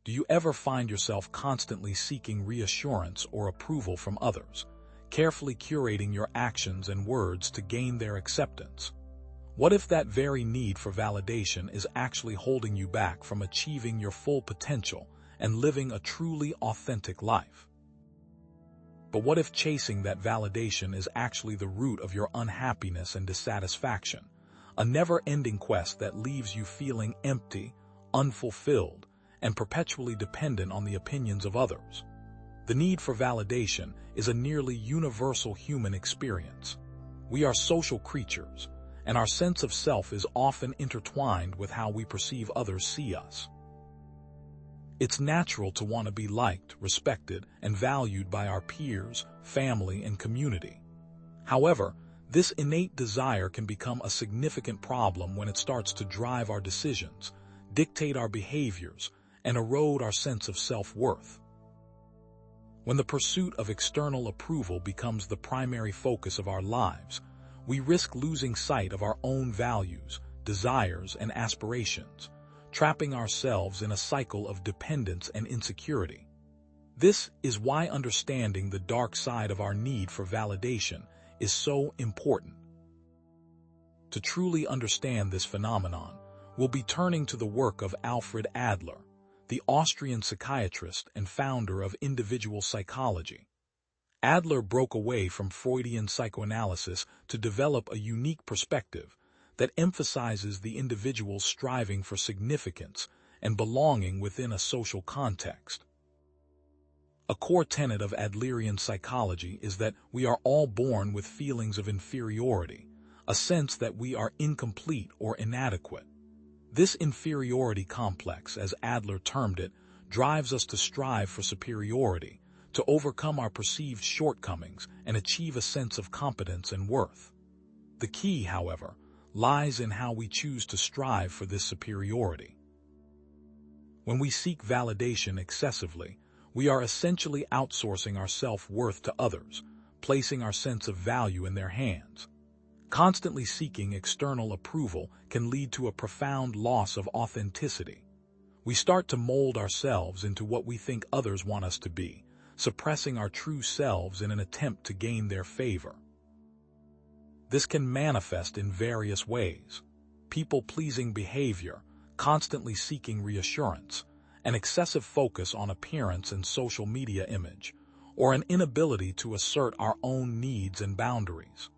Do you ever find yourself constantly seeking reassurance or approval from others, carefully curating your actions and words to gain their acceptance? What if that very need for validation is actually holding you back from achieving your full potential and living a truly authentic life? But what if chasing that validation is actually the root of your unhappiness and dissatisfaction, a never-ending quest that leaves you feeling empty, unfulfilled, and perpetually dependent on the opinions of others? The need for validation is a nearly universal human experience. We are social creatures, and our sense of self is often intertwined with how we perceive others see us. It's natural to want to be liked, respected, and valued by our peers, family, and community. However, this innate desire can become a significant problem when it starts to drive our decisions, dictate our behaviors, and erode our sense of self-worth. When the pursuit of external approval becomes the primary focus of our lives, we risk losing sight of our own values, desires, and aspirations, trapping ourselves in a cycle of dependence and insecurity. This is why understanding the dark side of our need for validation is so important. To truly understand this phenomenon, we'll be turning to the work of Alfred Adler, the Austrian psychiatrist and founder of individual psychology. Adler broke away from Freudian psychoanalysis to develop a unique perspective that emphasizes the individual's striving for significance and belonging within a social context. A core tenet of Adlerian psychology is that we are all born with feelings of inferiority, a sense that we are incomplete or inadequate. This inferiority complex, as Adler termed it, drives us to strive for superiority, to overcome our perceived shortcomings and achieve a sense of competence and worth. The key, however, lies in how we choose to strive for this superiority. When we seek validation excessively, we are essentially outsourcing our self-worth to others, placing our sense of value in their hands. Constantly seeking external approval can lead to a profound loss of authenticity. We start to mold ourselves into what we think others want us to be, suppressing our true selves in an attempt to gain their favor. This can manifest in various ways: people-pleasing behavior, constantly seeking reassurance, an excessive focus on appearance and social media image, or an inability to assert our own needs and boundaries.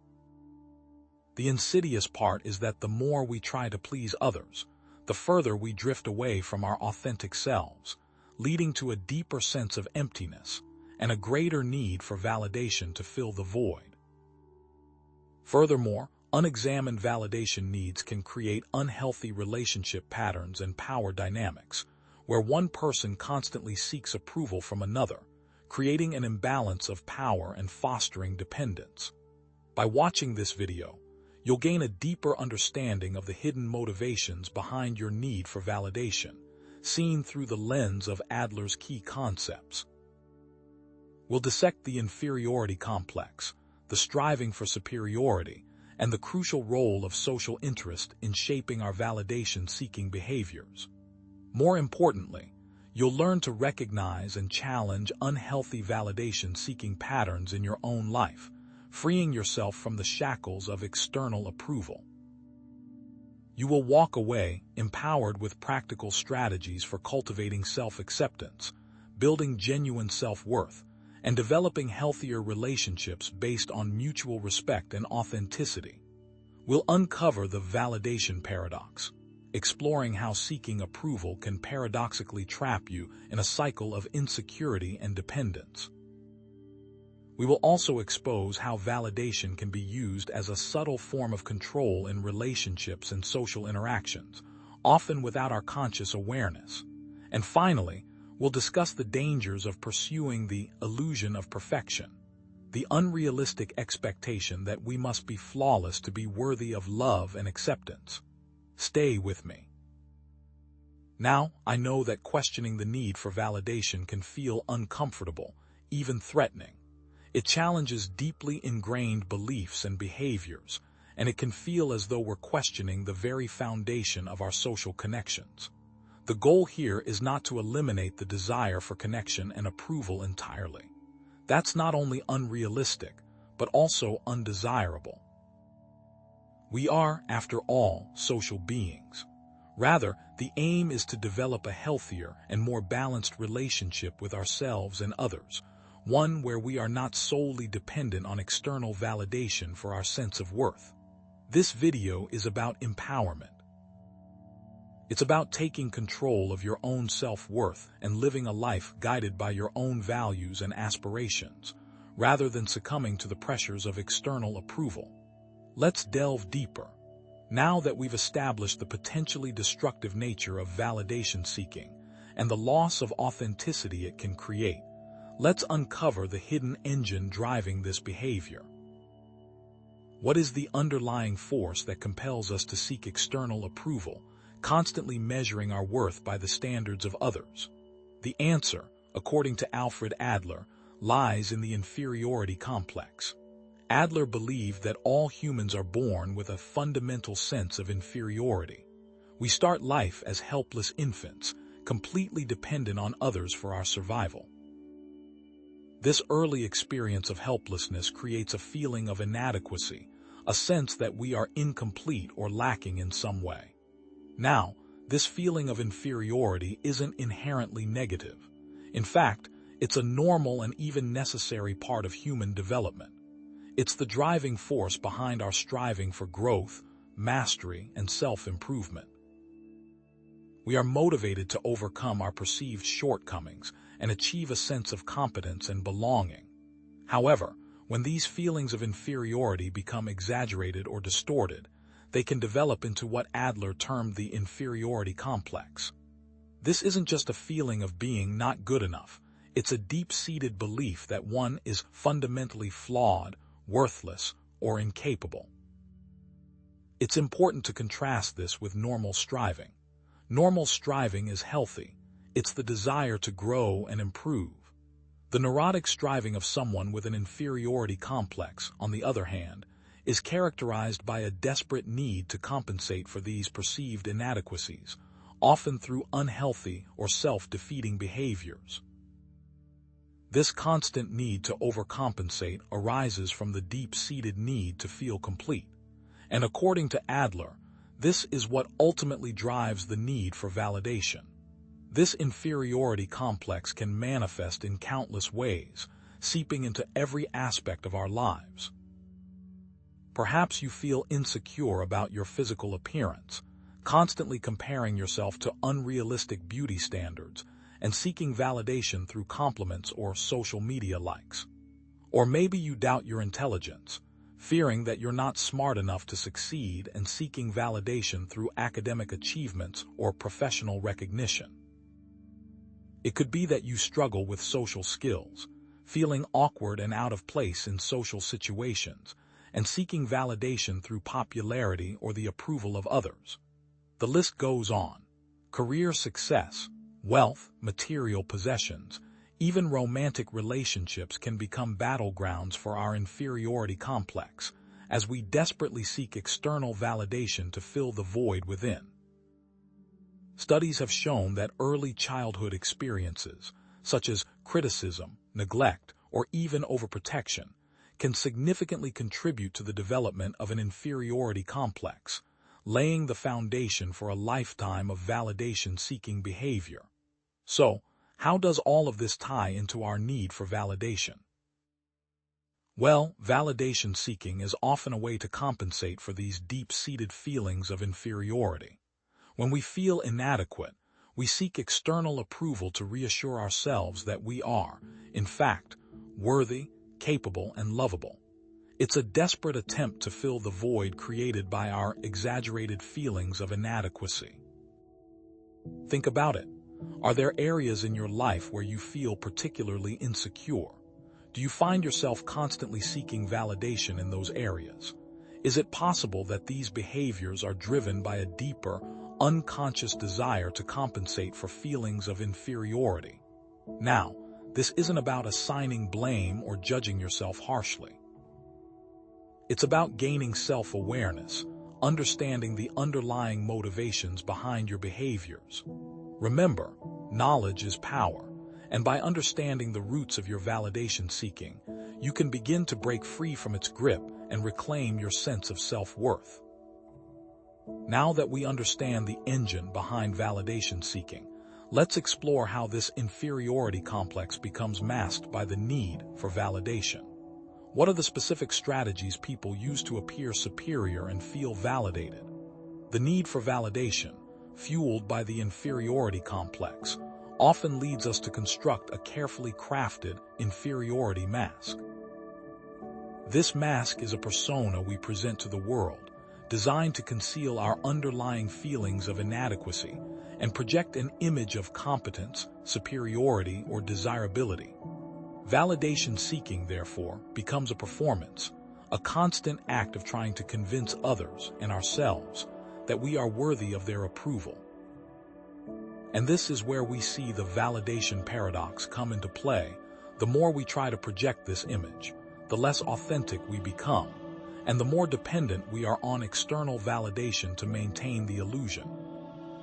The insidious part is that the more we try to please others, the further we drift away from our authentic selves, leading to a deeper sense of emptiness and a greater need for validation to fill the void. Furthermore, unexamined validation needs can create unhealthy relationship patterns and power dynamics, where one person constantly seeks approval from another, creating an imbalance of power and fostering dependence. By watching this video, you'll gain a deeper understanding of the hidden motivations behind your need for validation, seen through the lens of Adler's key concepts. We'll dissect the inferiority complex, the striving for superiority, and the crucial role of social interest in shaping our validation-seeking behaviors. More importantly, you'll learn to recognize and challenge unhealthy validation-seeking patterns in your own life, freeing yourself from the shackles of external approval. You will walk away empowered with practical strategies for cultivating self-acceptance, building genuine self-worth, and developing healthier relationships based on mutual respect and authenticity. We'll uncover the validation paradox, exploring how seeking approval can paradoxically trap you in a cycle of insecurity and dependence. We will also expose how validation can be used as a subtle form of control in relationships and social interactions, often without our conscious awareness. And finally, we'll discuss the dangers of pursuing the illusion of perfection, the unrealistic expectation that we must be flawless to be worthy of love and acceptance. Stay with me. Now, I know that questioning the need for validation can feel uncomfortable, even threatening. It challenges deeply ingrained beliefs and behaviors, and it can feel as though we're questioning the very foundation of our social connections. The goal here is not to eliminate the desire for connection and approval entirely. That's not only unrealistic, but also undesirable. We are, after all, social beings. Rather, the aim is to develop a healthier and more balanced relationship with ourselves and others, one where we are not solely dependent on external validation for our sense of worth. This video is about empowerment. It's about taking control of your own self-worth and living a life guided by your own values and aspirations, rather than succumbing to the pressures of external approval. Let's delve deeper. Now that we've established the potentially destructive nature of validation seeking and the loss of authenticity it can create, let's uncover the hidden engine driving this behavior. What is the underlying force that compels us to seek external approval, constantly measuring our worth by the standards of others? The answer, according to Alfred Adler, lies in the inferiority complex. Adler believed that all humans are born with a fundamental sense of inferiority. We start life as helpless infants, completely dependent on others for our survival. This early experience of helplessness creates a feeling of inadequacy, a sense that we are incomplete or lacking in some way. Now, this feeling of inferiority isn't inherently negative. In fact, it's a normal and even necessary part of human development. It's the driving force behind our striving for growth, mastery, and self-improvement. We are motivated to overcome our perceived shortcomings and achieve a sense of competence and belonging. However, when these feelings of inferiority become exaggerated or distorted, they can develop into what Adler termed the inferiority complex. This isn't just a feeling of being not good enough. It's a deep-seated belief that one is fundamentally flawed, worthless, or incapable. It's important to contrast this with normal striving. Normal striving is healthy. It's the desire to grow and improve. The neurotic striving of someone with an inferiority complex, on the other hand, is characterized by a desperate need to compensate for these perceived inadequacies, often through unhealthy or self-defeating behaviors. This constant need to overcompensate arises from the deep-seated need to feel complete, and according to Adler, this is what ultimately drives the need for validation. This inferiority complex can manifest in countless ways, seeping into every aspect of our lives. Perhaps you feel insecure about your physical appearance, constantly comparing yourself to unrealistic beauty standards and seeking validation through compliments or social media likes. Or maybe you doubt your intelligence, fearing that you're not smart enough to succeed and seeking validation through academic achievements or professional recognition. It could be that you struggle with social skills, feeling awkward and out of place in social situations, and seeking validation through popularity or the approval of others. The list goes on. Career success, wealth, material possessions, even romantic relationships can become battlegrounds for our inferiority complex, as we desperately seek external validation to fill the void within. Studies have shown that early childhood experiences, such as criticism, neglect, or even overprotection, can significantly contribute to the development of an inferiority complex, laying the foundation for a lifetime of validation-seeking behavior. So, how does all of this tie into our need for validation? Well, validation seeking is often a way to compensate for these deep-seated feelings of inferiority. When we feel inadequate, we seek external approval to reassure ourselves that we are, in fact, worthy, capable, and lovable. It's a desperate attempt to fill the void created by our exaggerated feelings of inadequacy. Think about it. Are there areas in your life where you feel particularly insecure? Do you find yourself constantly seeking validation in those areas? Is it possible that these behaviors are driven by a deeper, unconscious desire to compensate for feelings of inferiority? Now, this isn't about assigning blame or judging yourself harshly. It's about gaining self-awareness, understanding the underlying motivations behind your behaviors. Remember, knowledge is power, and by understanding the roots of your validation seeking, you can begin to break free from its grip and reclaim your sense of self-worth. Now that we understand the engine behind validation seeking, let's explore how this inferiority complex becomes masked by the need for validation. What are the specific strategies people use to appear superior and feel validated? The need for validation, fueled by the inferiority complex, often leads us to construct a carefully crafted inferiority mask. This mask is a persona we present to the world, designed to conceal our underlying feelings of inadequacy and project an image of competence, superiority, or desirability. Validation seeking, therefore, becomes a performance, a constant act of trying to convince others and ourselves that we are worthy of their approval. And this is where we see the validation paradox come into play. The more we try to project this image, the less authentic we become, and the more dependent we are on external validation to maintain the illusion.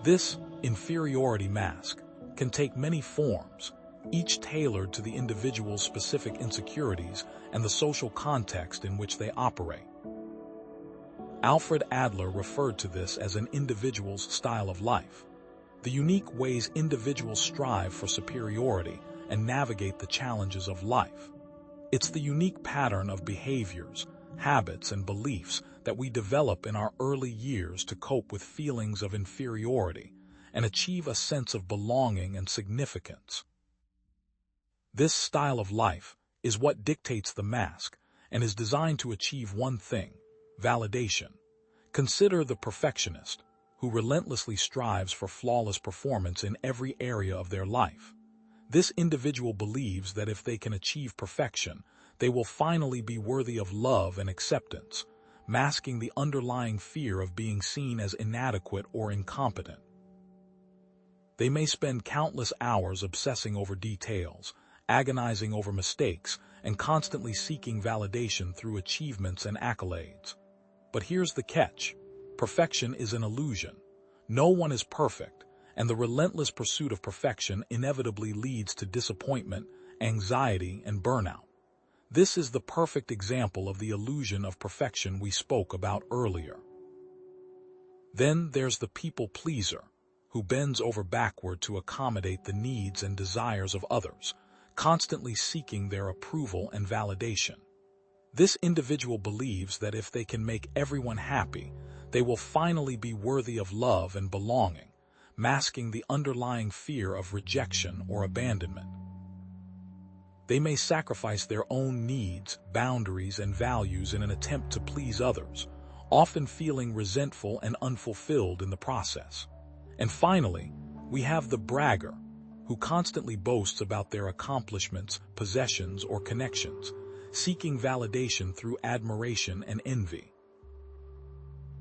This inferiority mask can take many forms, each tailored to the individual's specific insecurities and the social context in which they operate. Alfred Adler referred to this as an individual's style of life, the unique ways individuals strive for superiority and navigate the challenges of life. It's the unique pattern of behaviors, habits, and beliefs that we develop in our early years to cope with feelings of inferiority and achieve a sense of belonging and significance. This style of life is what dictates the mask and is designed to achieve one thing: validation. Consider the perfectionist, who relentlessly strives for flawless performance in every area of their life. This individual believes that if they can achieve perfection, they will finally be worthy of love and acceptance, masking the underlying fear of being seen as inadequate or incompetent. They may spend countless hours obsessing over details, agonizing over mistakes, and constantly seeking validation through achievements and accolades. But here's the catch: perfection is an illusion. No one is perfect, and the relentless pursuit of perfection inevitably leads to disappointment, anxiety, and burnout. This is the perfect example of the illusion of perfection we spoke about earlier. Then there's the people pleaser, who bends over backward to accommodate the needs and desires of others, constantly seeking their approval and validation. This individual believes that if they can make everyone happy, they will finally be worthy of love and belonging, masking the underlying fear of rejection or abandonment. They may sacrifice their own needs, boundaries, and values in an attempt to please others, often feeling resentful and unfulfilled in the process. And finally, we have the bragger, who constantly boasts about their accomplishments, possessions, or connections, seeking validation through admiration and envy.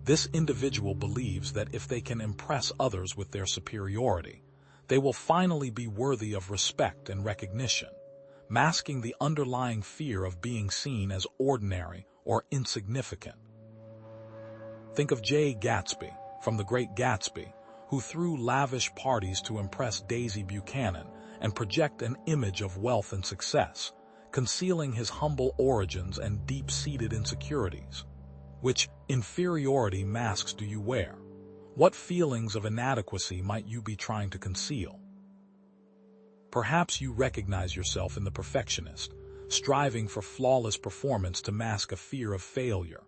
This individual believes that if they can impress others with their superiority, they will finally be worthy of respect and recognition, masking the underlying fear of being seen as ordinary or insignificant. Think of Jay Gatsby from The Great Gatsby, who threw lavish parties to impress Daisy Buchanan and project an image of wealth and success, concealing his humble origins and deep-seated insecurities. Which inferiority masks do you wear? What feelings of inadequacy might you be trying to conceal? Perhaps you recognize yourself in the perfectionist, striving for flawless performance to mask a fear of failure.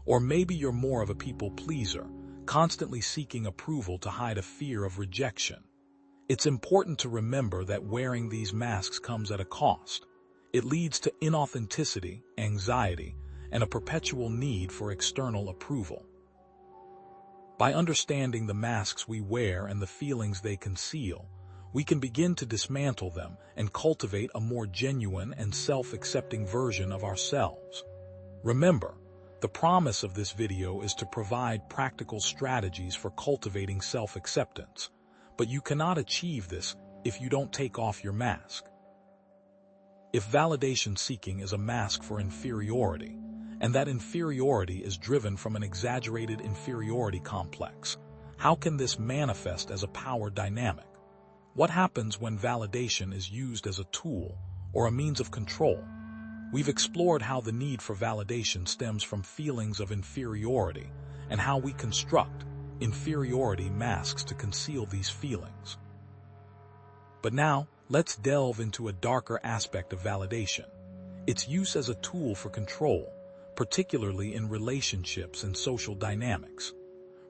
Or maybe you're more of a people pleaser, constantly seeking approval to hide a fear of rejection. It's important to remember that wearing these masks comes at a cost. It leads to inauthenticity, anxiety, and a perpetual need for external approval. By understanding the masks we wear and the feelings they conceal, we can begin to dismantle them and cultivate a more genuine and self-accepting version of ourselves. Remember, the promise of this video is to provide practical strategies for cultivating self-acceptance, but you cannot achieve this if you don't take off your mask. If validation seeking is a mask for inferiority, and that inferiority is driven from an exaggerated inferiority complex, how can this manifest as a power dynamic? What happens when validation is used as a tool or a means of control? We've explored how the need for validation stems from feelings of inferiority and how we construct inferiority masks to conceal these feelings. But now, let's delve into a darker aspect of validation: its use as a tool for control, particularly in relationships and social dynamics.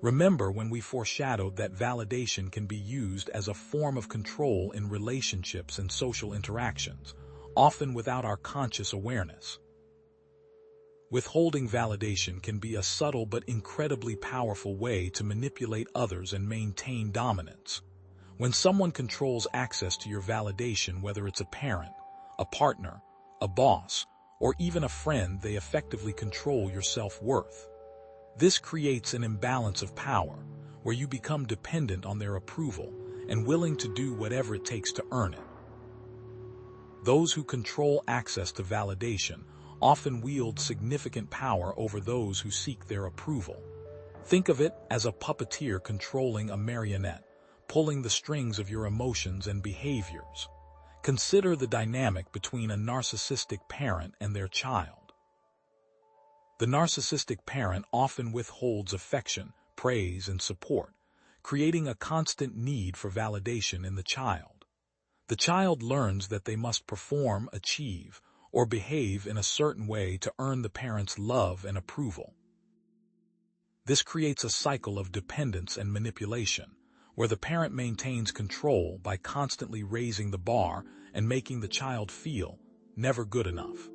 Remember when we foreshadowed that validation can be used as a form of control in relationships and social interactions, often without our conscious awareness. Withholding validation can be a subtle but incredibly powerful way to manipulate others and maintain dominance. When someone controls access to your validation, whether it's a parent, a partner, a boss, or even a friend, they effectively control your self-worth. This creates an imbalance of power, where you become dependent on their approval and willing to do whatever it takes to earn it. Those who control access to validation often wield significant power over those who seek their approval. Think of it as a puppeteer controlling a marionette, pulling the strings of your emotions and behaviors. Consider the dynamic between a narcissistic parent and their child. The narcissistic parent often withholds affection, praise, and support, creating a constant need for validation in the child. The child learns that they must perform, achieve, or behave in a certain way to earn the parent's love and approval. This creates a cycle of dependence and manipulation, where the parent maintains control by constantly raising the bar and making the child feel never good enough.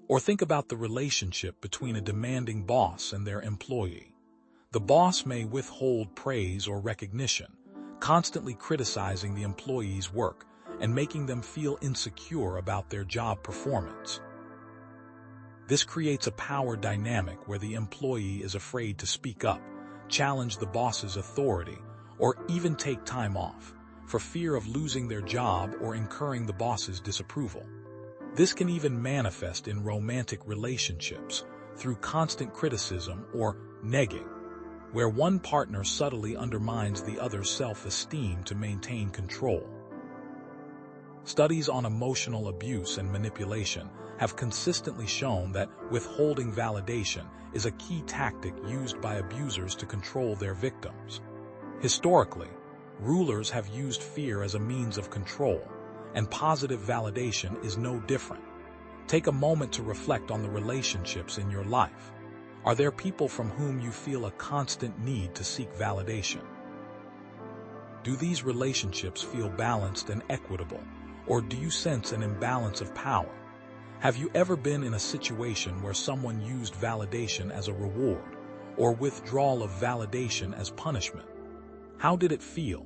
Or think about the relationship between a demanding boss and their employee. The boss may withhold praise or recognition, constantly criticizing the employee's work and making them feel insecure about their job performance. This creates a power dynamic where the employee is afraid to speak up, challenge the boss's authority, or even take time off, for fear of losing their job or incurring the boss's disapproval. This can even manifest in romantic relationships through constant criticism or negging, where one partner subtly undermines the other's self-esteem to maintain control. Studies on emotional abuse and manipulation have consistently shown that withholding validation is a key tactic used by abusers to control their victims. Historically, rulers have used fear as a means of control, and positive validation is no different. Take a moment to reflect on the relationships in your life. Are there people from whom you feel a constant need to seek validation? Do these relationships feel balanced and equitable, or do you sense an imbalance of power? Have you ever been in a situation where someone used validation as a reward, or withdrawal of validation as punishment? How did it feel?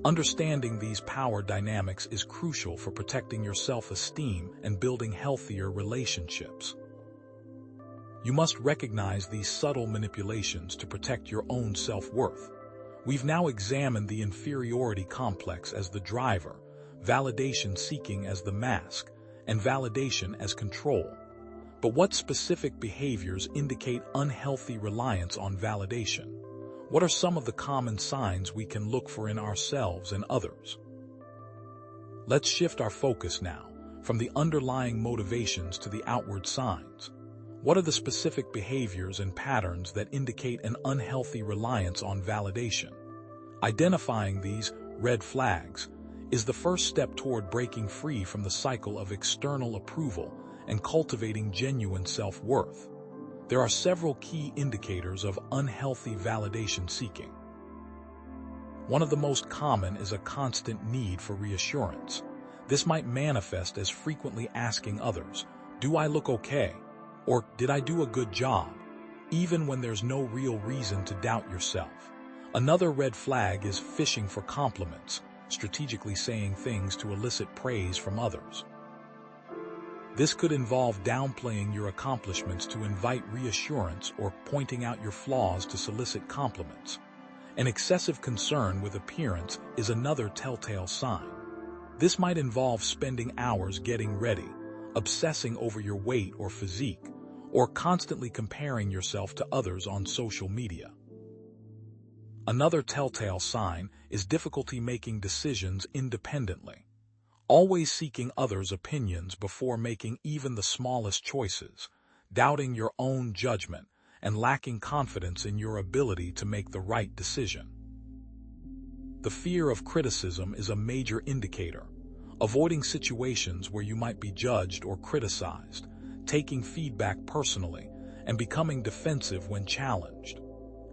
Understanding these power dynamics is crucial for protecting your self-esteem and building healthier relationships. You must recognize these subtle manipulations to protect your own self-worth. We've now examined the inferiority complex as the driver, validation seeking as the mask, and validation as control. But what specific behaviors indicate unhealthy reliance on validation? What are some of the common signs we can look for in ourselves and others? Let's shift our focus now from the underlying motivations to the outward signs. What are the specific behaviors and patterns that indicate an unhealthy reliance on validation? Identifying these red flags is the first step toward breaking free from the cycle of external approval and cultivating genuine self-worth. There are several key indicators of unhealthy validation seeking. One of the most common is a constant need for reassurance. This might manifest as frequently asking others, "Do I look okay?" or "Did I do a good job?" even when there's no real reason to doubt yourself. Another red flag is fishing for compliments, strategically saying things to elicit praise from others. This could involve downplaying your accomplishments to invite reassurance or pointing out your flaws to solicit compliments. An excessive concern with appearance is another telltale sign. This might involve spending hours getting ready, obsessing over your weight or physique, or constantly comparing yourself to others on social media. Another telltale sign is difficulty making decisions independently. Always seeking others' opinions before making even the smallest choices, doubting your own judgment, and lacking confidence in your ability to make the right decision. The fear of criticism is a major indicator. Avoiding situations where you might be judged or criticized, taking feedback personally, and becoming defensive when challenged.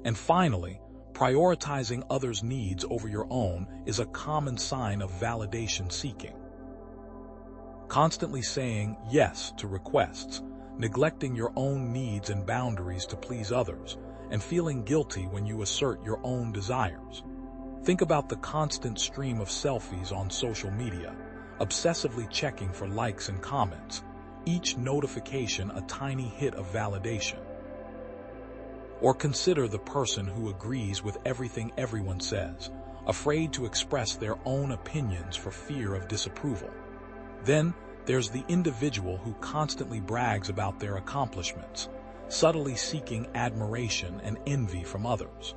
And finally, prioritizing others' needs over your own is a common sign of validation seeking. Constantly saying yes to requests, neglecting your own needs and boundaries to please others, and feeling guilty when you assert your own desires. Think about the constant stream of selfies on social media, obsessively checking for likes and comments, each notification a tiny hit of validation. Or consider the person who agrees with everything everyone says, afraid to express their own opinions for fear of disapproval. Then, there's the individual who constantly brags about their accomplishments, subtly seeking admiration and envy from others.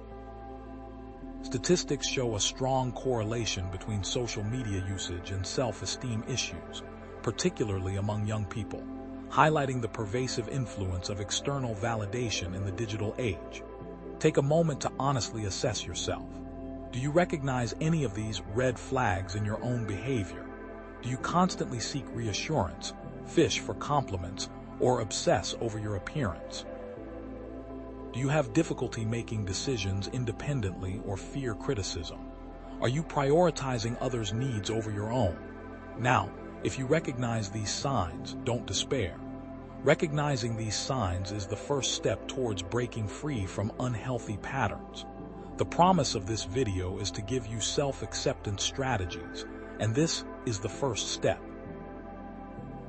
Statistics show a strong correlation between social media usage and self-esteem issues, particularly among young people, highlighting the pervasive influence of external validation in the digital age. Take a moment to honestly assess yourself. Do you recognize any of these red flags in your own behavior? Do you constantly seek reassurance, fish for compliments, or obsess over your appearance? Do you have difficulty making decisions independently or fear criticism? Are you prioritizing others' needs over your own? Now, if you recognize these signs, don't despair. Recognizing these signs is the first step towards breaking free from unhealthy patterns. The promise of this video is to give you self-acceptance strategies, and this is the first step.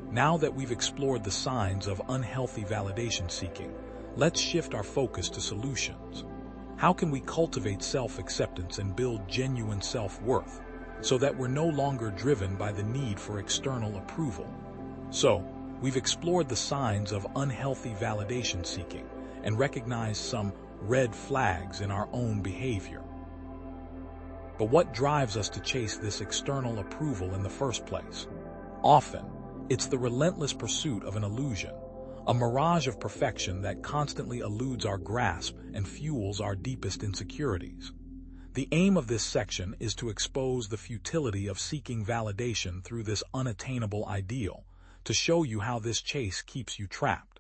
Now that we've explored the signs of unhealthy validation seeking, let's shift our focus to solutions. How can we cultivate self-acceptance and build genuine self-worth so that we're no longer driven by the need for external approval? So, we've explored the signs of unhealthy validation seeking and recognized some red flags in our own behavior. But what drives us to chase this external approval in the first place? Often, it's the relentless pursuit of an illusion, a mirage of perfection that constantly eludes our grasp and fuels our deepest insecurities. The aim of this section is to expose the futility of seeking validation through this unattainable ideal, to show you how this chase keeps you trapped.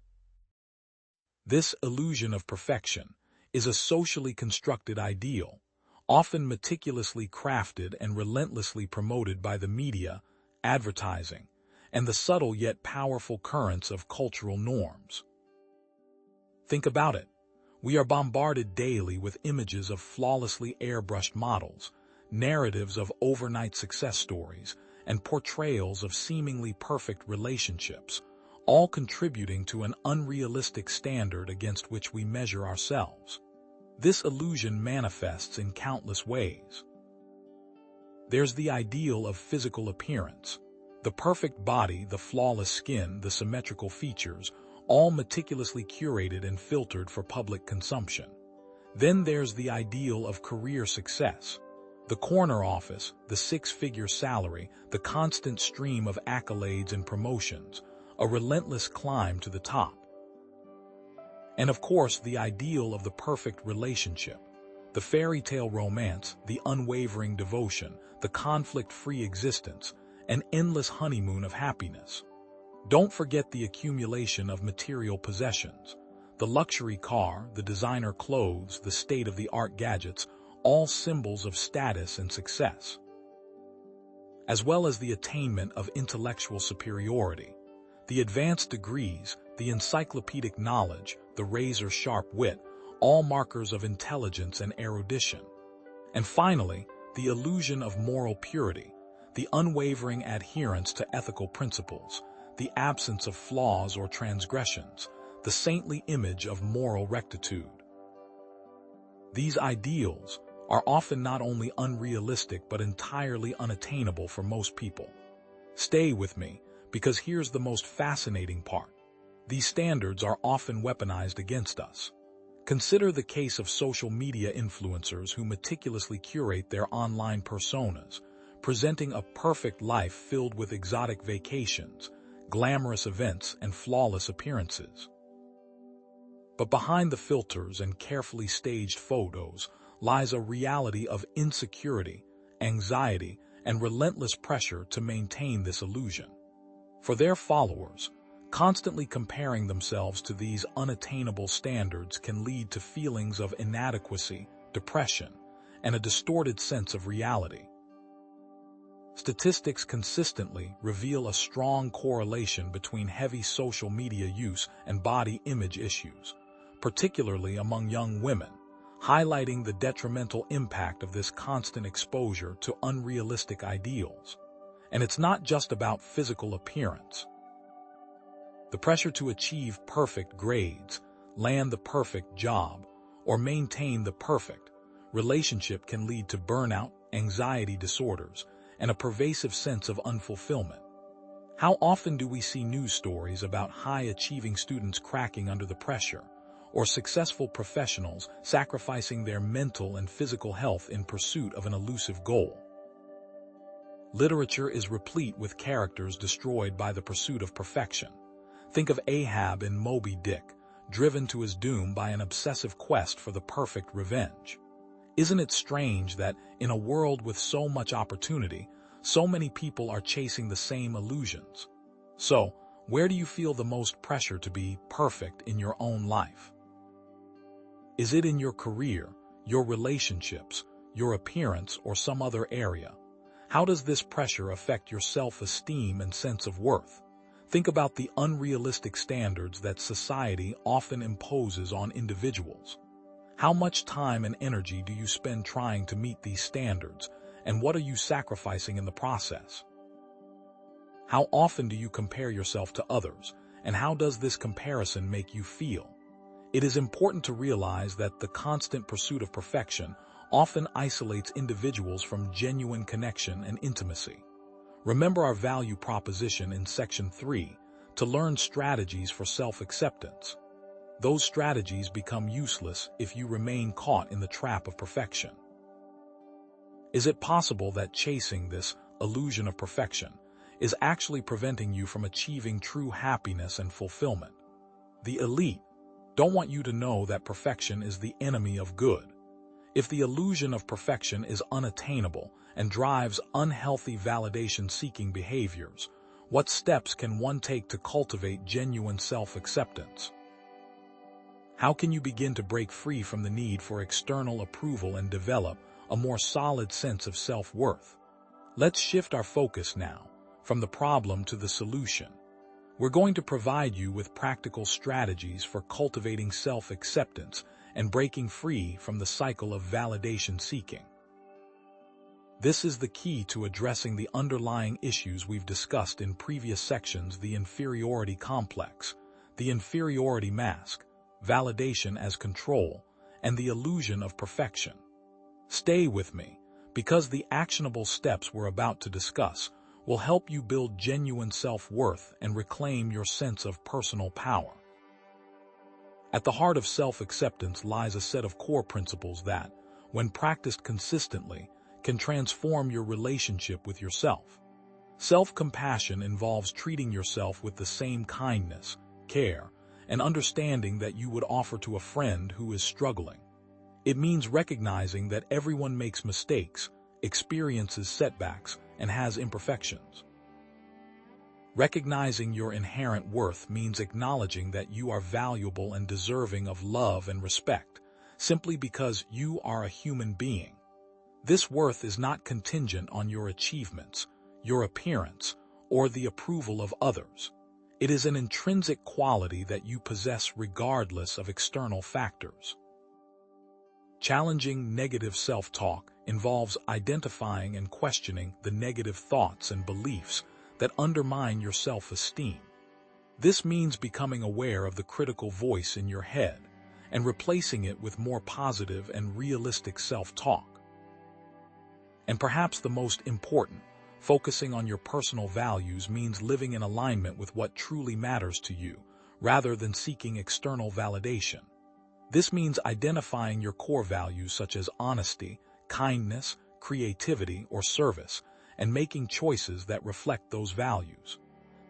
This illusion of perfection is a socially constructed ideal, often meticulously crafted and relentlessly promoted by the media, advertising, and the subtle yet powerful currents of cultural norms. Think about it. We are bombarded daily with images of flawlessly airbrushed models, narratives of overnight success stories, and portrayals of seemingly perfect relationships, all contributing to an unrealistic standard against which we measure ourselves. This illusion manifests in countless ways. There's the ideal of physical appearance. The perfect body, the flawless skin, the symmetrical features, all meticulously curated and filtered for public consumption. Then there's the ideal of career success. The corner office, the six-figure salary, the constant stream of accolades and promotions, a relentless climb to the top. And of course, the ideal of the perfect relationship. The fairy tale romance, the unwavering devotion, the conflict-free existence, an endless honeymoon of happiness. Don't forget the accumulation of material possessions. The luxury car, the designer clothes, the state-of-the-art gadgets, all symbols of status and success. As well as the attainment of intellectual superiority. The advanced degrees, the encyclopedic knowledge, the razor-sharp wit, all markers of intelligence and erudition. And finally, the illusion of moral purity, the unwavering adherence to ethical principles, the absence of flaws or transgressions, the saintly image of moral rectitude. These ideals are often not only unrealistic but entirely unattainable for most people. Stay with me, because here's the most fascinating part. These standards are often weaponized against us. Consider the case of social media influencers who meticulously curate their online personas, presenting a perfect life filled with exotic vacations, glamorous events, and flawless appearances. But behind the filters and carefully staged photos lies a reality of insecurity, anxiety, and relentless pressure to maintain this illusion. For their followers, constantly comparing themselves to these unattainable standards can lead to feelings of inadequacy, depression, and a distorted sense of reality. Statistics consistently reveal a strong correlation between heavy social media use and body image issues, particularly among young women, highlighting the detrimental impact of this constant exposure to unrealistic ideals. And it's not just about physical appearance. The pressure to achieve perfect grades, land the perfect job, or maintain the perfect relationship can lead to burnout, anxiety disorders, and a pervasive sense of unfulfillment. How often do we see news stories about high-achieving students cracking under the pressure, or successful professionals sacrificing their mental and physical health in pursuit of an elusive goal? Literature is replete with characters destroyed by the pursuit of perfection. Think of Ahab in Moby Dick, driven to his doom by an obsessive quest for the perfect revenge. Isn't it strange that, in a world with so much opportunity, so many people are chasing the same illusions? So, where do you feel the most pressure to be perfect in your own life? Is it in your career, your relationships, your appearance, or some other area? How does this pressure affect your self-esteem and sense of worth? Think about the unrealistic standards that society often imposes on individuals. How much time and energy do you spend trying to meet these standards, and what are you sacrificing in the process? How often do you compare yourself to others, and how does this comparison make you feel? It is important to realize that the constant pursuit of perfection often isolates individuals from genuine connection and intimacy. Remember our value proposition in Section 3, to learn strategies for self-acceptance. Those strategies become useless if you remain caught in the trap of perfection. Is it possible that chasing this illusion of perfection is actually preventing you from achieving true happiness and fulfillment? The elite don't want you to know that perfection is the enemy of good. If the illusion of perfection is unattainable and drives unhealthy validation-seeking behaviors, what steps can one take to cultivate genuine self-acceptance? How can you begin to break free from the need for external approval and develop a more solid sense of self-worth? Let's shift our focus now from the problem to the solution. We're going to provide you with practical strategies for cultivating self-acceptance and breaking free from the cycle of validation seeking. This is the key to addressing the underlying issues we've discussed in previous sections: the inferiority complex, the inferiority mask, validation as control, and the illusion of perfection. Stay with me, because the actionable steps we're about to discuss will help you build genuine self-worth and reclaim your sense of personal power. At the heart of self-acceptance lies a set of core principles that, when practiced consistently, can transform your relationship with yourself. Self-compassion involves treating yourself with the same kindness, care, and understanding that you would offer to a friend who is struggling. It means recognizing that everyone makes mistakes, experiences setbacks, and has imperfections. Recognizing your inherent worth means acknowledging that you are valuable and deserving of love and respect, simply because you are a human being. This worth is not contingent on your achievements, your appearance, or the approval of others. It is an intrinsic quality that you possess regardless of external factors. Challenging negative self-talk involves identifying and questioning the negative thoughts and beliefs that undermine your self-esteem. This means becoming aware of the critical voice in your head and replacing it with more positive and realistic self-talk. And perhaps the most important, focusing on your personal values means living in alignment with what truly matters to you, rather than seeking external validation. This means identifying your core values such as honesty, kindness, creativity, or service, and making choices that reflect those values.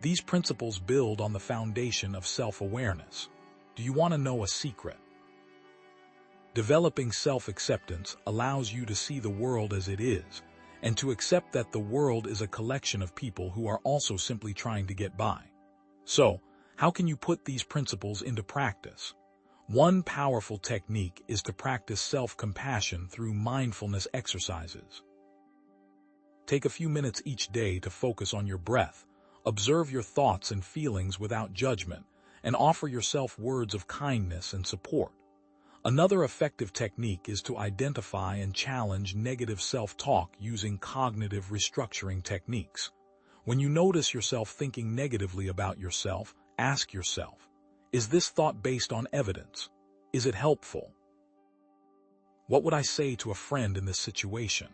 These principles build on the foundation of self-awareness. Do you want to know a secret? Developing self-acceptance allows you to see the world as it is, and to accept that the world is a collection of people who are also simply trying to get by. So, how can you put these principles into practice? One powerful technique is to practice self-compassion through mindfulness exercises. Take a few minutes each day to focus on your breath, observe your thoughts and feelings without judgment, and offer yourself words of kindness and support. Another effective technique is to identify and challenge negative self-talk using cognitive restructuring techniques. When you notice yourself thinking negatively about yourself, ask yourself, is this thought based on evidence? Is it helpful? What would I say to a friend in this situation?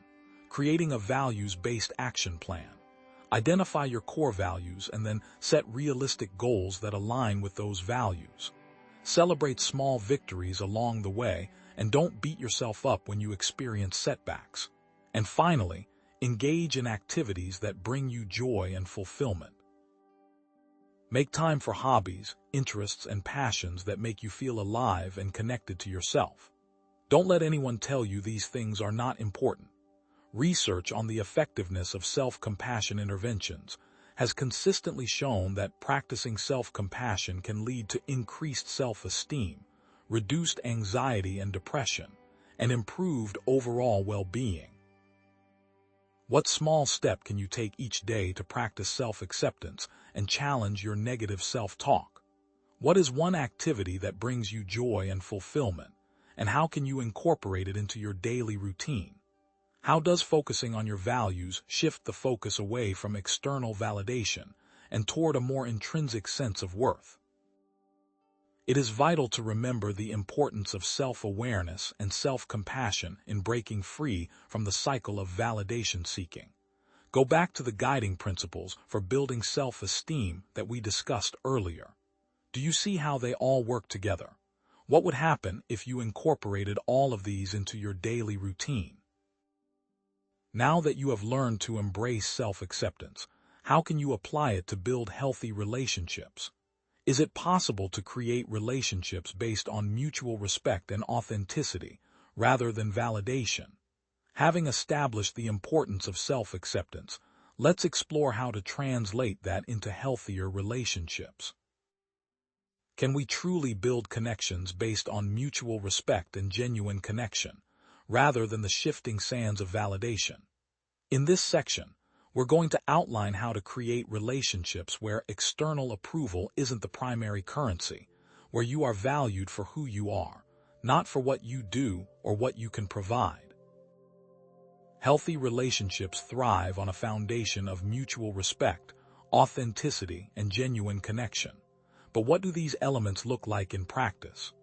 Creating a values-based action plan. Identify your core values and then set realistic goals that align with those values. Celebrate small victories along the way and don't beat yourself up when you experience setbacks. And finally, engage in activities that bring you joy and fulfillment. Make time for hobbies, interests, and passions that make you feel alive and connected to yourself. Don't let anyone tell you these things are not important. Research on the effectiveness of self-compassion interventions has consistently shown that practicing self-compassion can lead to increased self-esteem, reduced anxiety and depression, and improved overall well-being. What small step can you take each day to practice self-acceptance and challenge your negative self-talk? What is one activity that brings you joy and fulfillment, and how can you incorporate it into your daily routine? How does focusing on your values shift the focus away from external validation and toward a more intrinsic sense of worth? It is vital to remember the importance of self-awareness and self-compassion in breaking free from the cycle of validation seeking. Go back to the guiding principles for building self-esteem that we discussed earlier. Do you see how they all work together? What would happen if you incorporated all of these into your daily routine? Now that you have learned to embrace self-acceptance, how can you apply it to build healthy relationships? Is it possible to create relationships based on mutual respect and authenticity, rather than validation? Having established the importance of self-acceptance, let's explore how to translate that into healthier relationships. Can we truly build connections based on mutual respect and genuine connection, rather than the shifting sands of validation? In this section, we're going to outline how to create relationships where external approval isn't the primary currency, where you are valued for who you are, not for what you do or what you can provide. Healthy relationships thrive on a foundation of mutual respect, authenticity, and genuine connection. But what do these elements look like in practice?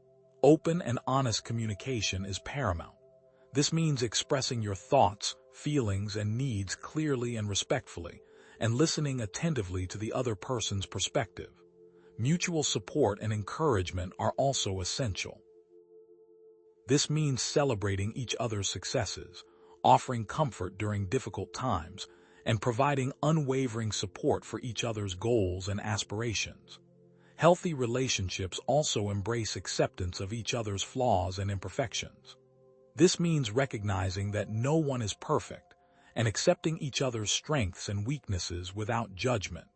Open and honest communication is paramount. This means expressing your thoughts, feelings, and needs clearly and respectfully, and listening attentively to the other person's perspective. Mutual support and encouragement are also essential. This means celebrating each other's successes, offering comfort during difficult times, and providing unwavering support for each other's goals and aspirations. Healthy relationships also embrace acceptance of each other's flaws and imperfections. This means recognizing that no one is perfect and accepting each other's strengths and weaknesses without judgment.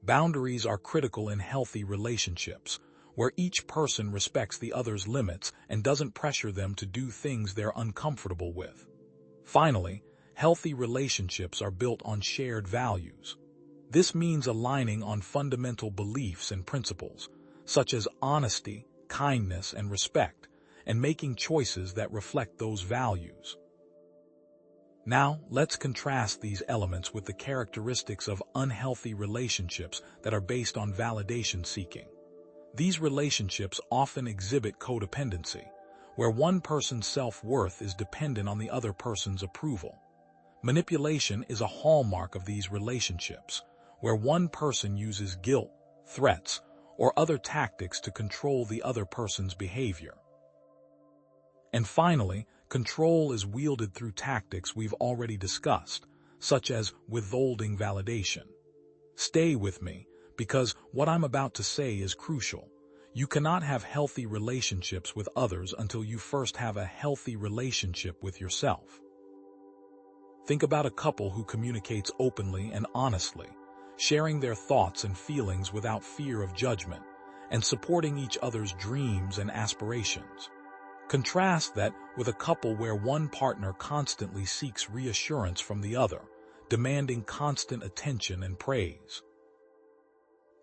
Boundaries are critical in healthy relationships, where each person respects the other's limits and doesn't pressure them to do things they're uncomfortable with. Finally, healthy relationships are built on shared values. This means aligning on fundamental beliefs and principles, such as honesty, kindness, and respect, and making choices that reflect those values. Now, let's contrast these elements with the characteristics of unhealthy relationships that are based on validation seeking. These relationships often exhibit codependency, where one person's self-worth is dependent on the other person's approval. Manipulation is a hallmark of these relationships, where one person uses guilt, threats, or other tactics to control the other person's behavior. And finally, control is wielded through tactics we've already discussed, such as withholding validation. Stay with me, because what I'm about to say is crucial. You cannot have healthy relationships with others until you first have a healthy relationship with yourself. Think about a couple who communicates openly and honestly, sharing their thoughts and feelings without fear of judgment, and supporting each other's dreams and aspirations. Contrast that with a couple where one partner constantly seeks reassurance from the other, demanding constant attention and praise.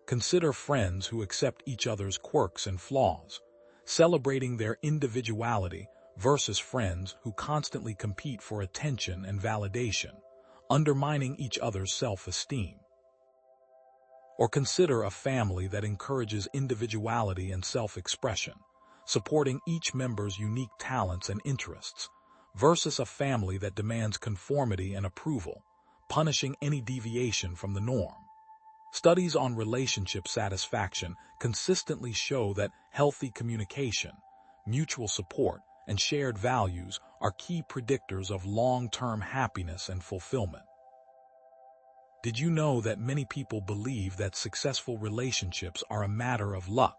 Consider friends who accept each other's quirks and flaws, celebrating their individuality, versus friends who constantly compete for attention and validation, undermining each other's self-esteem. Or consider a family that encourages individuality and self-expression, supporting each member's unique talents and interests, versus a family that demands conformity and approval, punishing any deviation from the norm. Studies on relationship satisfaction consistently show that healthy communication, mutual support, and shared values are key predictors of long-term happiness and fulfillment. Did you know that many people believe that successful relationships are a matter of luck?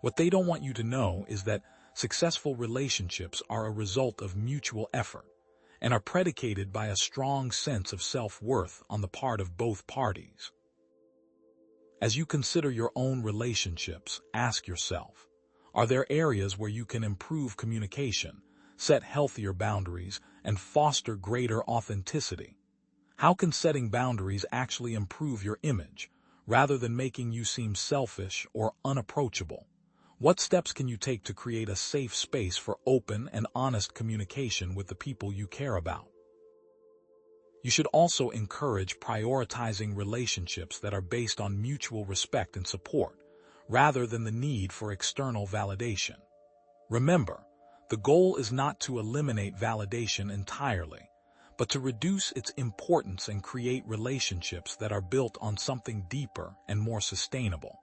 What they don't want you to know is that successful relationships are a result of mutual effort and are predicated by a strong sense of self-worth on the part of both parties. As you consider your own relationships, ask yourself, are there areas where you can improve communication, set healthier boundaries, and foster greater authenticity? How can setting boundaries actually improve your image, rather than making you seem selfish or unapproachable? What steps can you take to create a safe space for open and honest communication with the people you care about? You should also encourage prioritizing relationships that are based on mutual respect and support, rather than the need for external validation. Remember, the goal is not to eliminate validation entirely, but to reduce its importance and create relationships that are built on something deeper and more sustainable.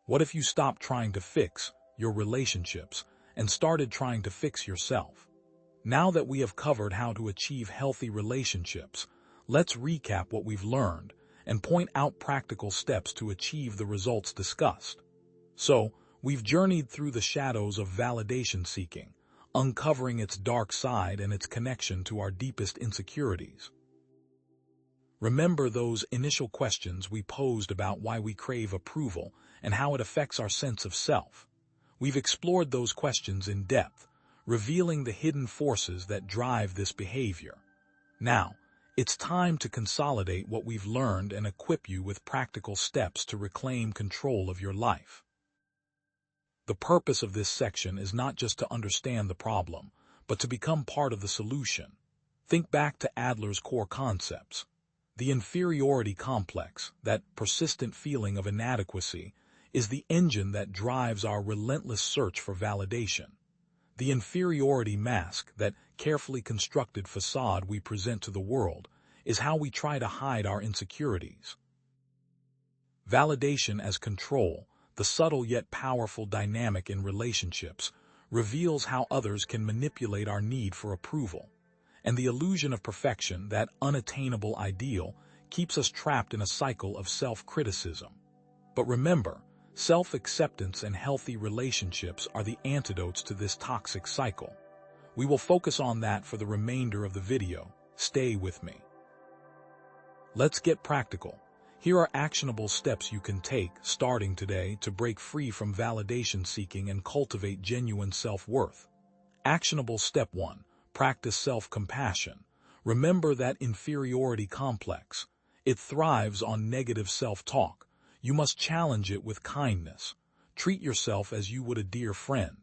What if you stopped trying to fix your relationships and started trying to fix yourself? Now that we have covered how to achieve healthy relationships, let's recap what we've learned and point out practical steps to achieve the results discussed. So, we've journeyed through the shadows of validation seeking, uncovering its dark side and its connection to our deepest insecurities. Remember those initial questions we posed about why we crave approval and how it affects our sense of self. We've explored those questions in depth, revealing the hidden forces that drive this behavior. Now, it's time to consolidate what we've learned and equip you with practical steps to reclaim control of your life. The purpose of this section is not just to understand the problem, but to become part of the solution. Think back to Adler's core concepts. The inferiority complex, that persistent feeling of inadequacy, is the engine that drives our relentless search for validation. The inferiority mask, that carefully constructed facade we present to the world, is how we try to hide our insecurities. Validation as control, the subtle yet powerful dynamic in relationships, reveals how others can manipulate our need for approval. And the illusion of perfection, that unattainable ideal, keeps us trapped in a cycle of self-criticism. But remember, self-acceptance and healthy relationships are the antidotes to this toxic cycle. We will focus on that for the remainder of the video. Stay with me. Let's get practical. Here are actionable steps you can take, starting today, to break free from validation seeking and cultivate genuine self-worth. Actionable step 1. Practice self-compassion. Remember that inferiority complex. It thrives on negative self-talk. You must challenge it with kindness. Treat yourself as you would a dear friend.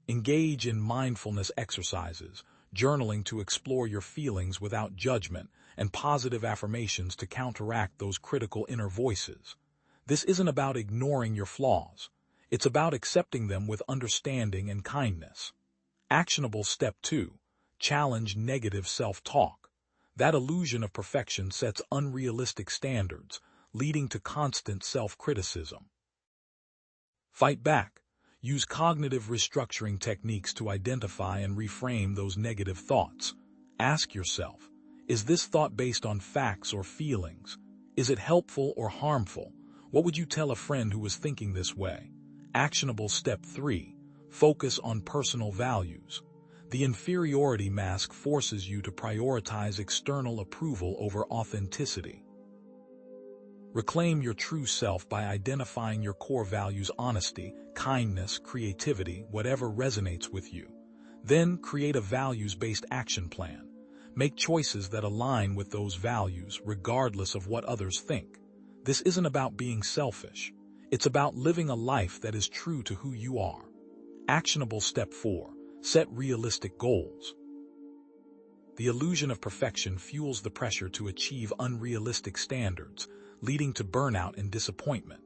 Engage in mindfulness exercises, journaling to explore your feelings without judgment, and positive affirmations to counteract those critical inner voices. This isn't about ignoring your flaws. It's about accepting them with understanding and kindness. Actionable step 2. Challenge negative self-talk. That illusion of perfection sets unrealistic standards, leading to constant self-criticism. Fight back. Use cognitive restructuring techniques to identify and reframe those negative thoughts. Ask yourself, is this thought based on facts or feelings? Is it helpful or harmful? What would you tell a friend who was thinking this way? Actionable step 3. Focus on personal values. The inferiority mask forces you to prioritize external approval over authenticity. Reclaim your true self by identifying your core values: honesty, kindness, creativity, whatever resonates with you. Then create a values-based action plan. Make choices that align with those values, regardless of what others think. This isn't about being selfish. It's about living a life that is true to who you are. Actionable step 4. Set realistic goals. The illusion of perfection fuels the pressure to achieve unrealistic standards, leading to burnout and disappointment.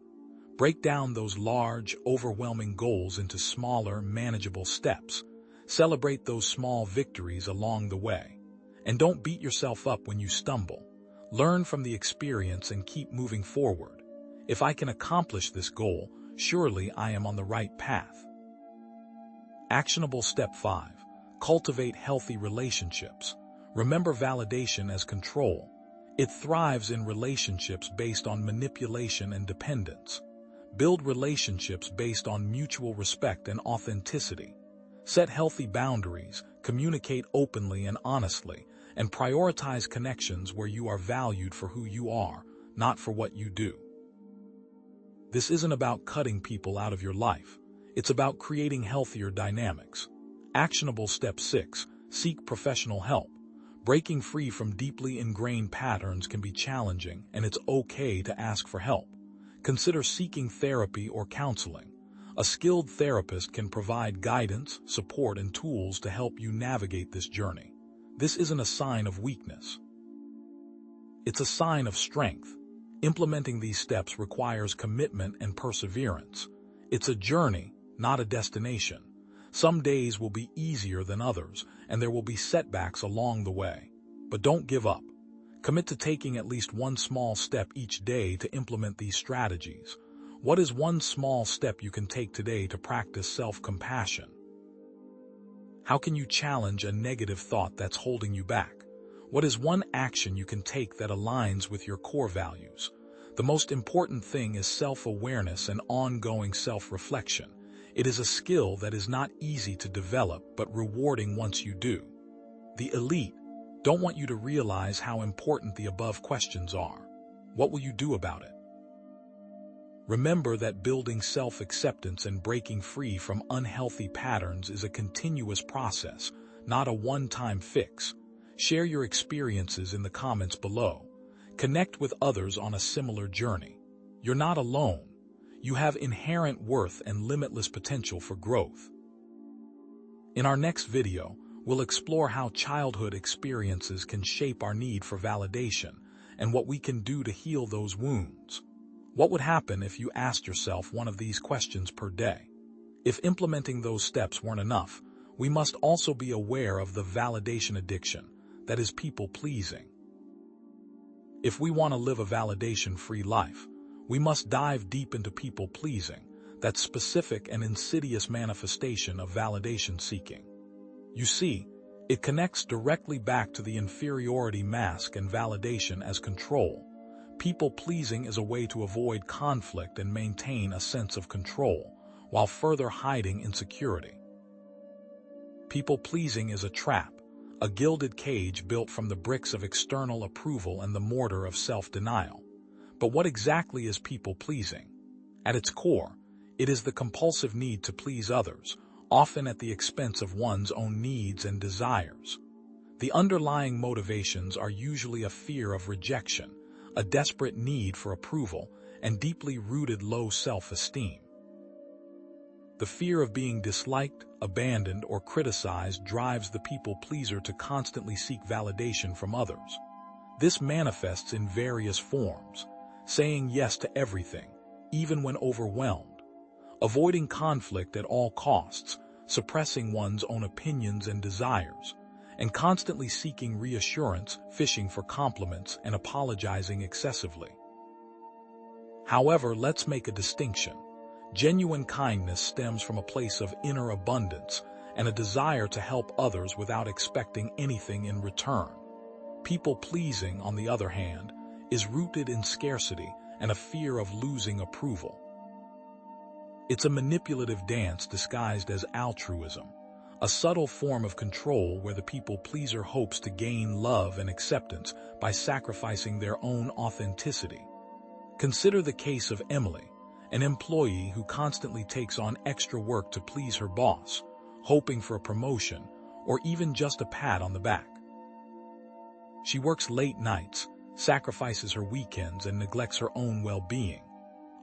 Break down those large, overwhelming goals into smaller, manageable steps. Celebrate those small victories along the way. And don't beat yourself up when you stumble. Learn from the experience and keep moving forward. If I can accomplish this goal, surely I am on the right path. Actionable step 5. Cultivate healthy relationships. Remember validation as control. It thrives in relationships based on manipulation and dependence. Build relationships based on mutual respect and authenticity. Set healthy boundaries, communicate openly and honestly, and prioritize connections where you are valued for who you are, not for what you do. This isn't about cutting people out of your life. It's about creating healthier dynamics. Actionable step 6. Seek professional help. Breaking free from deeply ingrained patterns can be challenging, and it's okay to ask for help. Consider seeking therapy or counseling. A skilled therapist can provide guidance, support, and tools to help you navigate this journey. This isn't a sign of weakness. It's a sign of strength. Implementing these steps requires commitment and perseverance. It's a journey, not a destination. Some days will be easier than others, and there will be setbacks along the way. But don't give up. Commit to taking at least one small step each day to implement these strategies. What is one small step you can take today to practice self-compassion? How can you challenge a negative thought that's holding you back? What is one action you can take that aligns with your core values? The most important thing is self-awareness and ongoing self-reflection. It is a skill that is not easy to develop, but rewarding once you do. The elite don't want you to realize how important the above questions are. What will you do about it? Remember that building self-acceptance and breaking free from unhealthy patterns is a continuous process, not a one-time fix. Share your experiences in the comments below. Connect with others on a similar journey. You're not alone. You have inherent worth and limitless potential for growth. In our next video, we'll explore how childhood experiences can shape our need for validation and what we can do to heal those wounds. What would happen if you asked yourself one of these questions per day? If implementing those steps weren't enough, we must also be aware of the validation addiction, that is people-pleasing. If we want to live a validation-free life, we must dive deep into people-pleasing, that specific and insidious manifestation of validation-seeking. You see, it connects directly back to the inferiority mask and validation as control. People-pleasing is a way to avoid conflict and maintain a sense of control, while further hiding insecurity. People-pleasing is a trap, a gilded cage built from the bricks of external approval and the mortar of self-denial. But what exactly is people-pleasing? At its core, it is the compulsive need to please others, often at the expense of one's own needs and desires. The underlying motivations are usually a fear of rejection, a desperate need for approval, and deeply rooted low self-esteem. The fear of being disliked, abandoned, or criticized drives the people-pleaser to constantly seek validation from others. This manifests in various forms: saying yes to everything, even when overwhelmed; avoiding conflict at all costs, suppressing one's own opinions and desires; and constantly seeking reassurance, fishing for compliments, and apologizing excessively. However, let's make a distinction. Genuine kindness stems from a place of inner abundance and a desire to help others without expecting anything in return. People-pleasing, on the other hand, is rooted in scarcity and a fear of losing approval. It's a manipulative dance disguised as altruism, a subtle form of control where the people-pleaser hopes to gain love and acceptance by sacrificing their own authenticity. Consider the case of Emily, an employee who constantly takes on extra work to please her boss, hoping for a promotion or even just a pat on the back. She works late nights, sacrifices her weekends, and neglects her own well-being.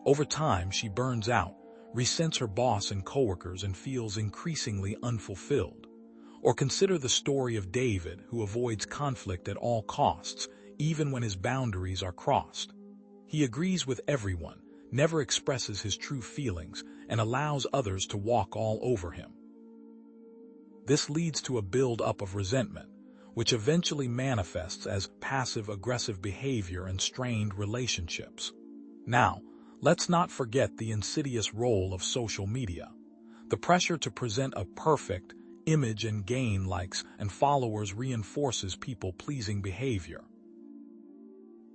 Over time, she burns out, resents her boss and coworkers, and feels increasingly unfulfilled. Or consider the story of David, who avoids conflict at all costs, even when his boundaries are crossed. He agrees with everyone, never expresses his true feelings, and allows others to walk all over him. This leads to a build-up of resentment, which eventually manifests as passive-aggressive behavior and strained relationships. Now, let's not forget the insidious role of social media. The pressure to present a perfect image and gain likes and followers reinforces people-pleasing behavior.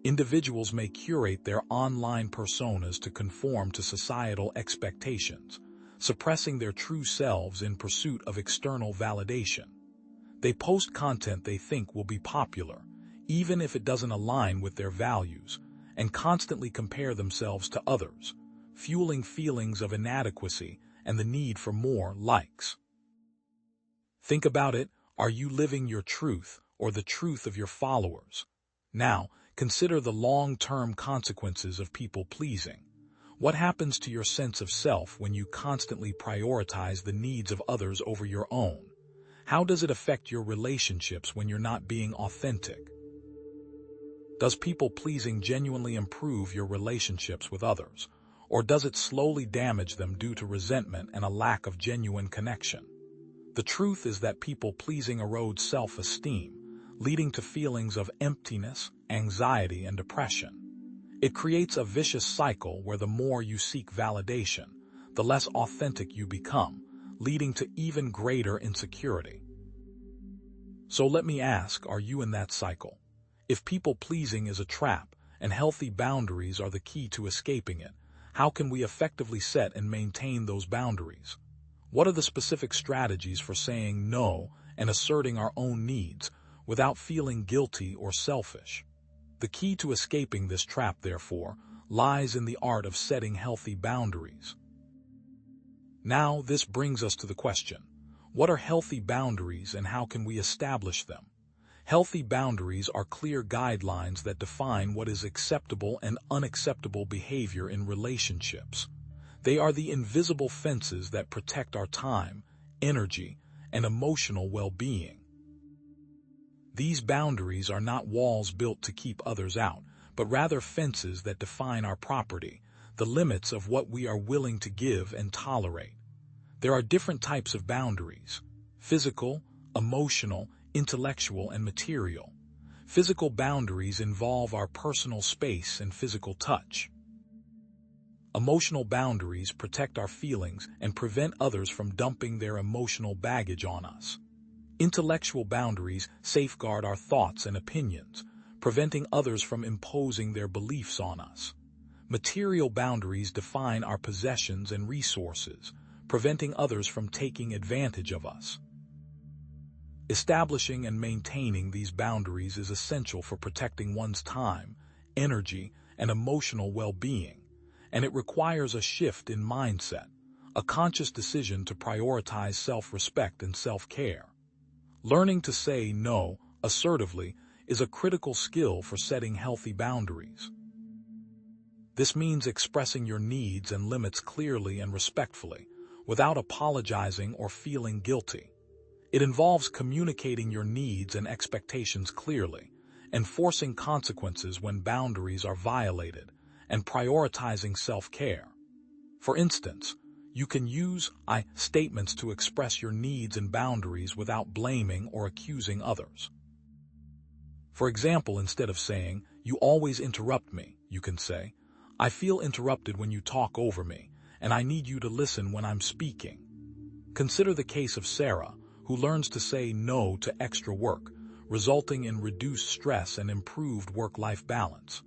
Individuals may curate their online personas to conform to societal expectations, suppressing their true selves in pursuit of external validation. They post content they think will be popular, even if it doesn't align with their values, and constantly compare themselves to others, fueling feelings of inadequacy and the need for more likes. Think about it. Are you living your truth or the truth of your followers? Now, consider the long-term consequences of people-pleasing. What happens to your sense of self when you constantly prioritize the needs of others over your own? How does it affect your relationships when you're not being authentic? Does people-pleasing genuinely improve your relationships with others, or does it slowly damage them due to resentment and a lack of genuine connection? The truth is that people-pleasing erodes self-esteem, leading to feelings of emptiness, anxiety, and depression. It creates a vicious cycle where the more you seek validation, the less authentic you become, leading to even greater insecurity. So let me ask, are you in that cycle? If people-pleasing is a trap and healthy boundaries are the key to escaping it, how can we effectively set and maintain those boundaries? What are the specific strategies for saying no and asserting our own needs without feeling guilty or selfish? The key to escaping this trap, therefore, lies in the art of setting healthy boundaries. Now, this brings us to the question, what are healthy boundaries and how can we establish them? Healthy boundaries are clear guidelines that define what is acceptable and unacceptable behavior in relationships. They are the invisible fences that protect our time, energy, and emotional well-being. These boundaries are not walls built to keep others out, but rather fences that define our property, the limits of what we are willing to give and tolerate. There are different types of boundaries: physical, emotional, intellectual, and material. Physical boundaries involve our personal space and physical touch. Emotional boundaries protect our feelings and prevent others from dumping their emotional baggage on us. Intellectual boundaries safeguard our thoughts and opinions, preventing others from imposing their beliefs on us. Material boundaries define our possessions and resources, preventing others from taking advantage of us. Establishing and maintaining these boundaries is essential for protecting one's time, energy, and emotional well-being, and it requires a shift in mindset, a conscious decision to prioritize self-respect and self-care. Learning to say no assertively is a critical skill for setting healthy boundaries. This means expressing your needs and limits clearly and respectfully, without apologizing or feeling guilty. It involves communicating your needs and expectations clearly, enforcing consequences when boundaries are violated, and prioritizing self-care. For instance, you can use I statements to express your needs and boundaries without blaming or accusing others. For example, instead of saying, "You always interrupt me," you can say, I feel interrupted when you talk over me, and I need you to listen when I'm speaking. Consider the case of Sarah, who learns to say no to extra work, resulting in reduced stress and improved work-life balance.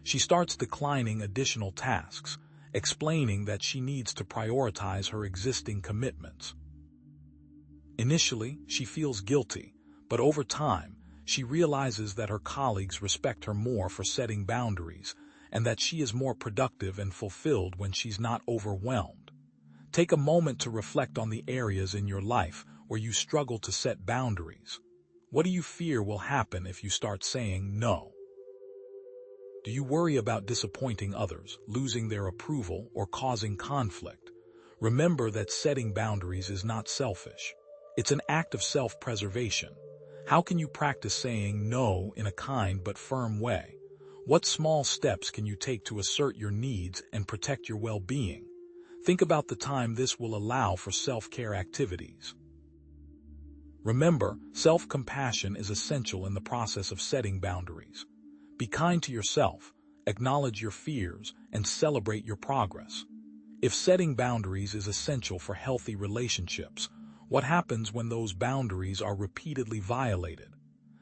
She starts declining additional tasks, explaining that she needs to prioritize her existing commitments. Initially, she feels guilty, but over time, she realizes that her colleagues respect her more for setting boundaries, and that she is more productive and fulfilled when she's not overwhelmed. Take a moment to reflect on the areas in your life where you struggle to set boundaries. What do you fear will happen if you start saying no? Do you worry about disappointing others, losing their approval, or causing conflict? Remember that setting boundaries is not selfish. It's an act of self-preservation. How can you practice saying no in a kind but firm way? What small steps can you take to assert your needs and protect your well-being? Think about the time this will allow for self-care activities. Remember, self-compassion is essential in the process of setting boundaries. Be kind to yourself, acknowledge your fears, and celebrate your progress. If setting boundaries is essential for healthy relationships, what happens when those boundaries are repeatedly violated?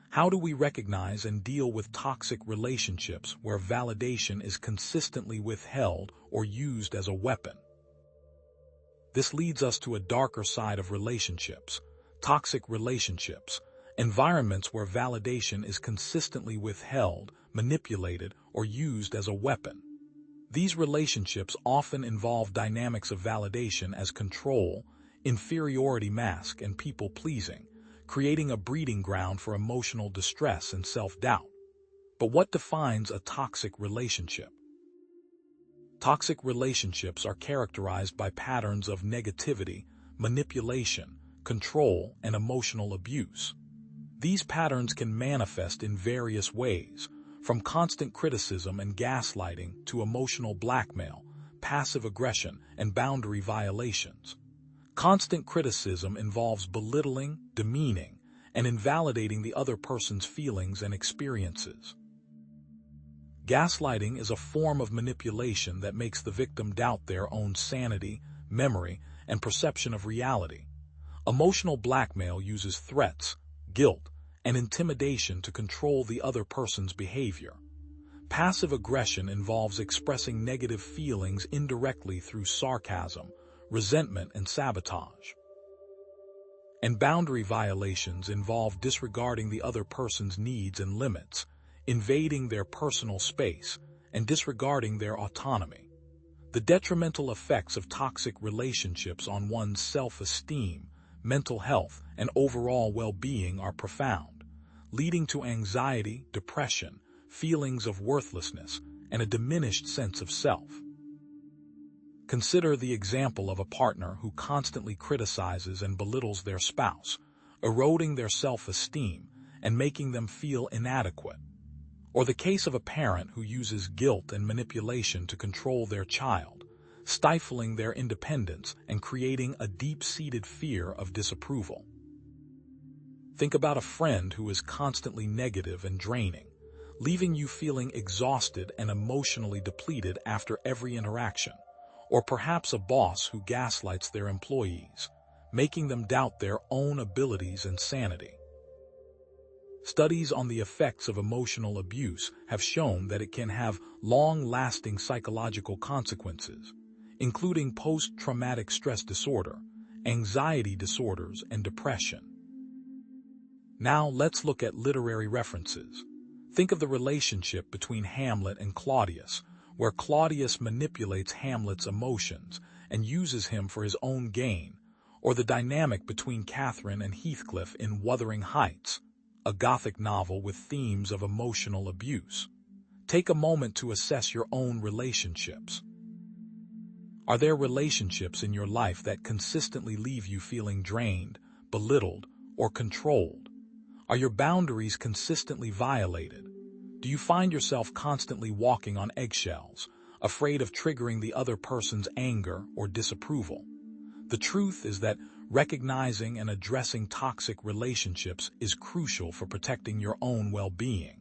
How do we recognize and deal with toxic relationships where validation is consistently withheld or used as a weapon? This leads us to a darker side of relationships, toxic relationships, environments where validation is consistently withheld, manipulated, or used as a weapon. These relationships often involve dynamics of validation as control, inferiority mask, and people-pleasing, creating a breeding ground for emotional distress and self-doubt. But what defines a toxic relationship? Toxic relationships are characterized by patterns of negativity, manipulation, control, and emotional abuse. These patterns can manifest in various ways, from constant criticism and gaslighting to emotional blackmail, passive aggression, and boundary violations. Constant criticism involves belittling, demeaning, and invalidating the other person's feelings and experiences. Gaslighting is a form of manipulation that makes the victim doubt their own sanity, memory, and perception of reality. Emotional blackmail uses threats, guilt, and intimidation to control the other person's behavior. Passive aggression involves expressing negative feelings indirectly through sarcasm, resentment, and sabotage. And boundary violations involve disregarding the other person's needs and limits, invading their personal space, and disregarding their autonomy. The detrimental effects of toxic relationships on one's self-esteem, mental health, and overall well-being are profound, leading to anxiety, depression, feelings of worthlessness, and a diminished sense of self. Consider the example of a partner who constantly criticizes and belittles their spouse, eroding their self-esteem and making them feel inadequate. Or the case of a parent who uses guilt and manipulation to control their child, stifling their independence and creating a deep-seated fear of disapproval. Think about a friend who is constantly negative and draining, leaving you feeling exhausted and emotionally depleted after every interaction. Or perhaps a boss who gaslights their employees, making them doubt their own abilities and sanity. Studies on the effects of emotional abuse have shown that it can have long-lasting psychological consequences, including post-traumatic stress disorder, anxiety disorders, and depression. Now let's look at literary references. Think of the relationship between Hamlet and Claudius, where Claudius manipulates Hamlet's emotions and uses him for his own gain, or the dynamic between Catherine and Heathcliff in Wuthering Heights, a Gothic novel with themes of emotional abuse. Take a moment to assess your own relationships. Are there relationships in your life that consistently leave you feeling drained, belittled, or controlled? Are your boundaries consistently violated? Do you find yourself constantly walking on eggshells, afraid of triggering the other person's anger or disapproval? The truth is that recognizing and addressing toxic relationships is crucial for protecting your own well-being.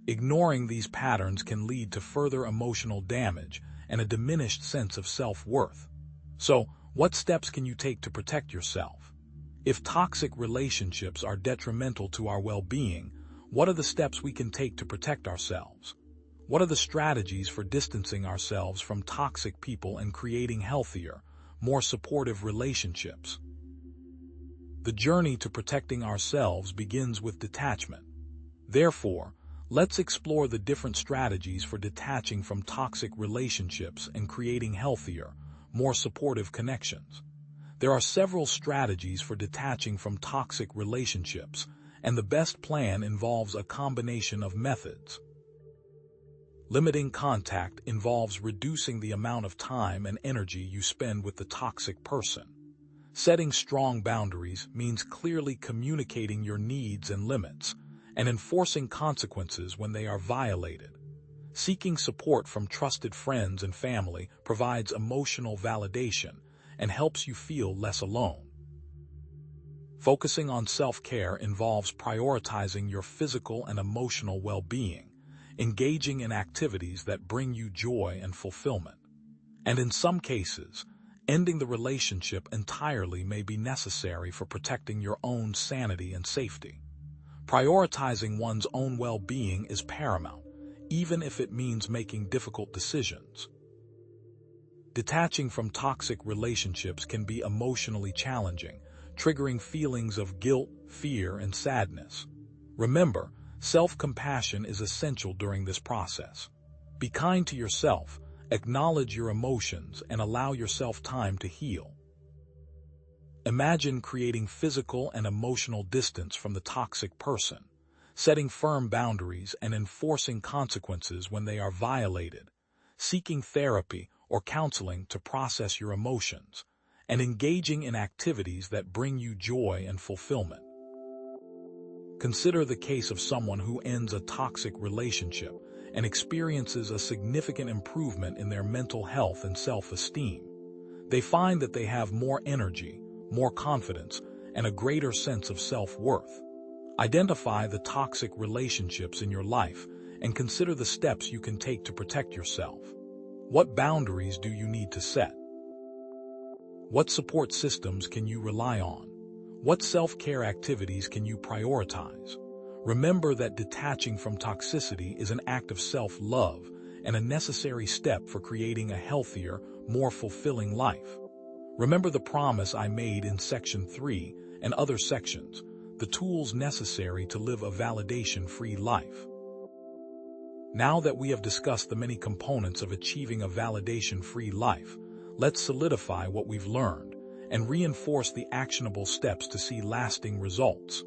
Ignoring these patterns can lead to further emotional damage and a diminished sense of self-worth. So, what steps can you take to protect yourself? If toxic relationships are detrimental to our well-being, what are the steps we can take to protect ourselves? What are the strategies for distancing ourselves from toxic people and creating healthier, more supportive relationships? The journey to protecting ourselves begins with detachment. Therefore, let's explore the different strategies for detaching from toxic relationships and creating healthier, more supportive connections. There are several strategies for detaching from toxic relationships, and the best plan involves a combination of methods. Limiting contact involves reducing the amount of time and energy you spend with the toxic person. Setting strong boundaries means clearly communicating your needs and limits, and enforcing consequences when they are violated. Seeking support from trusted friends and family provides emotional validation and helps you feel less alone. Focusing on self-care involves prioritizing your physical and emotional well-being, engaging in activities that bring you joy and fulfillment. And in some cases, ending the relationship entirely may be necessary for protecting your own sanity and safety. Prioritizing one's own well-being is paramount, even if it means making difficult decisions. Detaching from toxic relationships can be emotionally challenging, triggering feelings of guilt, fear, and sadness. Remember, self-compassion is essential during this process. Be kind to yourself, acknowledge your emotions, and allow yourself time to heal. Imagine creating physical and emotional distance from the toxic person, setting firm boundaries and enforcing consequences when they are violated, seeking therapy or counseling to process your emotions, and engaging in activities that bring you joy and fulfillment. Consider the case of someone who ends a toxic relationship and experiences a significant improvement in their mental health and self-esteem. They find that they have more energy, more confidence, and a greater sense of self-worth. Identify the toxic relationships in your life and consider the steps you can take to protect yourself. What boundaries do you need to set? What support systems can you rely on? What self-care activities can you prioritize? Remember that detaching from toxicity is an act of self-love and a necessary step for creating a healthier, more fulfilling life. Remember the promise I made in Section 3 and other sections, the tools necessary to live a validation-free life. Now that we have discussed the many components of achieving a validation-free life, let's solidify what we've learned and reinforce the actionable steps to see lasting results.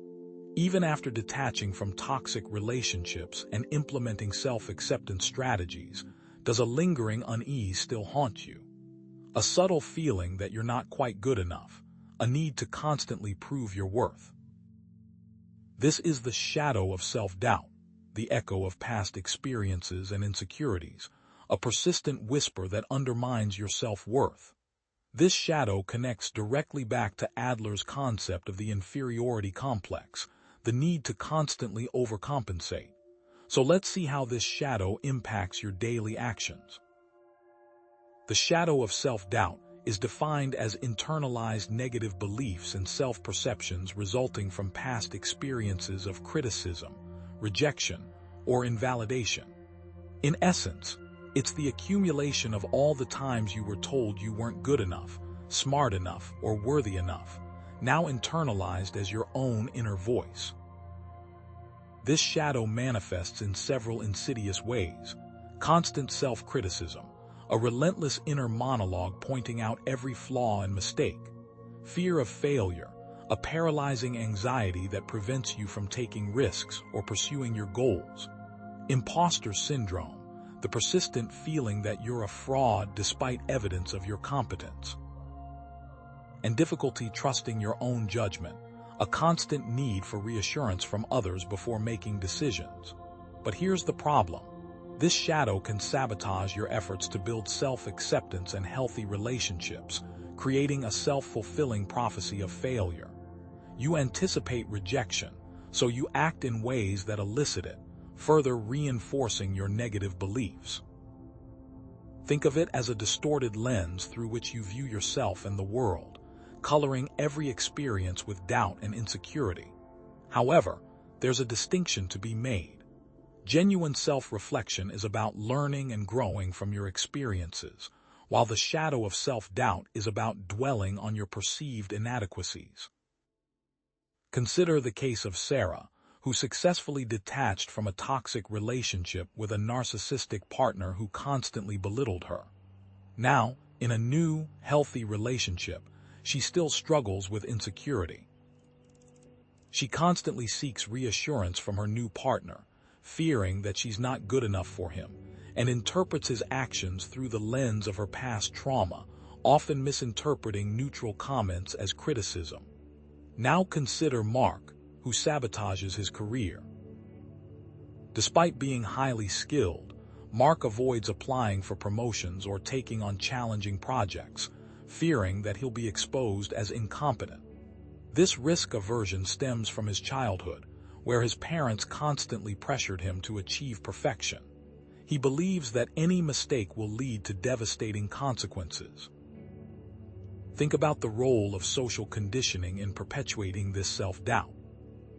Even after detaching from toxic relationships and implementing self-acceptance strategies, does a lingering unease still haunt you? A subtle feeling that you're not quite good enough, a need to constantly prove your worth. This is the shadow of self-doubt, the echo of past experiences and insecurities, a persistent whisper that undermines your self-worth. This shadow connects directly back to Adler's concept of the inferiority complex, the need to constantly overcompensate. So let's see how this shadow impacts your daily actions. The shadow of self-doubt is defined as internalized negative beliefs and self-perceptions resulting from past experiences of criticism, rejection, or invalidation. In essence, it's the accumulation of all the times you were told you weren't good enough, smart enough, or worthy enough, now internalized as your own inner voice. This shadow manifests in several insidious ways: constant self-criticism, a relentless inner monologue pointing out every flaw and mistake; fear of failure, a paralyzing anxiety that prevents you from taking risks or pursuing your goals; imposter syndrome, the persistent feeling that you're a fraud despite evidence of your competence; and difficulty trusting your own judgment, a constant need for reassurance from others before making decisions. But here's the problem. This shadow can sabotage your efforts to build self-acceptance and healthy relationships, creating a self-fulfilling prophecy of failure. You anticipate rejection, so you act in ways that elicit it, further reinforcing your negative beliefs. Think of it as a distorted lens through which you view yourself and the world, coloring every experience with doubt and insecurity. However, there's a distinction to be made. Genuine self-reflection is about learning and growing from your experiences, while the shadow of self-doubt is about dwelling on your perceived inadequacies. Consider the case of Sarah, who successfully detached from a toxic relationship with a narcissistic partner who constantly belittled her. Now, in a new, healthy relationship, she still struggles with insecurity. She constantly seeks reassurance from her new partner, fearing that she's not good enough for him, and interprets his actions through the lens of her past trauma, often misinterpreting neutral comments as criticism. Now consider Mark, who sabotages his career. Despite being highly skilled, Mark avoids applying for promotions or taking on challenging projects, fearing that he'll be exposed as incompetent. This risk aversion stems from his childhood, where his parents constantly pressured him to achieve perfection. He believes that any mistake will lead to devastating consequences. Think about the role of social conditioning in perpetuating this self-doubt.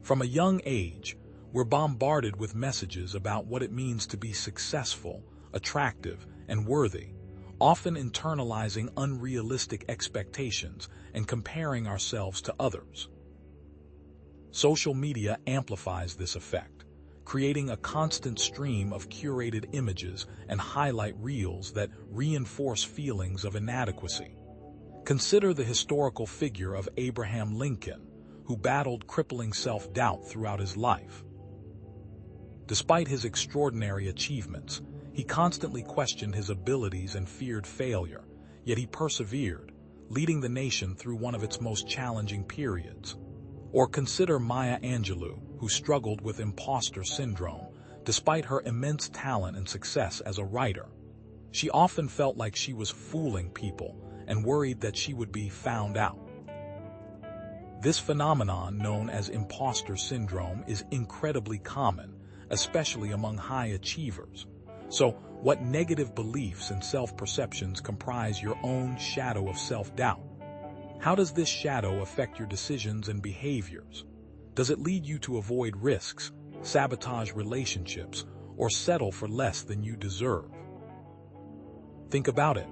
From a young age, we're bombarded with messages about what it means to be successful, attractive, and worthy, often internalizing unrealistic expectations and comparing ourselves to others. Social media amplifies this effect, creating a constant stream of curated images and highlight reels that reinforce feelings of inadequacy. Consider the historical figure of Abraham Lincoln, who battled crippling self-doubt throughout his life. Despite his extraordinary achievements, he constantly questioned his abilities and feared failure, yet he persevered, leading the nation through one of its most challenging periods. Or consider Maya Angelou, who struggled with imposter syndrome, despite her immense talent and success as a writer. She often felt like she was fooling people and worried that she would be found out. This phenomenon, known as imposter syndrome, is incredibly common, especially among high achievers. So, what negative beliefs and self-perceptions comprise your own shadow of self-doubt? How does this shadow affect your decisions and behaviors? Does it lead you to avoid risks, sabotage relationships, or settle for less than you deserve? Think about it.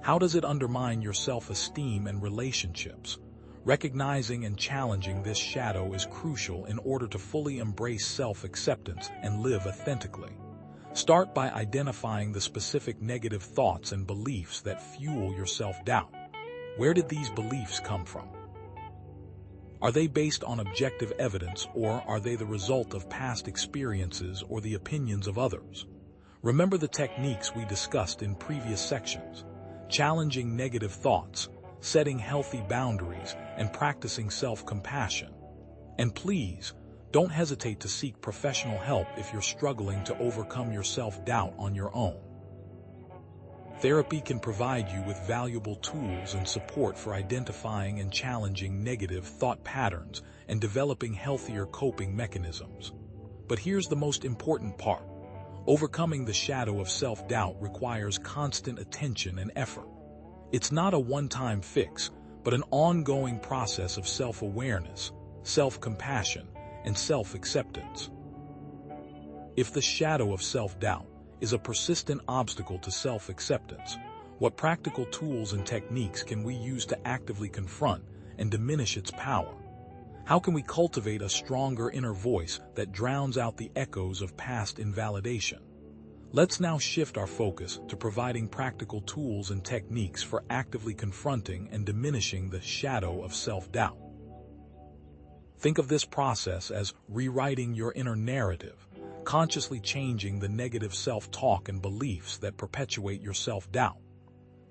How does it undermine your self-esteem and relationships? Recognizing and challenging this shadow is crucial in order to fully embrace self-acceptance and live authentically. Start by identifying the specific negative thoughts and beliefs that fuel your self-doubt. Where did these beliefs come from? Are they based on objective evidence, or are they the result of past experiences or the opinions of others? Remember the techniques we discussed in previous sections: challenging negative thoughts, setting healthy boundaries, and practicing self-compassion. And please, don't hesitate to seek professional help if you're struggling to overcome your self-doubt on your own. Therapy can provide you with valuable tools and support for identifying and challenging negative thought patterns and developing healthier coping mechanisms. But here's the most important part. Overcoming the shadow of self-doubt requires constant attention and effort. It's not a one-time fix, but an ongoing process of self-awareness, self-compassion, and self-acceptance. If the shadow of self-doubt is a persistent obstacle to self-acceptance, what practical tools and techniques can we use to actively confront and diminish its power? How can we cultivate a stronger inner voice that drowns out the echoes of past invalidation? Let's now shift our focus to providing practical tools and techniques for actively confronting and diminishing the shadow of self-doubt. Think of this process as rewriting your inner narrative, consciously changing the negative self-talk and beliefs that perpetuate your self-doubt.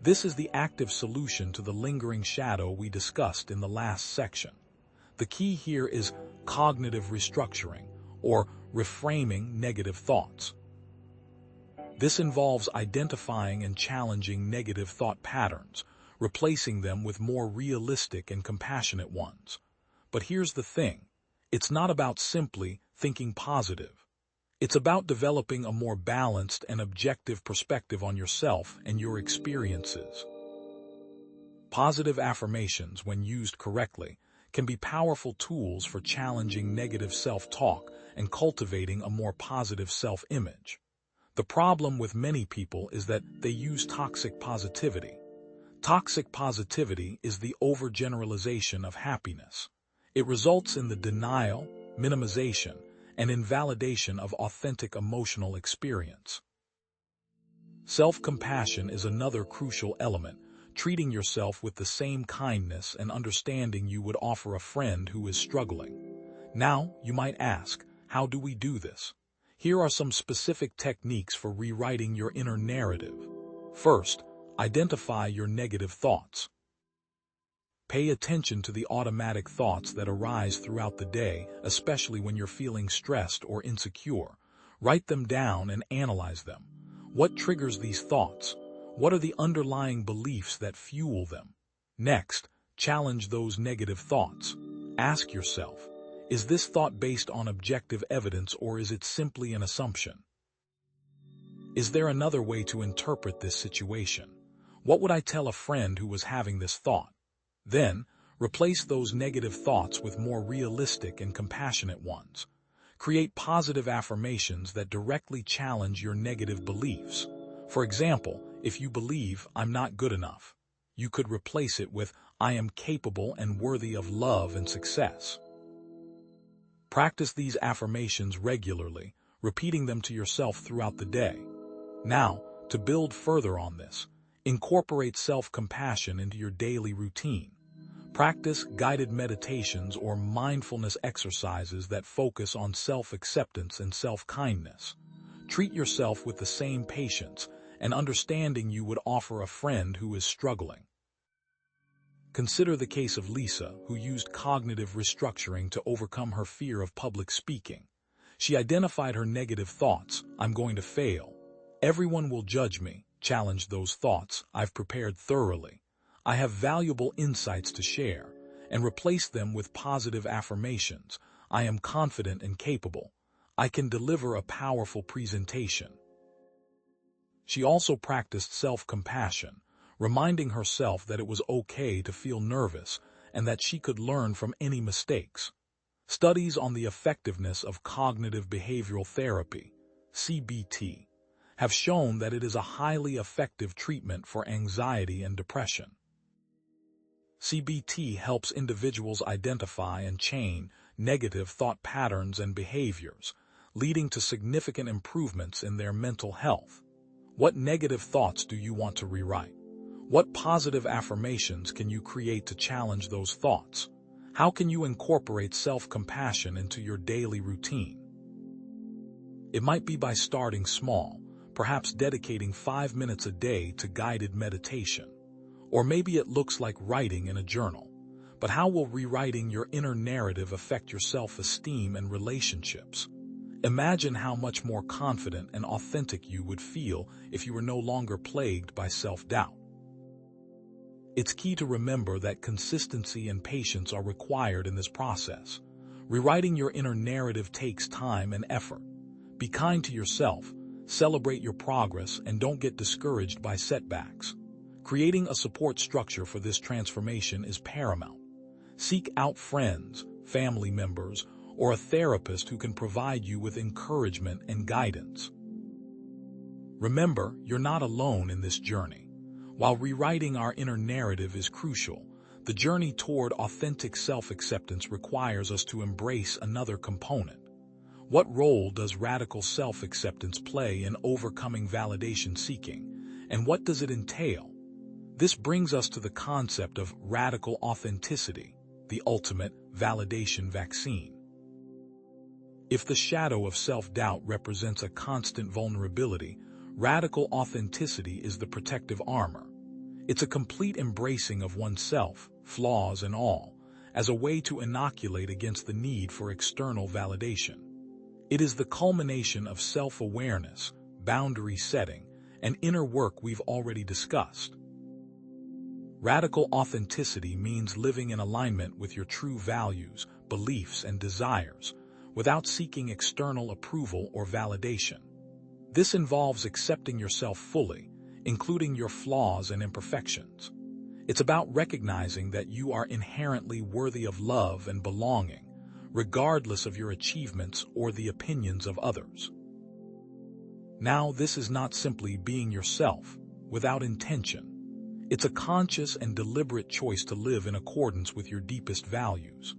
This is the active solution to the lingering shadow we discussed in the last section. The key here is cognitive restructuring, or reframing negative thoughts. This involves identifying and challenging negative thought patterns, replacing them with more realistic and compassionate ones. But here's the thing. It's not about simply thinking positive. It's about developing a more balanced and objective perspective on yourself and your experiences. Positive affirmations, when used correctly, can be powerful tools for challenging negative self-talk and cultivating a more positive self-image. The problem with many people is that they use toxic positivity. Toxic positivity is the overgeneralization of happiness. It results in the denial, minimization, and invalidation of authentic emotional experience. Self-compassion is another crucial element, treating yourself with the same kindness and understanding you would offer a friend who is struggling. Now, you might ask, how do we do this? Here are some specific techniques for rewriting your inner narrative. First, identify your negative thoughts. Pay attention to the automatic thoughts that arise throughout the day, especially when you're feeling stressed or insecure. Write them down and analyze them. What triggers these thoughts? What are the underlying beliefs that fuel them? Next, challenge those negative thoughts. Ask yourself, is this thought based on objective evidence or is it simply an assumption? Is there another way to interpret this situation? What would I tell a friend who was having this thought? Then, replace those negative thoughts with more realistic and compassionate ones. Create positive affirmations that directly challenge your negative beliefs. For example, if you believe, "I'm not good enough," you could replace it with, "I am capable and worthy of love and success." Practice these affirmations regularly, repeating them to yourself throughout the day. Now, to build further on this, incorporate self-compassion into your daily routine. Practice guided meditations or mindfulness exercises that focus on self-acceptance and self-kindness. Treat yourself with the same patience and understanding you would offer a friend who is struggling. Consider the case of Lisa, who used cognitive restructuring to overcome her fear of public speaking. She identified her negative thoughts, "I'm going to fail. Everyone will judge me." Challenged those thoughts, "I've prepared thoroughly. I have valuable insights to share," and replaced them with positive affirmations, "I am confident and capable. I can deliver a powerful presentation." She also practiced self-compassion, reminding herself that it was okay to feel nervous and that she could learn from any mistakes. Studies on the effectiveness of cognitive behavioral therapy, CBT, have shown that it is a highly effective treatment for anxiety and depression. CBT helps individuals identify and change negative thought patterns and behaviors, leading to significant improvements in their mental health. What negative thoughts do you want to rewrite? What positive affirmations can you create to challenge those thoughts? How can you incorporate self-compassion into your daily routine? It might be by starting small, perhaps dedicating 5 minutes a day to guided meditation. Or maybe it looks like writing in a journal. But how will rewriting your inner narrative affect your self-esteem and relationships? Imagine how much more confident and authentic you would feel if you were no longer plagued by self-doubt. It's key to remember that consistency and patience are required in this process. Rewriting your inner narrative takes time and effort. Be kind to yourself, celebrate your progress, and don't get discouraged by setbacks. Creating a support structure for this transformation is paramount. Seek out friends, family members, or a therapist who can provide you with encouragement and guidance. Remember, you're not alone in this journey. While rewriting our inner narrative is crucial, the journey toward authentic self-acceptance requires us to embrace another component. What role does radical self-acceptance play in overcoming validation seeking, and what does it entail? This brings us to the concept of radical authenticity, the ultimate validation vaccine. If the shadow of self-doubt represents a constant vulnerability, radical authenticity is the protective armor. It's a complete embracing of oneself, flaws and all, as a way to inoculate against the need for external validation. It is the culmination of self-awareness, boundary setting, and inner work we've already discussed. Radical authenticity means living in alignment with your true values, beliefs, and desires, without seeking external approval or validation. This involves accepting yourself fully, including your flaws and imperfections. It's about recognizing that you are inherently worthy of love and belonging, regardless of your achievements or the opinions of others. Now, this is not simply being yourself, without intention. It's a conscious and deliberate choice to live in accordance with your deepest values.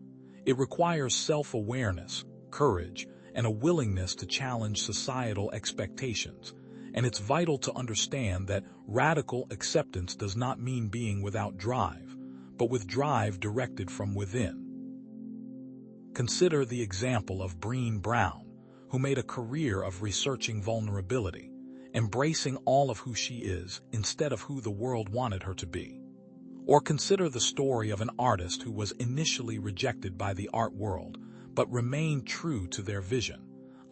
It requires self-awareness, courage, and a willingness to challenge societal expectations. And it's vital to understand that radical acceptance does not mean being without drive, but with drive directed from within. Consider the example of Brené Brown, who made a career of researching vulnerability, embracing all of who she is instead of who the world wanted her to be. Or consider the story of an artist who was initially rejected by the art world, but remained true to their vision,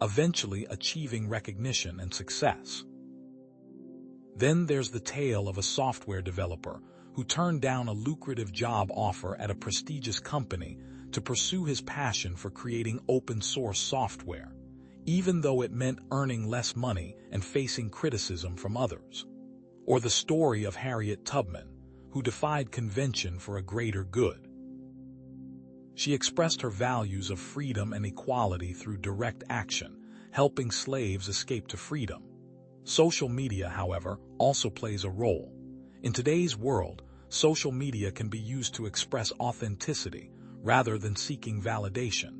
eventually achieving recognition and success. Then there's the tale of a software developer who turned down a lucrative job offer at a prestigious company to pursue his passion for creating open-source software, even though it meant earning less money and facing criticism from others. Or the story of Harriet Tubman, who defied convention for a greater good. She expressed her values of freedom and equality through direct action, helping slaves escape to freedom. Social media, however, also plays a role. In today's world, social media can be used to express authenticity rather than seeking validation.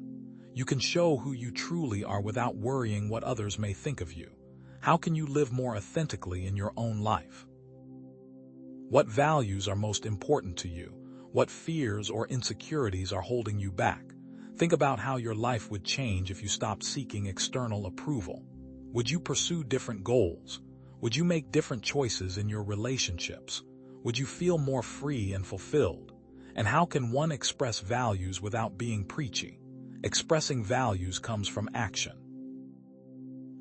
You can show who you truly are without worrying what others may think of you. How can you live more authentically in your own life? What values are most important to you? What fears or insecurities are holding you back? Think about how your life would change if you stopped seeking external approval. Would you pursue different goals? Would you make different choices in your relationships? Would you feel more free and fulfilled? And how can one express values without being preachy? Expressing values comes from action.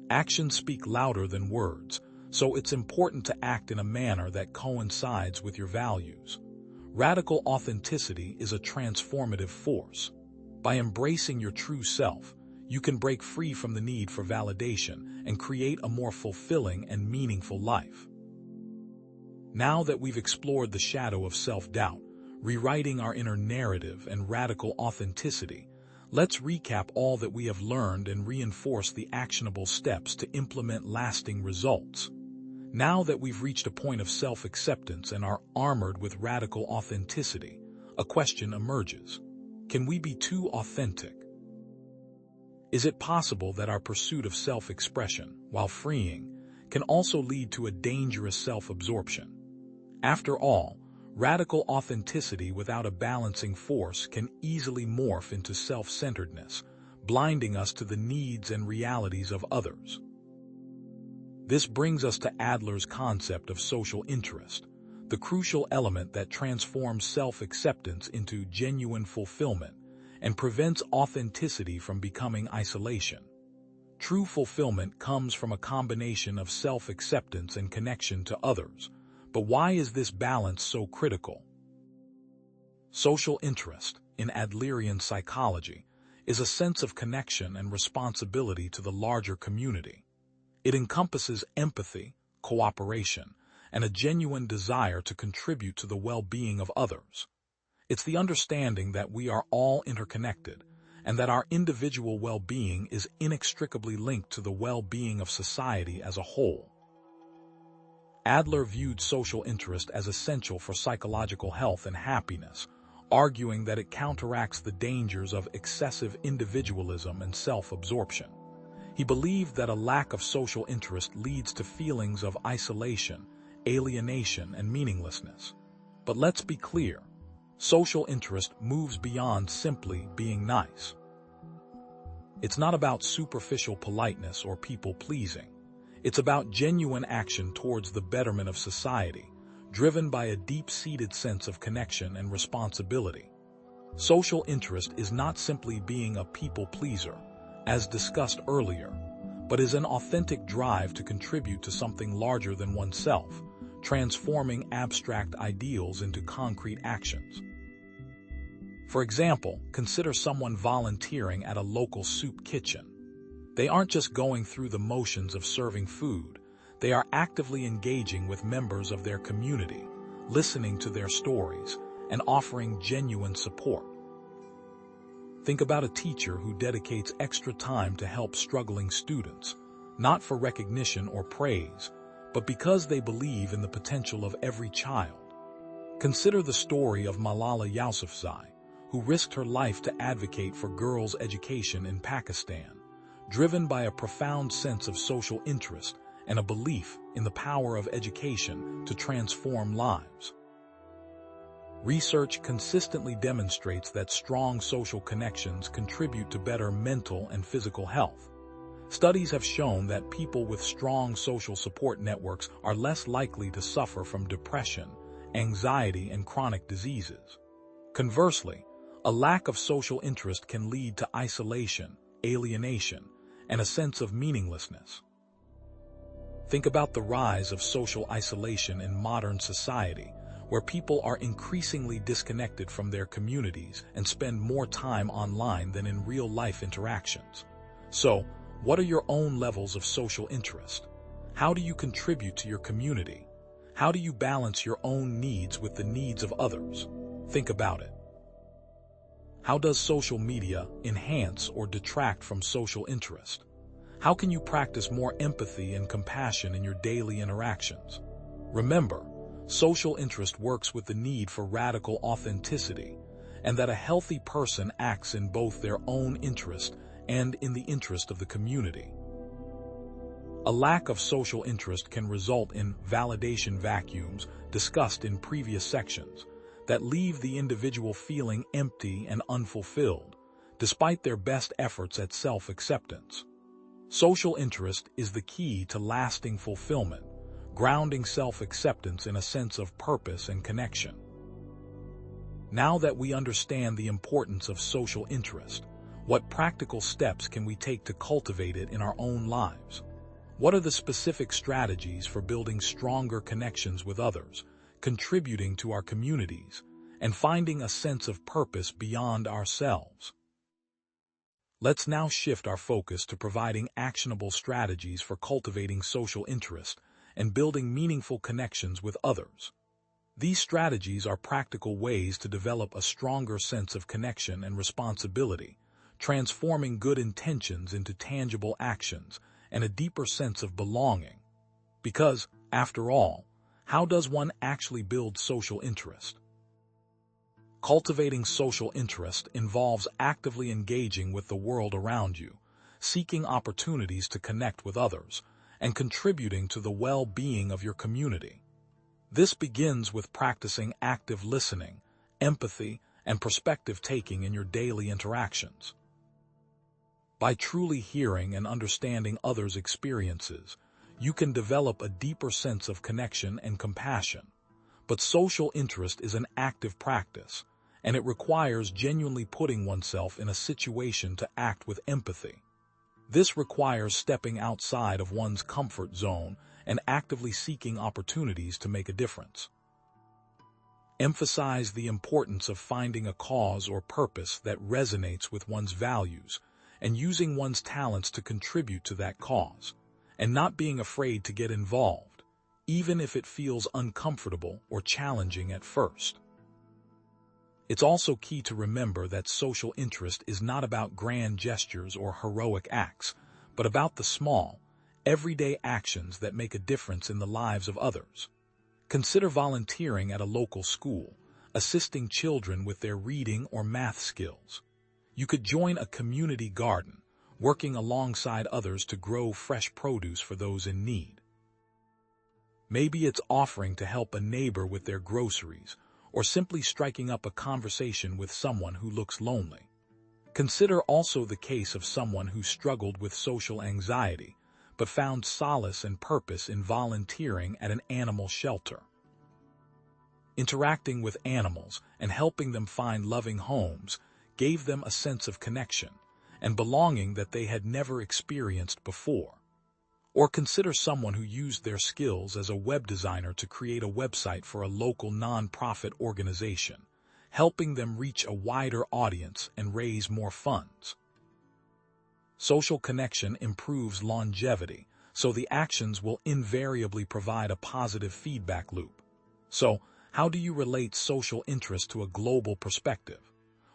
Actions speak louder than words, so it's important to act in a manner that coincides with your values. Radical authenticity is a transformative force. By embracing your true self, you can break free from the need for validation and create a more fulfilling and meaningful life. Now that we've explored the shadow of self-doubt, rewriting our inner narrative and radical authenticity, let's recap all that we have learned and reinforce the actionable steps to implement lasting results. Now that we've reached a point of self-acceptance and are armored with radical authenticity, a question emerges. Can we be too authentic? Is it possible that our pursuit of self-expression, while freeing, can also lead to a dangerous self-absorption? After all, radical authenticity without a balancing force can easily morph into self-centeredness, blinding us to the needs and realities of others. This brings us to Adler's concept of social interest, the crucial element that transforms self-acceptance into genuine fulfillment and prevents authenticity from becoming isolation. True fulfillment comes from a combination of self-acceptance and connection to others. But why is this balance so critical? Social interest, in Adlerian psychology, is a sense of connection and responsibility to the larger community. It encompasses empathy, cooperation, and a genuine desire to contribute to the well-being of others. It's the understanding that we are all interconnected, and that our individual well-being is inextricably linked to the well-being of society as a whole. Adler viewed social interest as essential for psychological health and happiness, arguing that it counteracts the dangers of excessive individualism and self-absorption. He believed that a lack of social interest leads to feelings of isolation, alienation, and meaninglessness. But let's be clear, social interest moves beyond simply being nice. It's not about superficial politeness or people-pleasing. It's about genuine action towards the betterment of society, driven by a deep-seated sense of connection and responsibility. Social interest is not simply being a people-pleaser, as discussed earlier, but is an authentic drive to contribute to something larger than oneself, transforming abstract ideals into concrete actions. For example, consider someone volunteering at a local soup kitchen. They aren't just going through the motions of serving food, they are actively engaging with members of their community, listening to their stories, and offering genuine support. Think about a teacher who dedicates extra time to help struggling students, not for recognition or praise, but because they believe in the potential of every child. Consider the story of Malala Yousafzai, who risked her life to advocate for girls' education in Pakistan, driven by a profound sense of social interest and a belief in the power of education to transform lives. Research consistently demonstrates that strong social connections contribute to better mental and physical health. Studies have shown that people with strong social support networks are less likely to suffer from depression, anxiety, and chronic diseases. Conversely, a lack of social interest can lead to isolation, alienation, and a sense of meaninglessness. Think about the rise of social isolation in modern society, where people are increasingly disconnected from their communities and spend more time online than in real-life interactions. So, what are your own levels of social interest? How do you contribute to your community? How do you balance your own needs with the needs of others? Think about it. How does social media enhance or detract from social interest? How can you practice more empathy and compassion in your daily interactions? Remember, social interest works with the need for radical authenticity, and that a healthy person acts in both their own interest and in the interest of the community. A lack of social interest can result in validation vacuums discussed in previous sections that leave the individual feeling empty and unfulfilled, despite their best efforts at self-acceptance. Social interest is the key to lasting fulfillment, grounding self-acceptance in a sense of purpose and connection. Now that we understand the importance of social interest, what practical steps can we take to cultivate it in our own lives? What are the specific strategies for building stronger connections with others, contributing to our communities, and finding a sense of purpose beyond ourselves? Let's now shift our focus to providing actionable strategies for cultivating social interest and building meaningful connections with others. These strategies are practical ways to develop a stronger sense of connection and responsibility, transforming good intentions into tangible actions and a deeper sense of belonging. Because, after all, how does one actually build social interest? Cultivating social interest involves actively engaging with the world around you, seeking opportunities to connect with others, and contributing to the well-being of your community. This begins with practicing active listening, empathy, and perspective-taking in your daily interactions. By truly hearing and understanding others' experiences, you can develop a deeper sense of connection and compassion. But social interest is an active practice, and it requires genuinely putting oneself in a situation to act with empathy. This requires stepping outside of one's comfort zone and actively seeking opportunities to make a difference. Emphasize the importance of finding a cause or purpose that resonates with one's values and using one's talents to contribute to that cause, and not being afraid to get involved, even if it feels uncomfortable or challenging at first. It's also key to remember that social interest is not about grand gestures or heroic acts, but about the small, everyday actions that make a difference in the lives of others. Consider volunteering at a local school, assisting children with their reading or math skills. You could join a community garden, working alongside others to grow fresh produce for those in need. Maybe it's offering to help a neighbor with their groceries, or simply striking up a conversation with someone who looks lonely. Consider also the case of someone who struggled with social anxiety, but found solace and purpose in volunteering at an animal shelter. Interacting with animals and helping them find loving homes gave them a sense of connection and belonging that they had never experienced before. Or consider someone who used their skills as a web designer to create a website for a local non-profit organization, helping them reach a wider audience and raise more funds. Social connection improves longevity, so the actions will invariably provide a positive feedback loop. So, how do you relate social interest to a global perspective?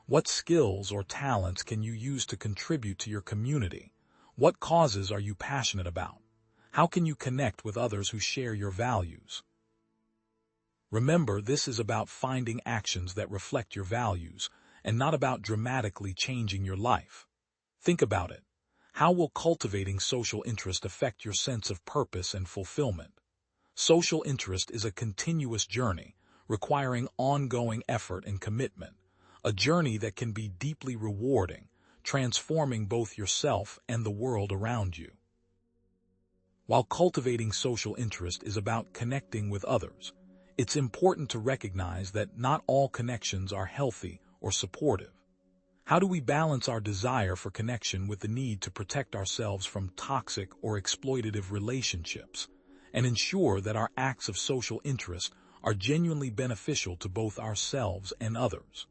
What skills or talents can you use to contribute to your community? What causes are you passionate about? How can you connect with others who share your values? Remember, this is about finding actions that reflect your values, and not about dramatically changing your life. Think about it. How will cultivating social interest affect your sense of purpose and fulfillment? Social interest is a continuous journey, requiring ongoing effort and commitment, a journey that can be deeply rewarding, transforming both yourself and the world around you. While cultivating social interest is about connecting with others, it's important to recognize that not all connections are healthy or supportive. How do we balance our desire for connection with the need to protect ourselves from toxic or exploitative relationships, and ensure that our acts of social interest are genuinely beneficial to both ourselves and others?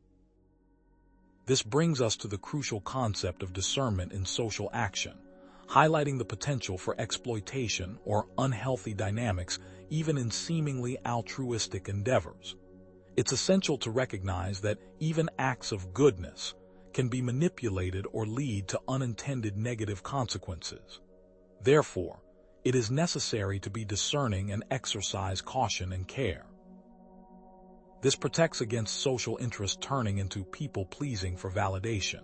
This brings us to the crucial concept of discernment in social action, highlighting the potential for exploitation or unhealthy dynamics even in seemingly altruistic endeavors. It's essential to recognize that even acts of goodness can be manipulated or lead to unintended negative consequences. Therefore, it is necessary to be discerning and exercise caution and care. This protects against social interest turning into people-pleasing for validation,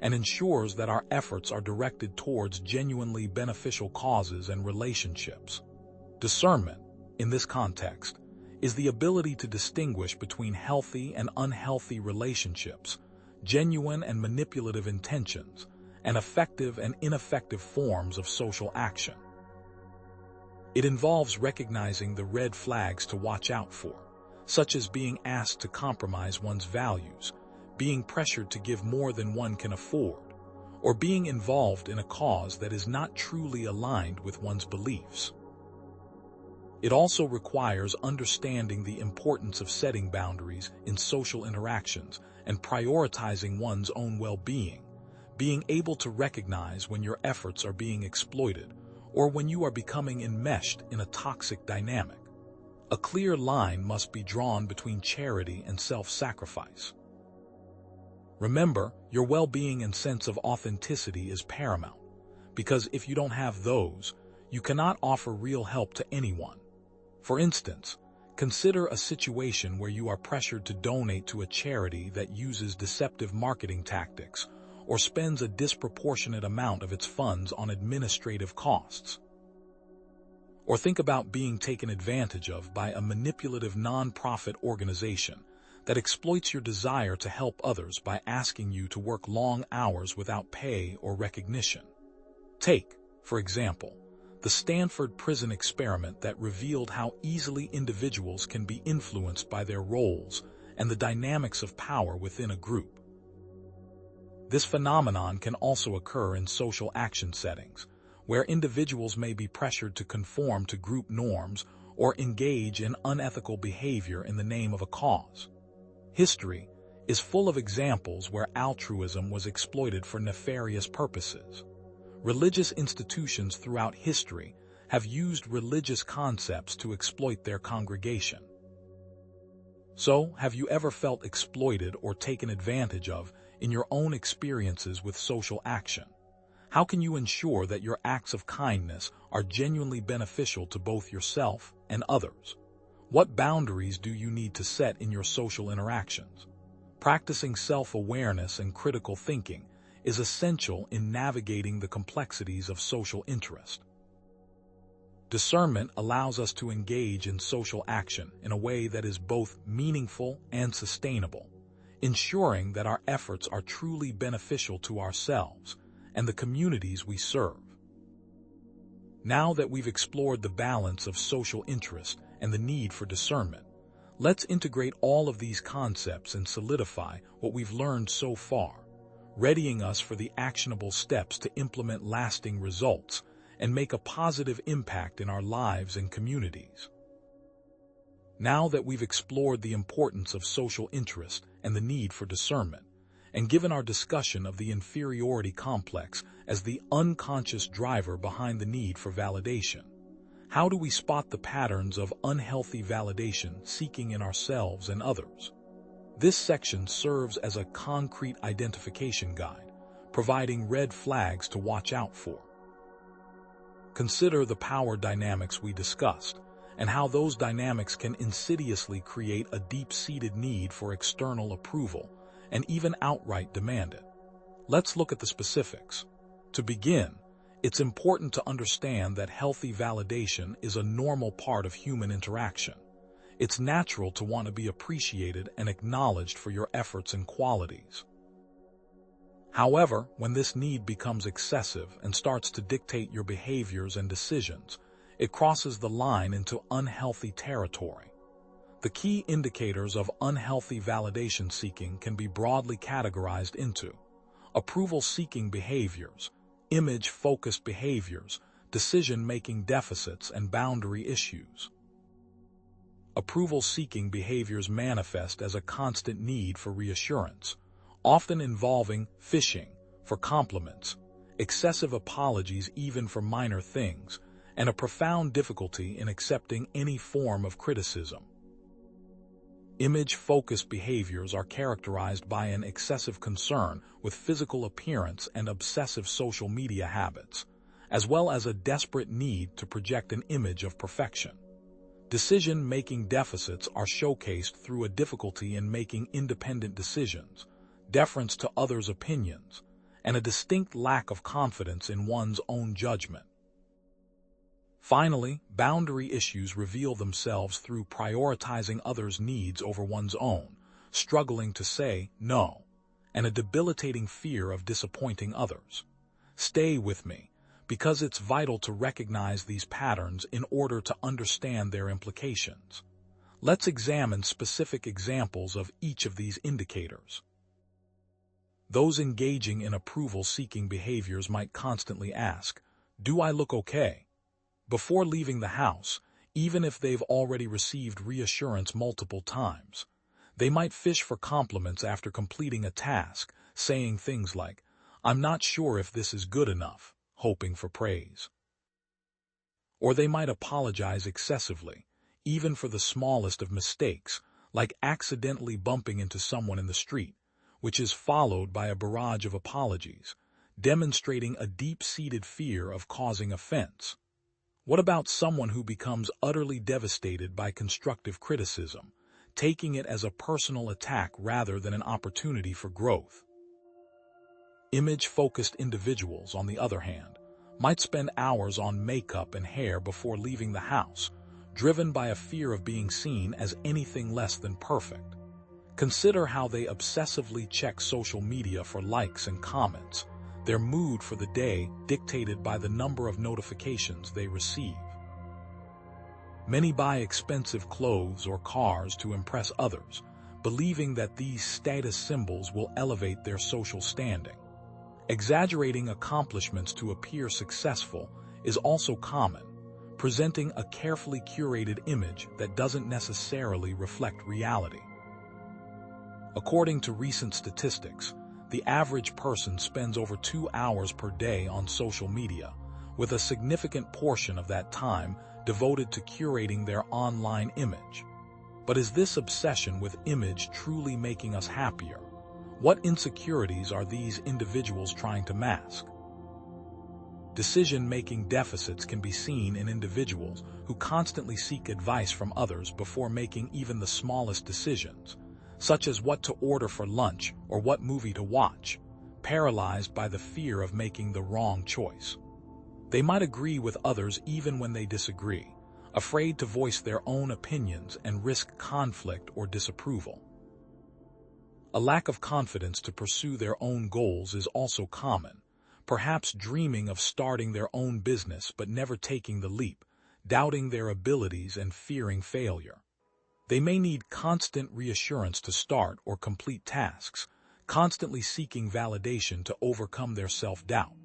and ensures that our efforts are directed towards genuinely beneficial causes and relationships. Discernment, in this context, is the ability to distinguish between healthy and unhealthy relationships, genuine and manipulative intentions, and effective and ineffective forms of social action. It involves recognizing the red flags to watch out for, such as being asked to compromise one's values, being pressured to give more than one can afford, or being involved in a cause that is not truly aligned with one's beliefs. It also requires understanding the importance of setting boundaries in social interactions and prioritizing one's own well-being, being able to recognize when your efforts are being exploited or when you are becoming enmeshed in a toxic dynamic. A clear line must be drawn between charity and self-sacrifice. Remember, your well-being and sense of authenticity is paramount, because if you don't have those, you cannot offer real help to anyone. For instance, consider a situation where you are pressured to donate to a charity that uses deceptive marketing tactics or spends a disproportionate amount of its funds on administrative costs. Or think about being taken advantage of by a manipulative non-profit organization that exploits your desire to help others by asking you to work long hours without pay or recognition. Take, for example, the Stanford prison experiment that revealed how easily individuals can be influenced by their roles and the dynamics of power within a group. This phenomenon can also occur in social action settings, where individuals may be pressured to conform to group norms or engage in unethical behavior in the name of a cause. History is full of examples where altruism was exploited for nefarious purposes. Religious institutions throughout history have used religious concepts to exploit their congregation. So, have you ever felt exploited or taken advantage of in your own experiences with social action? How can you ensure that your acts of kindness are genuinely beneficial to both yourself and others? What boundaries do you need to set in your social interactions? Practicing self-awareness and critical thinking is essential in navigating the complexities of social interest. Discernment allows us to engage in social action in a way that is both meaningful and sustainable, ensuring that our efforts are truly beneficial to ourselves and the communities we serve. Now that we've explored the balance of social interest and the need for discernment, let's integrate all of these concepts and solidify what we've learned so far, readying us for the actionable steps to implement lasting results and make a positive impact in our lives and communities. Now that we've explored the importance of social interest and the need for discernment, and given our discussion of the inferiority complex as the unconscious driver behind the need for validation, how do we spot the patterns of unhealthy validation seeking in ourselves and others? This section serves as a concrete identification guide, providing red flags to watch out for. Consider the power dynamics we discussed, and how those dynamics can insidiously create a deep-seated need for external approval, and even outright demand it. Let's look at the specifics. To begin, it's important to understand that healthy validation is a normal part of human interaction. It's natural to want to be appreciated and acknowledged for your efforts and qualities. However, when this need becomes excessive and starts to dictate your behaviors and decisions, it crosses the line into unhealthy territory. The key indicators of unhealthy validation seeking can be broadly categorized into approval-seeking behaviors, image-focused behaviors, decision-making deficits, and boundary issues. Approval-seeking behaviors manifest as a constant need for reassurance, often involving fishing for compliments, excessive apologies even for minor things, and a profound difficulty in accepting any form of criticism. Image-focused behaviors are characterized by an excessive concern with physical appearance and obsessive social media habits, as well as a desperate need to project an image of perfection. Decision-making deficits are showcased through a difficulty in making independent decisions, deference to others' opinions, and a distinct lack of confidence in one's own judgment. Finally, boundary issues reveal themselves through prioritizing others' needs over one's own, struggling to say no, and a debilitating fear of disappointing others. Stay with me, because it's vital to recognize these patterns in order to understand their implications. Let's examine specific examples of each of these indicators. Those engaging in approval-seeking behaviors might constantly ask, "Do I look okay?" before leaving the house, even if they've already received reassurance multiple times. They might fish for compliments after completing a task, saying things like, "I'm not sure if this is good enough," hoping for praise. Or they might apologize excessively, even for the smallest of mistakes, like accidentally bumping into someone in the street, which is followed by a barrage of apologies, demonstrating a deep-seated fear of causing offense. What about someone who becomes utterly devastated by constructive criticism, taking it as a personal attack rather than an opportunity for growth? Image-focused individuals, on the other hand, might spend hours on makeup and hair before leaving the house, driven by a fear of being seen as anything less than perfect. Consider how they obsessively check social media for likes and comments, their mood for the day dictated by the number of notifications they receive. Many buy expensive clothes or cars to impress others, believing that these status symbols will elevate their social standing. Exaggerating accomplishments to appear successful is also common, presenting a carefully curated image that doesn't necessarily reflect reality. According to recent statistics, the average person spends over 2 hours per day on social media, with a significant portion of that time devoted to curating their online image. But is this obsession with image truly making us happier? What insecurities are these individuals trying to mask? Decision-making deficits can be seen in individuals who constantly seek advice from others before making even the smallest decisions, such as what to order for lunch or what movie to watch, paralyzed by the fear of making the wrong choice. They might agree with others even when they disagree, afraid to voice their own opinions and risk conflict or disapproval. A lack of confidence to pursue their own goals is also common, perhaps dreaming of starting their own business but never taking the leap, doubting their abilities and fearing failure. They may need constant reassurance to start or complete tasks, constantly seeking validation to overcome their self-doubt.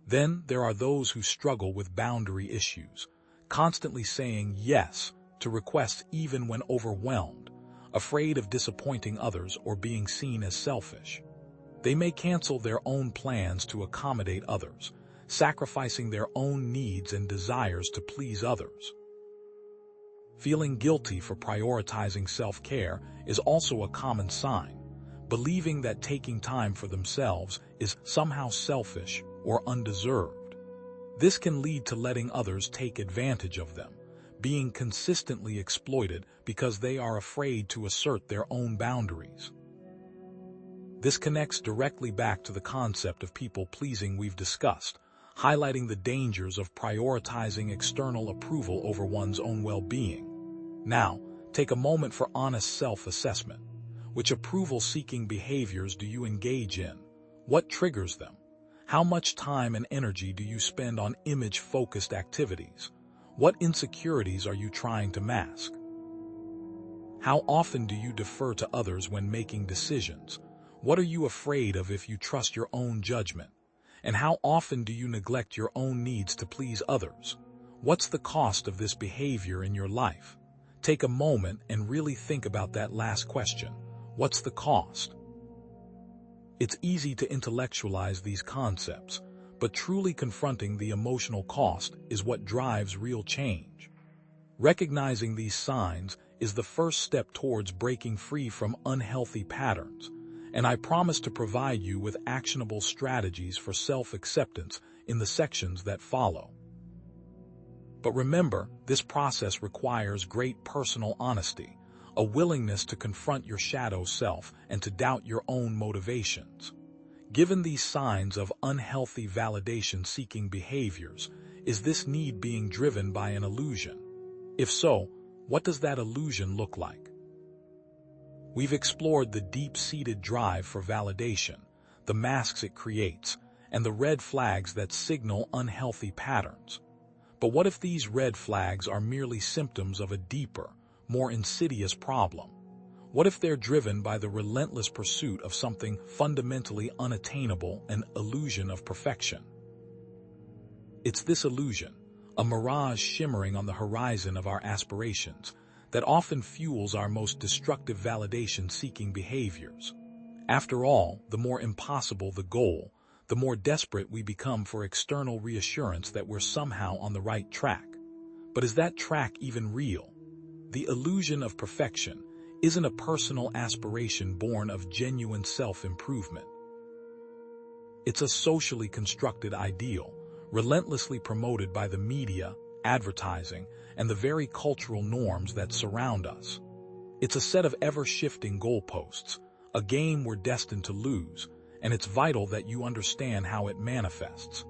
Then there are those who struggle with boundary issues, constantly saying yes to requests even when overwhelmed, afraid of disappointing others or being seen as selfish. They may cancel their own plans to accommodate others, sacrificing their own needs and desires to please others. Feeling guilty for prioritizing self-care is also a common sign, believing that taking time for themselves is somehow selfish or undeserved. This can lead to letting others take advantage of them, being consistently exploited because they are afraid to assert their own boundaries. This connects directly back to the concept of people-pleasing we've discussed, highlighting the dangers of prioritizing external approval over one's own well-being. Now, take a moment for honest self-assessment. Which approval-seeking behaviors do you engage in? What triggers them? How much time and energy do you spend on image-focused activities? What insecurities are you trying to mask? How often do you defer to others when making decisions? What are you afraid of if you trust your own judgment? And how often do you neglect your own needs to please others? What's the cost of this behavior in your life? Take a moment and really think about that last question. What's the cost? It's easy to intellectualize these concepts, but truly confronting the emotional cost is what drives real change. Recognizing these signs is the first step towards breaking free from unhealthy patterns, and I promise to provide you with actionable strategies for self-acceptance in the sections that follow. But remember, this process requires great personal honesty, a willingness to confront your shadow self and to doubt your own motivations. Given these signs of unhealthy validation-seeking behaviors, is this need being driven by an illusion? If so, what does that illusion look like? We've explored the deep-seated drive for validation, the masks it creates, and the red flags that signal unhealthy patterns. But what if these red flags are merely symptoms of a deeper, more insidious problem? What if they're driven by the relentless pursuit of something fundamentally unattainable, an illusion of perfection? It's this illusion, a mirage shimmering on the horizon of our aspirations, that often fuels our most destructive validation-seeking behaviors. After all, the more impossible the goal, the more desperate we become for external reassurance that we're somehow on the right track. But is that track even real? The illusion of perfection isn't a personal aspiration born of genuine self-improvement. It's a socially constructed ideal, relentlessly promoted by the media, advertising, and the very cultural norms that surround us. It's a set of ever-shifting goalposts, a game we're destined to lose, and it's vital that you understand how it manifests.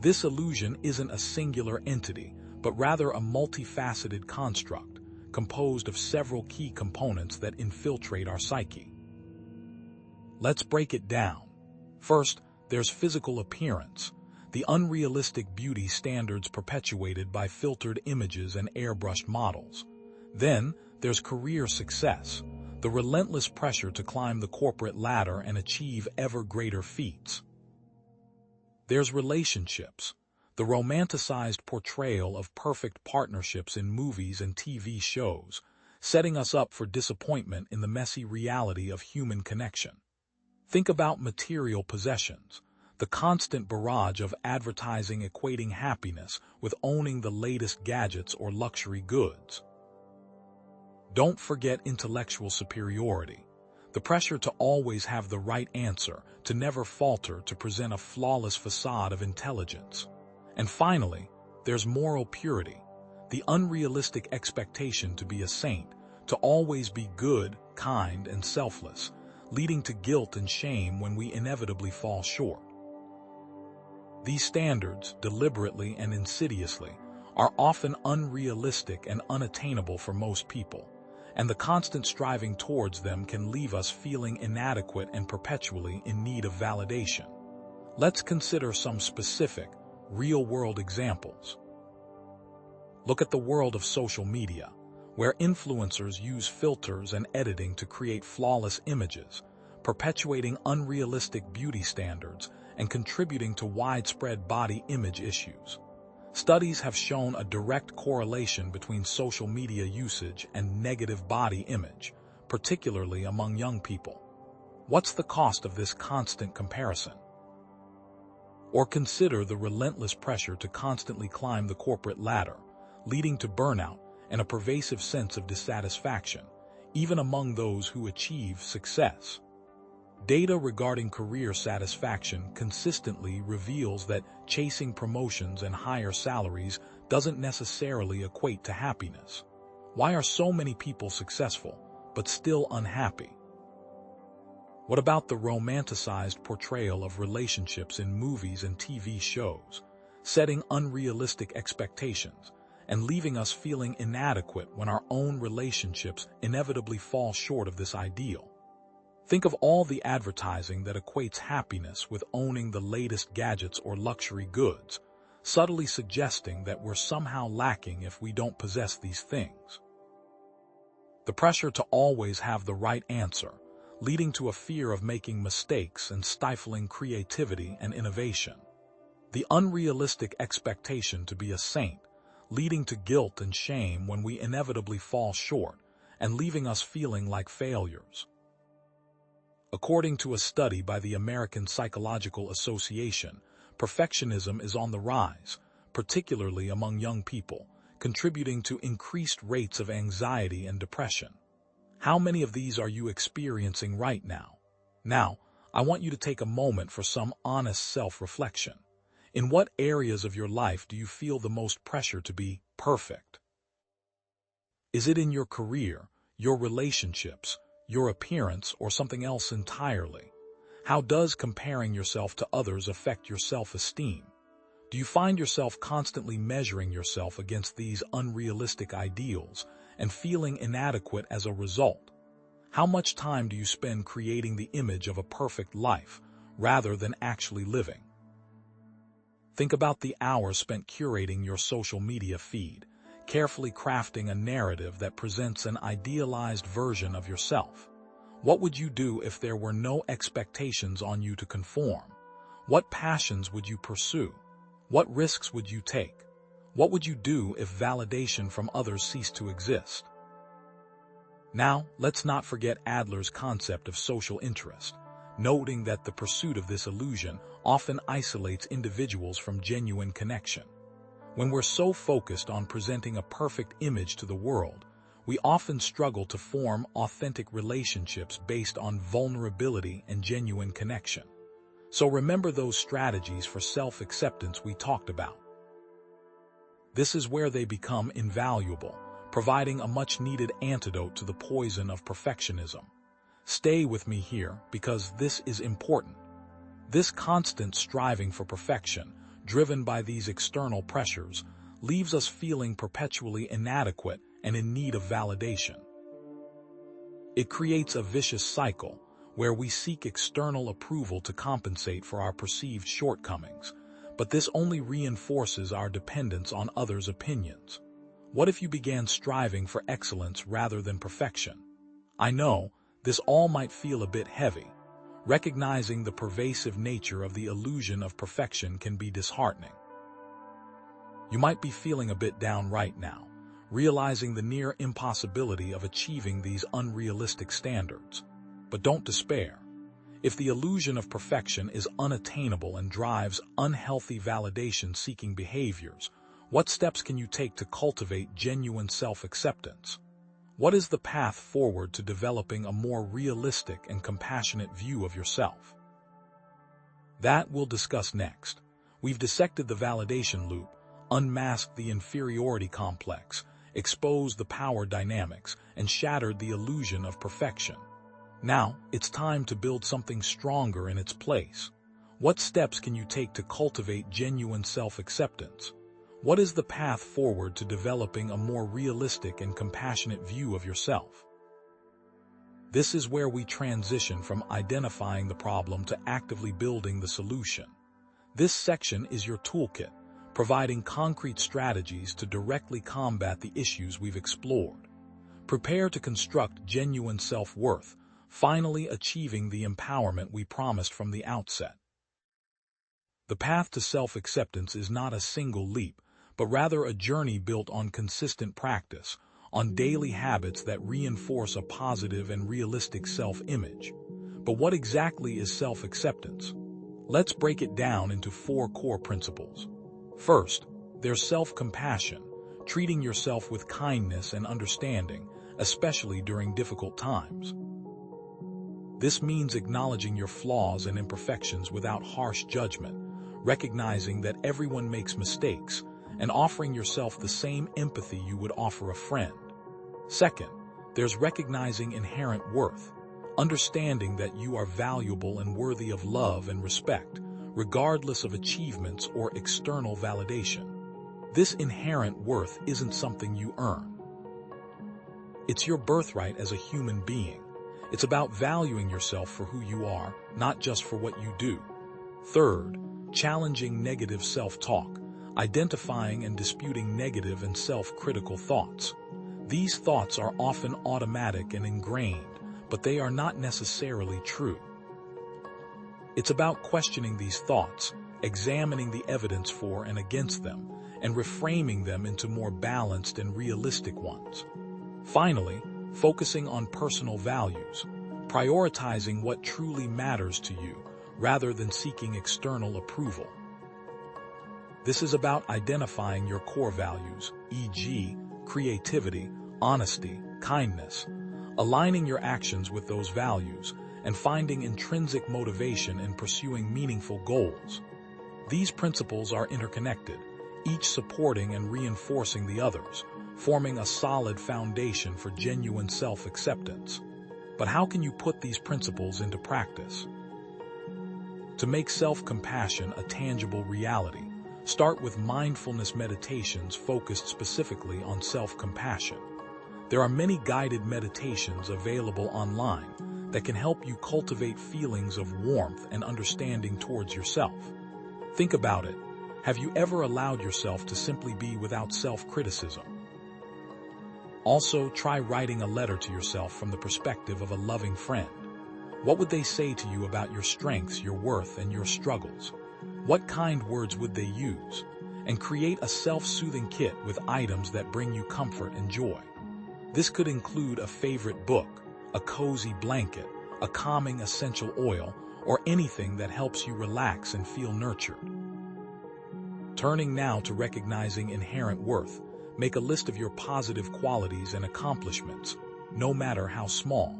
This illusion isn't a singular entity, but rather a multifaceted construct, composed of several key components that infiltrate our psyche. Let's break it down. First, there's physical appearance, the unrealistic beauty standards perpetuated by filtered images and airbrushed models. Then, there's career success, the relentless pressure to climb the corporate ladder and achieve ever greater feats. There's relationships, the romanticized portrayal of perfect partnerships in movies and TV shows, setting us up for disappointment in the messy reality of human connection. Think about material possessions, the constant barrage of advertising equating happiness with owning the latest gadgets or luxury goods. Don't forget intellectual superiority, the pressure to always have the right answer, to never falter, to present a flawless facade of intelligence. And finally, there's moral purity, the unrealistic expectation to be a saint, to always be good, kind, and selfless, leading to guilt and shame when we inevitably fall short. These standards, deliberately and insidiously, are often unrealistic and unattainable for most people, and the constant striving towards them can leave us feeling inadequate and perpetually in need of validation. Let's consider some specific, real-world examples. Look at the world of social media, where influencers use filters and editing to create flawless images, perpetuating unrealistic beauty standards and contributing to widespread body image issues. Studies have shown a direct correlation between social media usage and negative body image, particularly among young people. What's the cost of this constant comparison? Or consider the relentless pressure to constantly climb the corporate ladder, leading to burnout and a pervasive sense of dissatisfaction, even among those who achieve success. Data regarding career satisfaction consistently reveals that chasing promotions and higher salaries doesn't necessarily equate to happiness. Why are so many people successful, but still unhappy? What about the romanticized portrayal of relationships in movies and TV shows, setting unrealistic expectations and leaving us feeling inadequate when our own relationships inevitably fall short of this ideal? Think of all the advertising that equates happiness with owning the latest gadgets or luxury goods, subtly suggesting that we're somehow lacking if we don't possess these things. The pressure to always have the right answer, leading to a fear of making mistakes and stifling creativity and innovation. The unrealistic expectation to be a saint, leading to guilt and shame when we inevitably fall short, and leaving us feeling like failures. According to a study by the American Psychological Association, perfectionism is on the rise, particularly among young people, contributing to increased rates of anxiety and depression. How many of these are you experiencing right now? Now, I want you to take a moment for some honest self-reflection. In what areas of your life do you feel the most pressure to be perfect? Is it in your career, your relationships, your appearance, or something else entirely? How does comparing yourself to others affect your self-esteem? Do you find yourself constantly measuring yourself against these unrealistic ideals and feeling inadequate as a result? How much time do you spend creating the image of a perfect life rather than actually living? Think about the hours spent curating your social media feed, carefully crafting a narrative that presents an idealized version of yourself. What would you do if there were no expectations on you to conform? What passions would you pursue? What risks would you take? What would you do if validation from others ceased to exist? Now, let's not forget Adler's concept of social interest, noting that the pursuit of this illusion often isolates individuals from genuine connection. When we're so focused on presenting a perfect image to the world, we often struggle to form authentic relationships based on vulnerability and genuine connection. So remember those strategies for self-acceptance we talked about. This is where they become invaluable, providing a much-needed antidote to the poison of perfectionism. Stay with me here because this is important. This constant striving for perfection, driven by these external pressures, leaves us feeling perpetually inadequate and in need of validation. It creates a vicious cycle where we seek external approval to compensate for our perceived shortcomings, but this only reinforces our dependence on others' opinions. What if you began striving for excellence rather than perfection? I know, this all might feel a bit heavy. Recognizing the pervasive nature of the illusion of perfection can be disheartening. You might be feeling a bit down right now, realizing the near impossibility of achieving these unrealistic standards. But don't despair. If the illusion of perfection is unattainable and drives unhealthy validation-seeking behaviors, what steps can you take to cultivate genuine self-acceptance? What is the path forward to developing a more realistic and compassionate view of yourself? That we'll discuss next. We've dissected the validation loop, unmasked the inferiority complex, exposed the power dynamics, and shattered the illusion of perfection. Now, it's time to build something stronger in its place. What steps can you take to cultivate genuine self-acceptance? What is the path forward to developing a more realistic and compassionate view of yourself? This is where we transition from identifying the problem to actively building the solution. This section is your toolkit, providing concrete strategies to directly combat the issues we've explored. Prepare to construct genuine self-worth, finally achieving the empowerment we promised from the outset. The path to self-acceptance is not a single leap, but rather a journey built on consistent practice, on daily habits that reinforce a positive and realistic self-image. But what exactly is self-acceptance? Let's break it down into 4 core principles. First, there's self-compassion, treating yourself with kindness and understanding, especially during difficult times. This means acknowledging your flaws and imperfections without harsh judgment, recognizing that everyone makes mistakes, and offering yourself the same empathy you would offer a friend. Second, there's recognizing inherent worth, understanding that you are valuable and worthy of love and respect, regardless of achievements or external validation. This inherent worth isn't something you earn. It's your birthright as a human being. It's about valuing yourself for who you are, not just for what you do. Third, challenging negative self-talk, identifying and disputing negative and self-critical thoughts. These thoughts are often automatic and ingrained, but they are not necessarily true. It's about questioning these thoughts, examining the evidence for and against them, and reframing them into more balanced and realistic ones. Finally, focusing on personal values, prioritizing what truly matters to you, rather than seeking external approval. This is about identifying your core values, e.g., creativity, honesty, kindness, aligning your actions with those values, and finding intrinsic motivation in pursuing meaningful goals. These principles are interconnected, each supporting and reinforcing the others, forming a solid foundation for genuine self-acceptance. But how can you put these principles into practice? To make self-compassion a tangible reality, start with mindfulness meditations focused specifically on self-compassion. There are many guided meditations available online that can help you cultivate feelings of warmth and understanding towards yourself. Think about it. Have you ever allowed yourself to simply be without self-criticism? Also, try writing a letter to yourself from the perspective of a loving friend. What would they say to you about your strengths, your worth, and your struggles? What kind words would they use? And create a self-soothing kit with items that bring you comfort and joy. This could include a favorite book, a cozy blanket, a calming essential oil, or anything that helps you relax and feel nurtured. Turning now to recognizing inherent worth, make a list of your positive qualities and accomplishments, no matter how small.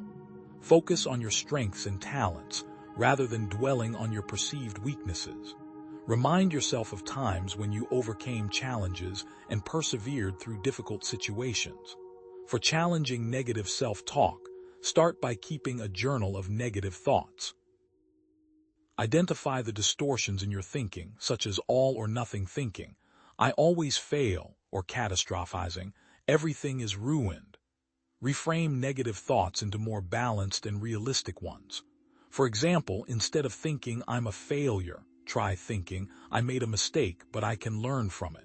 Focus on your strengths and talents, rather than dwelling on your perceived weaknesses. Remind yourself of times when you overcame challenges and persevered through difficult situations. For challenging negative self-talk, start by keeping a journal of negative thoughts. Identify the distortions in your thinking, such as all or nothing thinking, I always fail, or catastrophizing, everything is ruined. Reframe negative thoughts into more balanced and realistic ones. For example, instead of thinking I'm a failure, try thinking I made a mistake, but I can learn from it.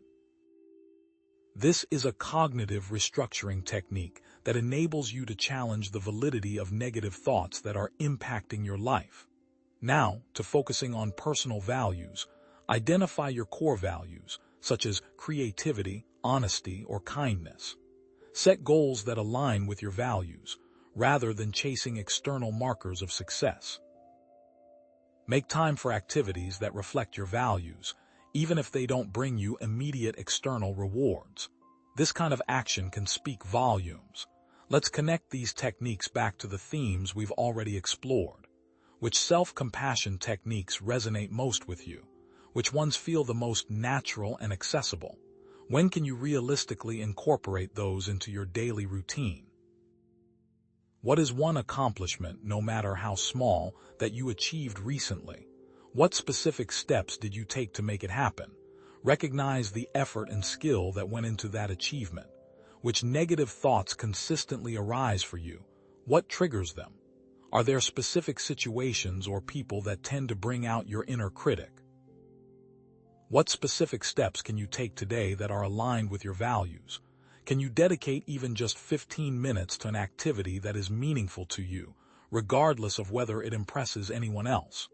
This is a cognitive restructuring technique that enables you to challenge the validity of negative thoughts that are impacting your life. Now, to focusing on personal values, identify your core values, such as creativity, honesty, or kindness. Set goals that align with your values, rather than chasing external markers of success. Make time for activities that reflect your values, even if they don't bring you immediate external rewards. This kind of action can speak volumes. Let's connect these techniques back to the themes we've already explored. Which self-compassion techniques resonate most with you? Which ones feel the most natural and accessible? When can you realistically incorporate those into your daily routine? What is one accomplishment, no matter how small, that you achieved recently? What specific steps did you take to make it happen? Recognize the effort and skill that went into that achievement. Which negative thoughts consistently arise for you? What triggers them? Are there specific situations or people that tend to bring out your inner critic? What specific steps can you take today that are aligned with your values? Can you dedicate even just 15 minutes to an activity that is meaningful to you, regardless of whether it impresses anyone else?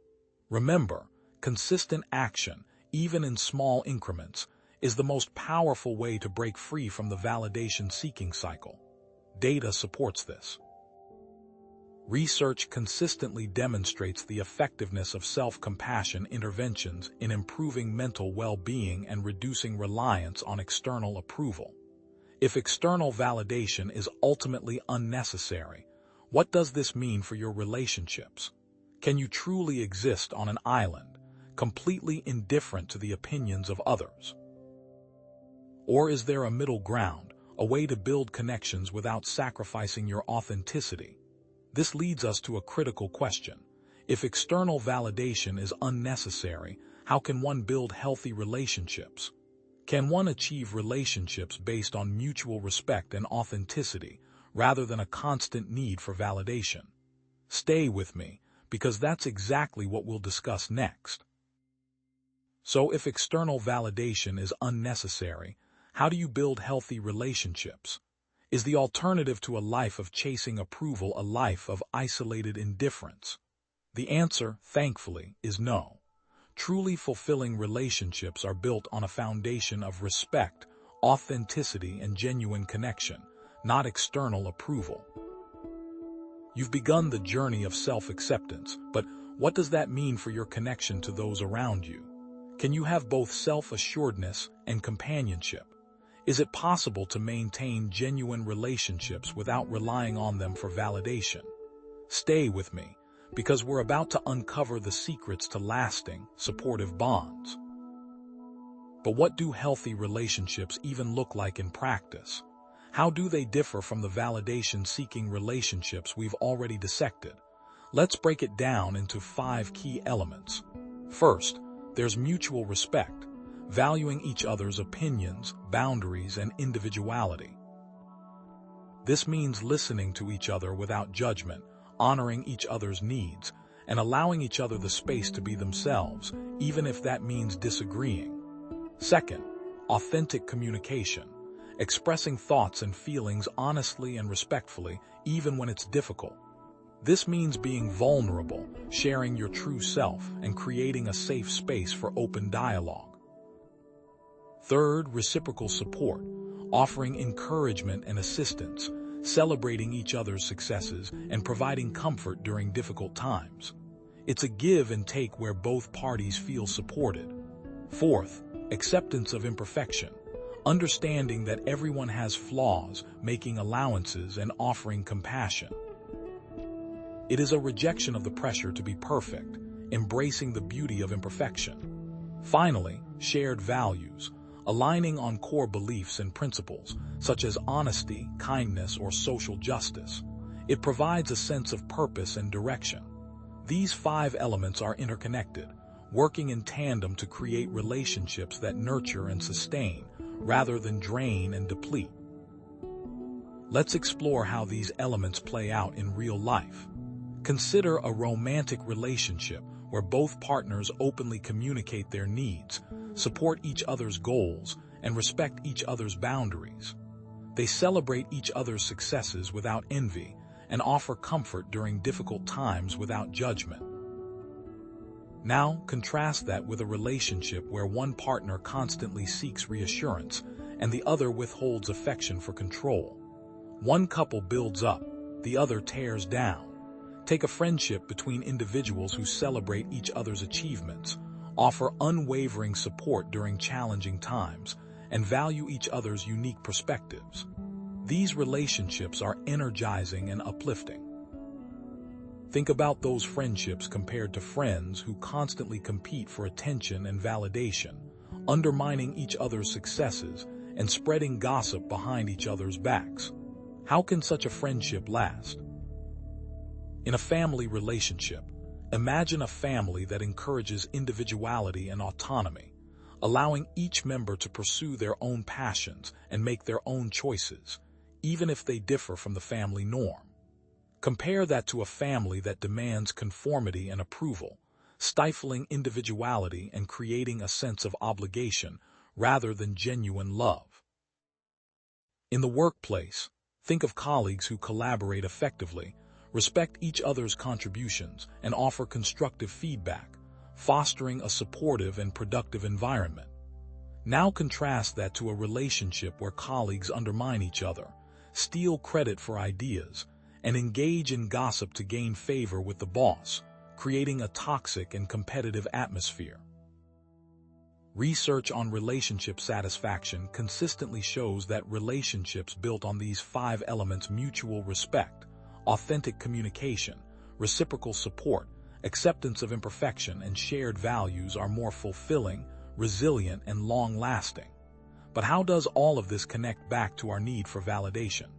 Remember, consistent action, even in small increments, is the most powerful way to break free from the validation-seeking cycle. Data supports this. Research consistently demonstrates the effectiveness of self-compassion interventions in improving mental well-being and reducing reliance on external approval. If external validation is ultimately unnecessary, what does this mean for your relationships? Can you truly exist on an island, completely indifferent to the opinions of others? Or is there a middle ground, a way to build connections without sacrificing your authenticity? This leads us to a critical question. If external validation is unnecessary, how can one build healthy relationships? Can one achieve relationships based on mutual respect and authenticity, rather than a constant need for validation? Stay with me, because that's exactly what we'll discuss next. So if external validation is unnecessary, how do you build healthy relationships? Is the alternative to a life of chasing approval a life of isolated indifference? The answer, thankfully, is no. Truly fulfilling relationships are built on a foundation of respect, authenticity, and genuine connection, not external approval. You've begun the journey of self-acceptance, but what does that mean for your connection to those around you? Can you have both self-assuredness and companionship? Is it possible to maintain genuine relationships without relying on them for validation? Stay with me, because we're about to uncover the secrets to lasting, supportive bonds. But what do healthy relationships even look like in practice? How do they differ from the validation-seeking relationships we've already dissected? Let's break it down into 5 key elements. First, there's mutual respect, valuing each other's opinions, boundaries, and individuality. This means listening to each other without judgment, honoring each other's needs, and allowing each other the space to be themselves, even if that means disagreeing. Second, authentic communication, expressing thoughts and feelings honestly and respectfully, even when it's difficult. This means being vulnerable, sharing your true self, and creating a safe space for open dialogue. Third, reciprocal support, offering encouragement and assistance, celebrating each other's successes, and providing comfort during difficult times. It's a give and take where both parties feel supported. Fourth, acceptance of imperfection, understanding that everyone has flaws, making allowances, and offering compassion. It is a rejection of the pressure to be perfect, embracing the beauty of imperfection. Finally, shared values, aligning on core beliefs and principles, such as honesty, kindness, or social justice. It provides a sense of purpose and direction. These 5 elements are interconnected, working in tandem to create relationships that nurture and sustain, rather than drain and deplete. Let's explore how these elements play out in real life. Consider a romantic relationship where both partners openly communicate their needs, support each other's goals, and respect each other's boundaries. They celebrate each other's successes without envy and offer comfort during difficult times without judgment. Now, contrast that with a relationship where one partner constantly seeks reassurance and the other withholds affection for control. One couple builds up, the other tears down. Take a friendship between individuals who celebrate each other's achievements, offer unwavering support during challenging times, and value each other's unique perspectives. These relationships are energizing and uplifting. Think about those friendships compared to friends who constantly compete for attention and validation, undermining each other's successes and spreading gossip behind each other's backs. How can such a friendship last? In a family relationship, imagine a family that encourages individuality and autonomy, allowing each member to pursue their own passions and make their own choices, even if they differ from the family norm. Compare that to a family that demands conformity and approval, stifling individuality and creating a sense of obligation rather than genuine love. In the workplace, think of colleagues who collaborate effectively, respect each other's contributions, and offer constructive feedback, fostering a supportive and productive environment. Now contrast that to a relationship where colleagues undermine each other, steal credit for ideas, and engage in gossip to gain favor with the boss, creating a toxic and competitive atmosphere. Research on relationship satisfaction consistently shows that relationships built on these 5 elements — mutual respect, authentic communication, reciprocal support, acceptance of imperfection, and shared values — are more fulfilling, resilient, and long-lasting. But how does all of this connect back to our need for validation?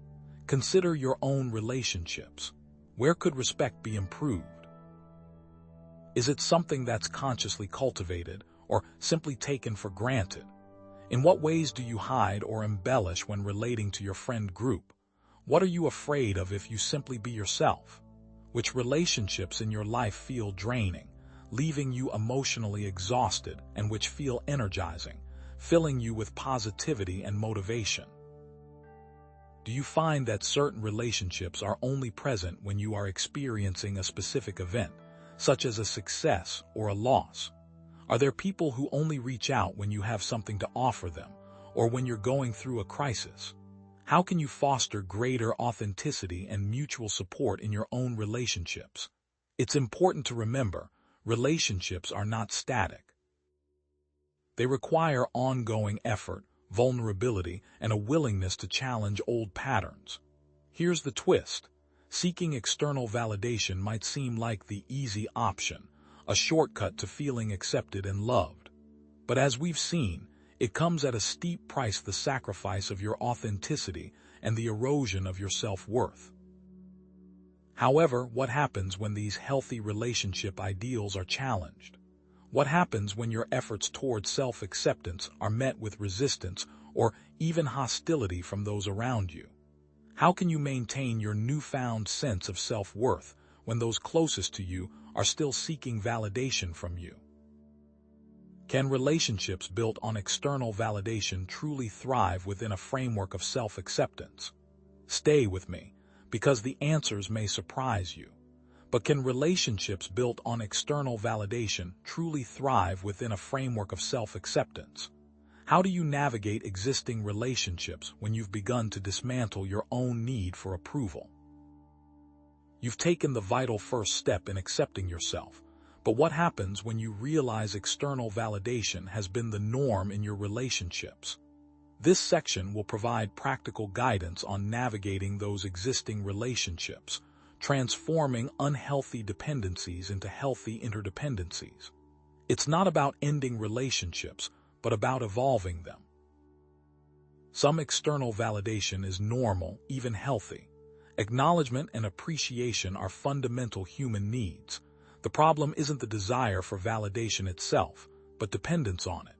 Consider your own relationships. Where could respect be improved? Is it something that's consciously cultivated, or simply taken for granted? In what ways do you hide or embellish when relating to your friend group? What are you afraid of if you simply be yourself? Which relationships in your life feel draining, leaving you emotionally exhausted, and which feel energizing, filling you with positivity and motivation? Do you find that certain relationships are only present when you are experiencing a specific event, such as a success or a loss? Are there people who only reach out when you have something to offer them, or when you're going through a crisis? How can you foster greater authenticity and mutual support in your own relationships? It's important to remember, relationships are not static. They require ongoing effort, vulnerability, and a willingness to challenge old patterns. Here's the twist. Seeking external validation might seem like the easy option, a shortcut to feeling accepted and loved. But as we've seen, it comes at a steep price — the sacrifice of your authenticity and the erosion of your self-worth. However, what happens when these healthy relationship ideals are challenged? What happens when your efforts toward self-acceptance are met with resistance or even hostility from those around you? How can you maintain your newfound sense of self-worth when those closest to you are still seeking validation from you? Can relationships built on external validation truly thrive within a framework of self-acceptance? Stay with me, because the answers may surprise you. But can relationships built on external validation truly thrive within a framework of self-acceptance? How do you navigate existing relationships when you've begun to dismantle your own need for approval? You've taken the vital first step in accepting yourself, but what happens when you realize external validation has been the norm in your relationships? This section will provide practical guidance on navigating those existing relationships, transforming unhealthy dependencies into healthy interdependencies. It's not about ending relationships, but about evolving them. Some external validation is normal, even healthy. Acknowledgement and appreciation are fundamental human needs. The problem isn't the desire for validation itself, but dependence on it.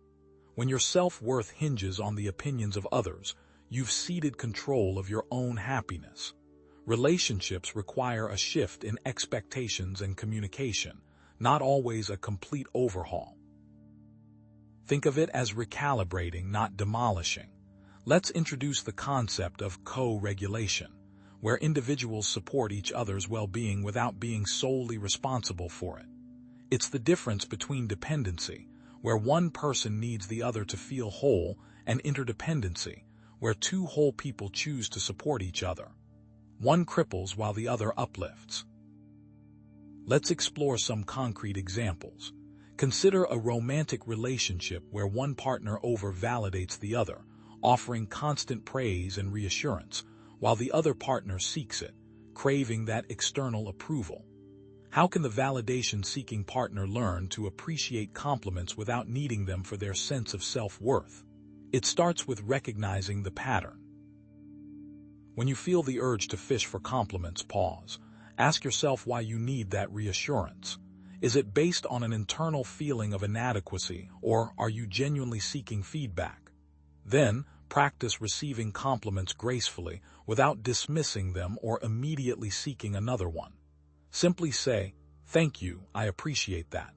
When your self-worth hinges on the opinions of others, you've ceded control of your own happiness. Relationships require a shift in expectations and communication, not always a complete overhaul. Think of it as recalibrating, not demolishing. Let's introduce the concept of co-regulation, where individuals support each other's well-being without being solely responsible for it. It's the difference between dependency, where one person needs the other to feel whole, and interdependency, where two whole people choose to support each other. One cripples while the other uplifts. Let's explore some concrete examples. Consider a romantic relationship where one partner over-validates the other, offering constant praise and reassurance, while the other partner seeks it, craving that external approval. How can the validation-seeking partner learn to appreciate compliments without needing them for their sense of self-worth? It starts with recognizing the pattern. When you feel the urge to fish for compliments, pause. Ask yourself why you need that reassurance. Is it based on an internal feeling of inadequacy, or are you genuinely seeking feedback? Then, practice receiving compliments gracefully without dismissing them or immediately seeking another one. Simply say, "Thank you, I appreciate that."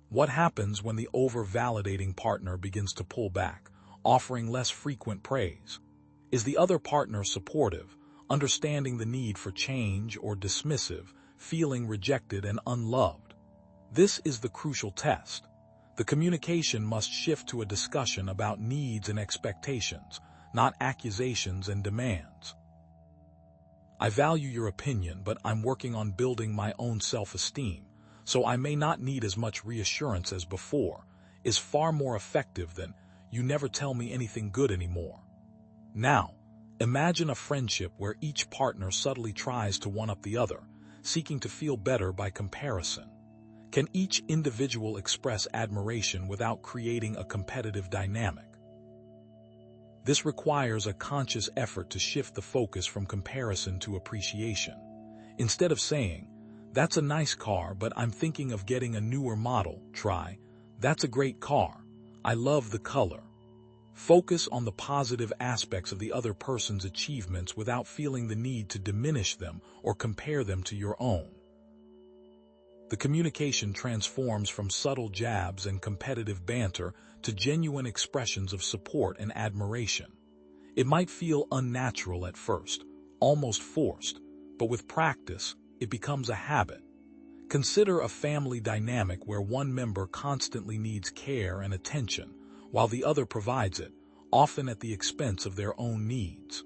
What happens when the over-validating partner begins to pull back, offering less frequent praise? Is the other partner supportive, understanding the need for change, or dismissive, feeling rejected and unloved? This is the crucial test. The communication must shift to a discussion about needs and expectations, not accusations and demands. I value your opinion, but I'm working on building my own self-esteem, so I may not need as much reassurance as before, is far more effective than, you never tell me anything good anymore. Now, imagine a friendship where each partner subtly tries to one-up the other, seeking to feel better by comparison. Can each individual express admiration without creating a competitive dynamic? This requires a conscious effort to shift the focus from comparison to appreciation. Instead of saying, "That's a nice car, but I'm thinking of getting a newer model," try, "That's a great car. I love the color." Focus on the positive aspects of the other person's achievements without feeling the need to diminish them or compare them to your own. The communication transforms from subtle jabs and competitive banter to genuine expressions of support and admiration. It might feel unnatural at first, almost forced, but with practice, it becomes a habit. Consider a family dynamic where one member constantly needs care and attention, while the other provides it, often at the expense of their own needs.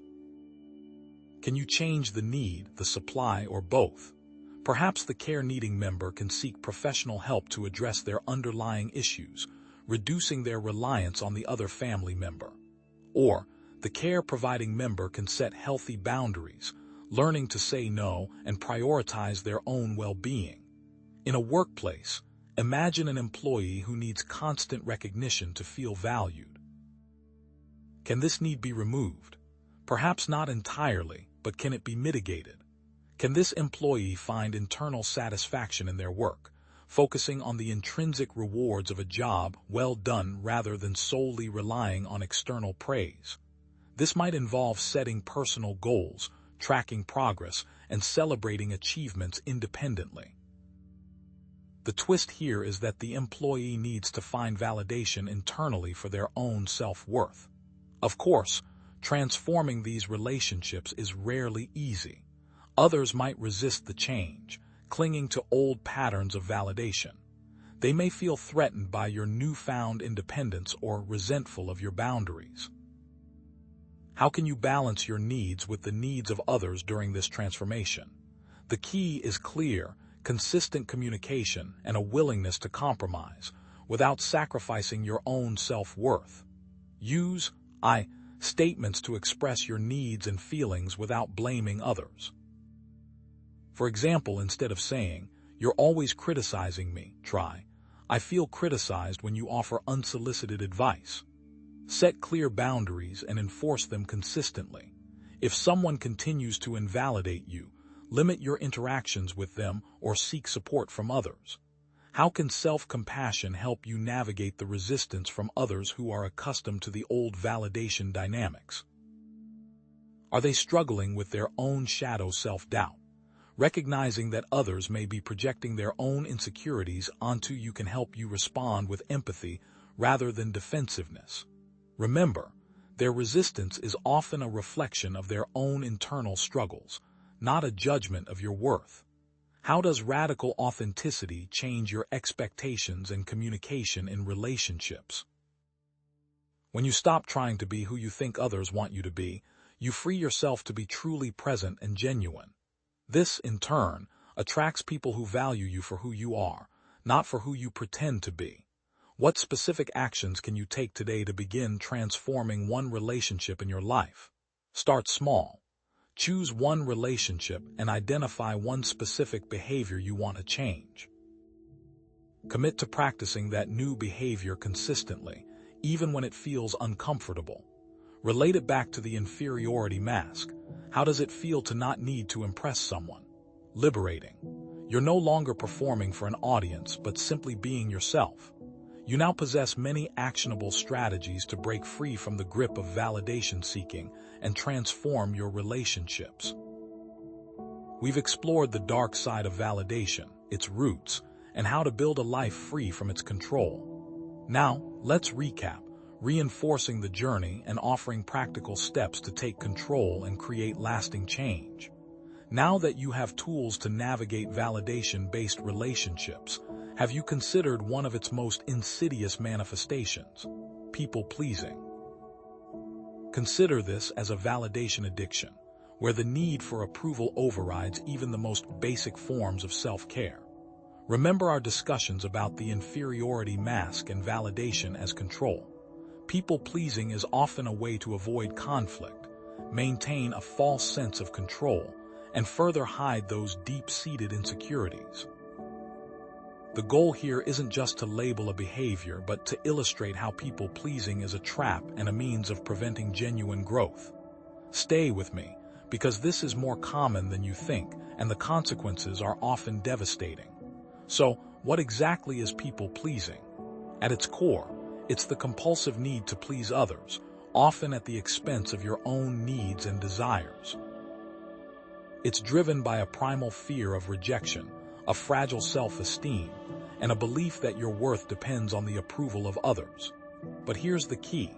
Can you change the need, the supply, or both? Perhaps the care-needing member can seek professional help to address their underlying issues, reducing their reliance on the other family member. Or, the care-providing member can set healthy boundaries, learning to say no and prioritize their own well-being. In a workplace, imagine an employee who needs constant recognition to feel valued. Can this need be removed? Perhaps not entirely, but can it be mitigated? Can this employee find internal satisfaction in their work, focusing on the intrinsic rewards of a job well done rather than solely relying on external praise? This might involve setting personal goals, tracking progress, and celebrating achievements independently. The twist here is that the employee needs to find validation internally for their own self-worth. Of course, transforming these relationships is rarely easy. Others might resist the change, clinging to old patterns of validation. They may feel threatened by your newfound independence or resentful of your boundaries. How can you balance your needs with the needs of others during this transformation? The key is clear, consistent communication and a willingness to compromise, without sacrificing your own self-worth. Use I statements to express your needs and feelings without blaming others. For example, instead of saying, "You're always criticizing me," try, "I feel criticized when you offer unsolicited advice." Set clear boundaries and enforce them consistently. If someone continues to invalidate you, limit your interactions with them or seek support from others. How can self-compassion help you navigate the resistance from others who are accustomed to the old validation dynamics? Are they struggling with their own shadow self-doubt? Recognizing that others may be projecting their own insecurities onto you can help you respond with empathy rather than defensiveness. Remember, their resistance is often a reflection of their own internal struggles, not a judgment of your worth. How does radical authenticity change your expectations and communication in relationships? When you stop trying to be who you think others want you to be, you free yourself to be truly present and genuine. This, in turn, attracts people who value you for who you are, not for who you pretend to be. What specific actions can you take today to begin transforming one relationship in your life? Start small. Choose one relationship and identify one specific behavior you want to change. Commit to practicing that new behavior consistently, even when it feels uncomfortable. Relate it back to the inferiority mask. How does it feel to not need to impress someone? Liberating. You're no longer performing for an audience, but simply being yourself. You now possess many actionable strategies to break free from the grip of validation seeking and transform your relationships. We've explored the dark side of validation, its roots, and how to build a life free from its control. Now, let's recap, reinforcing the journey and offering practical steps to take control and create lasting change. Now that you have tools to navigate validation-based relationships, Have you considered one of its most insidious manifestations? People-pleasing. Consider this as a validation addiction, where the need for approval overrides even the most basic forms of self-care. Remember our discussions about the inferiority mask and validation as control. People-pleasing is often a way to avoid conflict, maintain a false sense of control, and further hide those deep-seated insecurities. The goal here isn't just to label a behavior, but to illustrate how people-pleasing is a trap and a means of preventing genuine growth. Stay with me, because this is more common than you think, and the consequences are often devastating. So, what exactly is people-pleasing? At its core, it's the compulsive need to please others, often at the expense of your own needs and desires. It's driven by a primal fear of rejection, a fragile self-esteem, and a belief that your worth depends on the approval of others. But here's the key.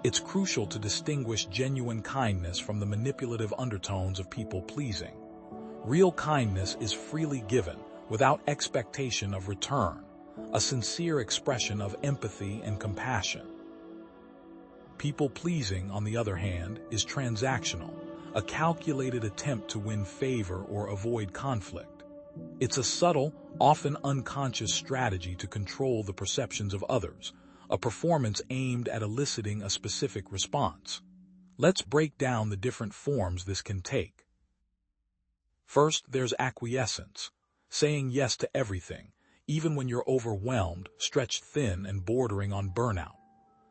It's crucial to distinguish genuine kindness from the manipulative undertones of people-pleasing. Real kindness is freely given, without expectation of return, a sincere expression of empathy and compassion. People-pleasing, on the other hand, is transactional, a calculated attempt to win favor or avoid conflict. It's a subtle, often unconscious strategy to control the perceptions of others, a performance aimed at eliciting a specific response. Let's break down the different forms this can take. First, there's acquiescence, saying yes to everything, even when you're overwhelmed, stretched thin, and bordering on burnout.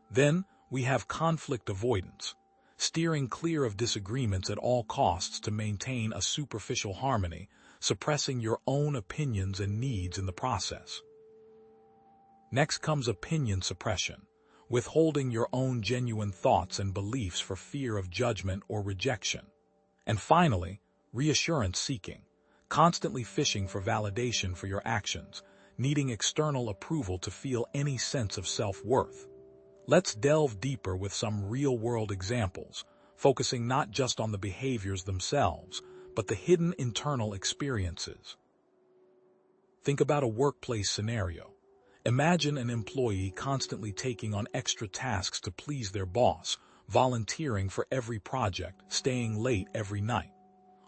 Then, we have conflict avoidance, steering clear of disagreements at all costs to maintain a superficial harmony, suppressing your own opinions and needs in the process. Next comes opinion suppression, withholding your own genuine thoughts and beliefs for fear of judgment or rejection. And finally, reassurance seeking, constantly fishing for validation for your actions, needing external approval to feel any sense of self-worth. Let's delve deeper with some real-world examples, focusing not just on the behaviors themselves, but the hidden internal experiences. Think about a workplace scenario. Imagine an employee constantly taking on extra tasks to please their boss, volunteering for every project, staying late every night.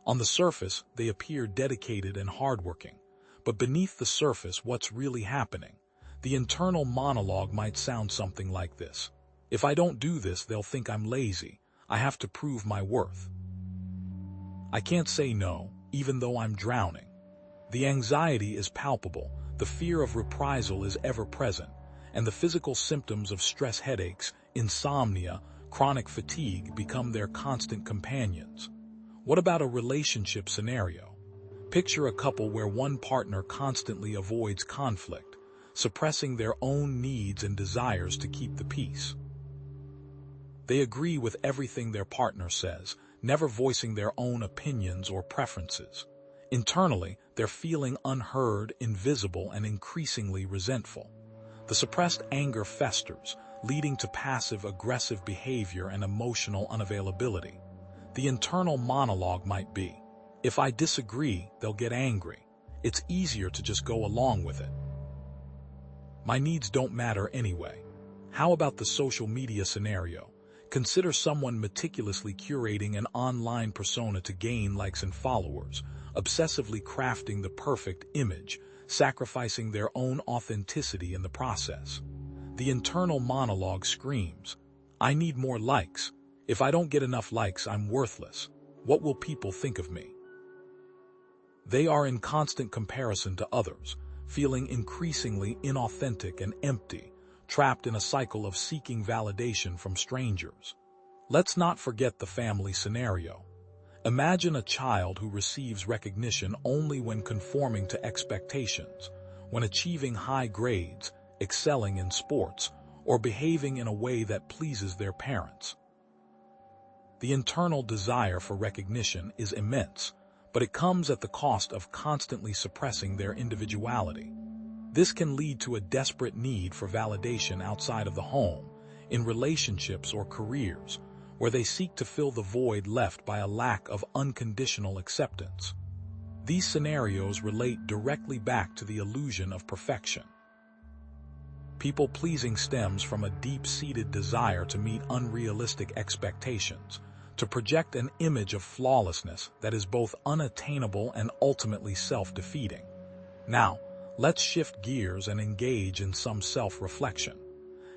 On the surface, they appear dedicated and hardworking, but beneath the surface, what's really happening? The internal monologue might sound something like this. If I don't do this, they'll think I'm lazy. I have to prove my worth. I can't say no, even though I'm drowning. The anxiety is palpable, the fear of reprisal is ever present, and the physical symptoms of stress, headaches, insomnia, chronic fatigue become their constant companions. What about a relationship scenario? Picture a couple where one partner constantly avoids conflict, suppressing their own needs and desires to keep the peace. They agree with everything their partner says, never voicing their own opinions or preferences. Internally, they're feeling unheard, invisible, and increasingly resentful. The suppressed anger festers, leading to passive-aggressive behavior and emotional unavailability. The internal monologue might be, if I disagree, they'll get angry. It's easier to just go along with it. My needs don't matter anyway. How about the social media scenario? Consider someone meticulously curating an online persona to gain likes and followers, obsessively crafting the perfect image, sacrificing their own authenticity in the process. The internal monologue screams, I need more likes. If I don't get enough likes, I'm worthless. What will people think of me? They are in constant comparison to others, feeling increasingly inauthentic and empty, trapped in a cycle of seeking validation from strangers. Let's not forget the family scenario. Imagine a child who receives recognition only when conforming to expectations, when achieving high grades, excelling in sports, or behaving in a way that pleases their parents. The internal desire for recognition is immense, but it comes at the cost of constantly suppressing their individuality. This can lead to a desperate need for validation outside of the home, in relationships or careers, where they seek to fill the void left by a lack of unconditional acceptance. These scenarios relate directly back to the illusion of perfection. People-pleasing stems from a deep-seated desire to meet unrealistic expectations, to project an image of flawlessness that is both unattainable and ultimately self-defeating. Now, let's shift gears and engage in some self-reflection.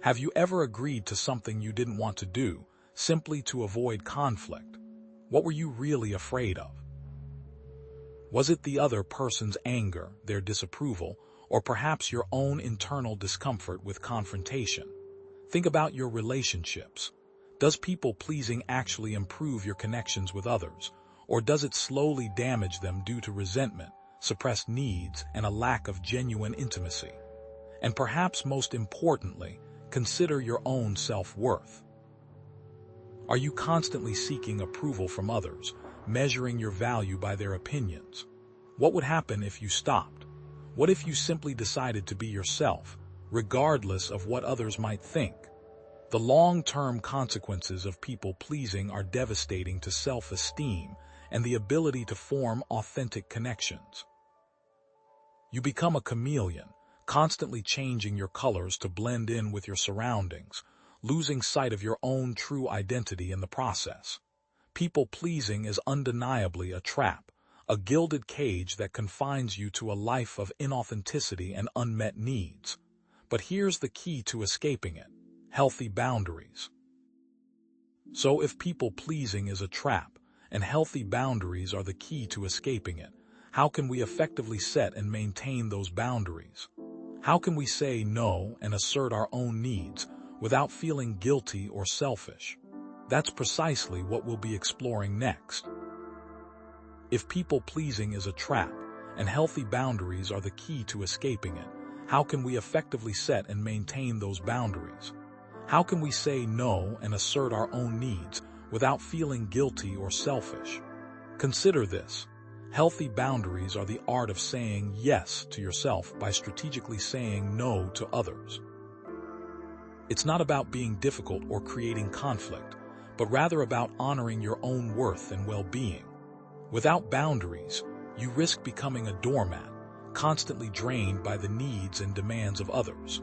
Have you ever agreed to something you didn't want to do, simply to avoid conflict? What were you really afraid of? Was it the other person's anger, their disapproval, or perhaps your own internal discomfort with confrontation? Think about your relationships. Does people-pleasing actually improve your connections with others, or does it slowly damage them due to resentment, suppressed needs, and a lack of genuine intimacy? And perhaps most importantly, consider your own self-worth. Are you constantly seeking approval from others, measuring your value by their opinions? What would happen if you stopped? What if you simply decided to be yourself, regardless of what others might think? The long-term consequences of people-pleasing are devastating to self-esteem and the ability to form authentic connections. You become a chameleon, constantly changing your colors to blend in with your surroundings, losing sight of your own true identity in the process. People-pleasing is undeniably a trap, a gilded cage that confines you to a life of inauthenticity and unmet needs. But here's the key to escaping it: healthy boundaries. So if people-pleasing is a trap, and healthy boundaries are the key to escaping it, how can we effectively set and maintain those boundaries? How can we say no and assert our own needs without feeling guilty or selfish? That's precisely what we'll be exploring next. If people-pleasing is a trap, and healthy boundaries are the key to escaping it, how can we effectively set and maintain those boundaries? How can we say no and assert our own needs without feeling guilty or selfish? Consider this. Healthy boundaries are the art of saying yes to yourself by strategically saying no to others. It's not about being difficult or creating conflict, but rather about honoring your own worth and well-being. Without boundaries, you risk becoming a doormat, constantly drained by the needs and demands of others.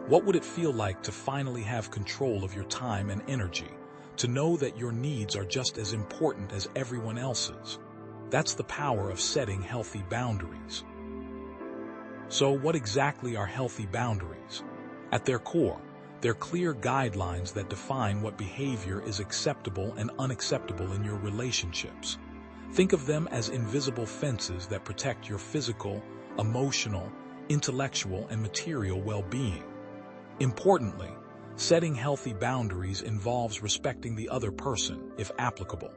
What would it feel like to finally have control of your time and energy, to know that your needs are just as important as everyone else's? That's the power of setting healthy boundaries. So what exactly are healthy boundaries? At their core, they're clear guidelines that define what behavior is acceptable and unacceptable in your relationships. Think of them as invisible fences that protect your physical, emotional, intellectual, and material well-being. Importantly, setting healthy boundaries involves respecting the other person, if applicable.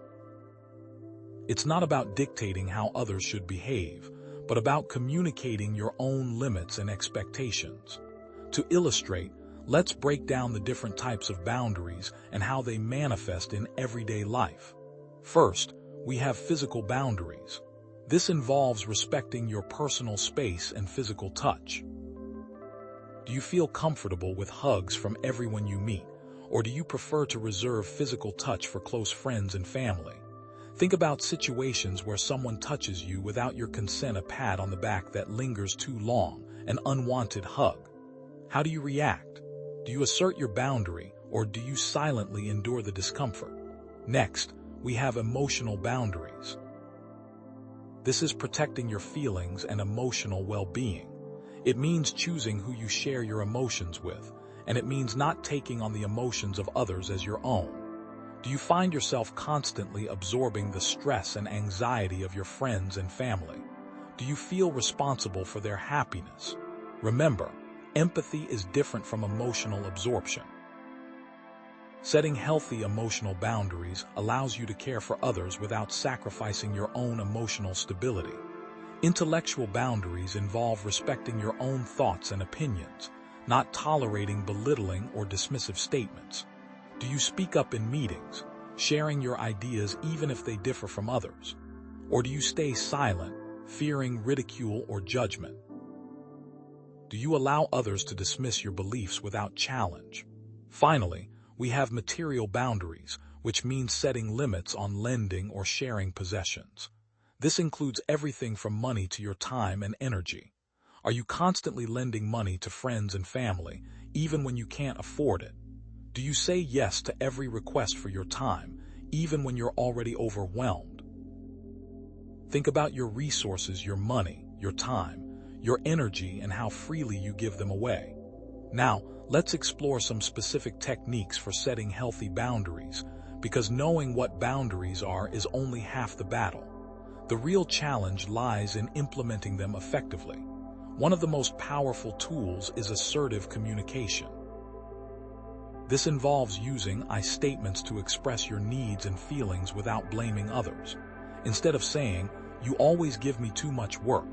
It's not about dictating how others should behave, but about communicating your own limits and expectations. To illustrate, let's break down the different types of boundaries and how they manifest in everyday life. First, we have physical boundaries. This involves respecting your personal space and physical touch. Do you feel comfortable with hugs from everyone you meet, or do you prefer to reserve physical touch for close friends and family? Think about situations where someone touches you without your consent, a pat on the back that lingers too long, an unwanted hug. How do you react? Do you assert your boundary, or do you silently endure the discomfort? Next, we have emotional boundaries. This is protecting your feelings and emotional well-being. It means choosing who you share your emotions with, and it means not taking on the emotions of others as your own. Do you find yourself constantly absorbing the stress and anxiety of your friends and family? Do you feel responsible for their happiness? Remember, empathy is different from emotional absorption. Setting healthy emotional boundaries allows you to care for others without sacrificing your own emotional stability. Intellectual boundaries involve respecting your own thoughts and opinions, not tolerating belittling or dismissive statements. Do you speak up in meetings, sharing your ideas even if they differ from others? Or do you stay silent, fearing ridicule or judgment? Do you allow others to dismiss your beliefs without challenge? Finally, we have material boundaries, which means setting limits on lending or sharing possessions. This includes everything from money to your time and energy. Are you constantly lending money to friends and family, even when you can't afford it? Do you say yes to every request for your time, even when you're already overwhelmed? Think about your resources, your money, your time, your energy, and how freely you give them away. Now, let's explore some specific techniques for setting healthy boundaries, because knowing what boundaries are is only half the battle. The real challenge lies in implementing them effectively. One of the most powerful tools is assertive communication. This involves using I statements to express your needs and feelings without blaming others. Instead of saying, "You always give me too much work,"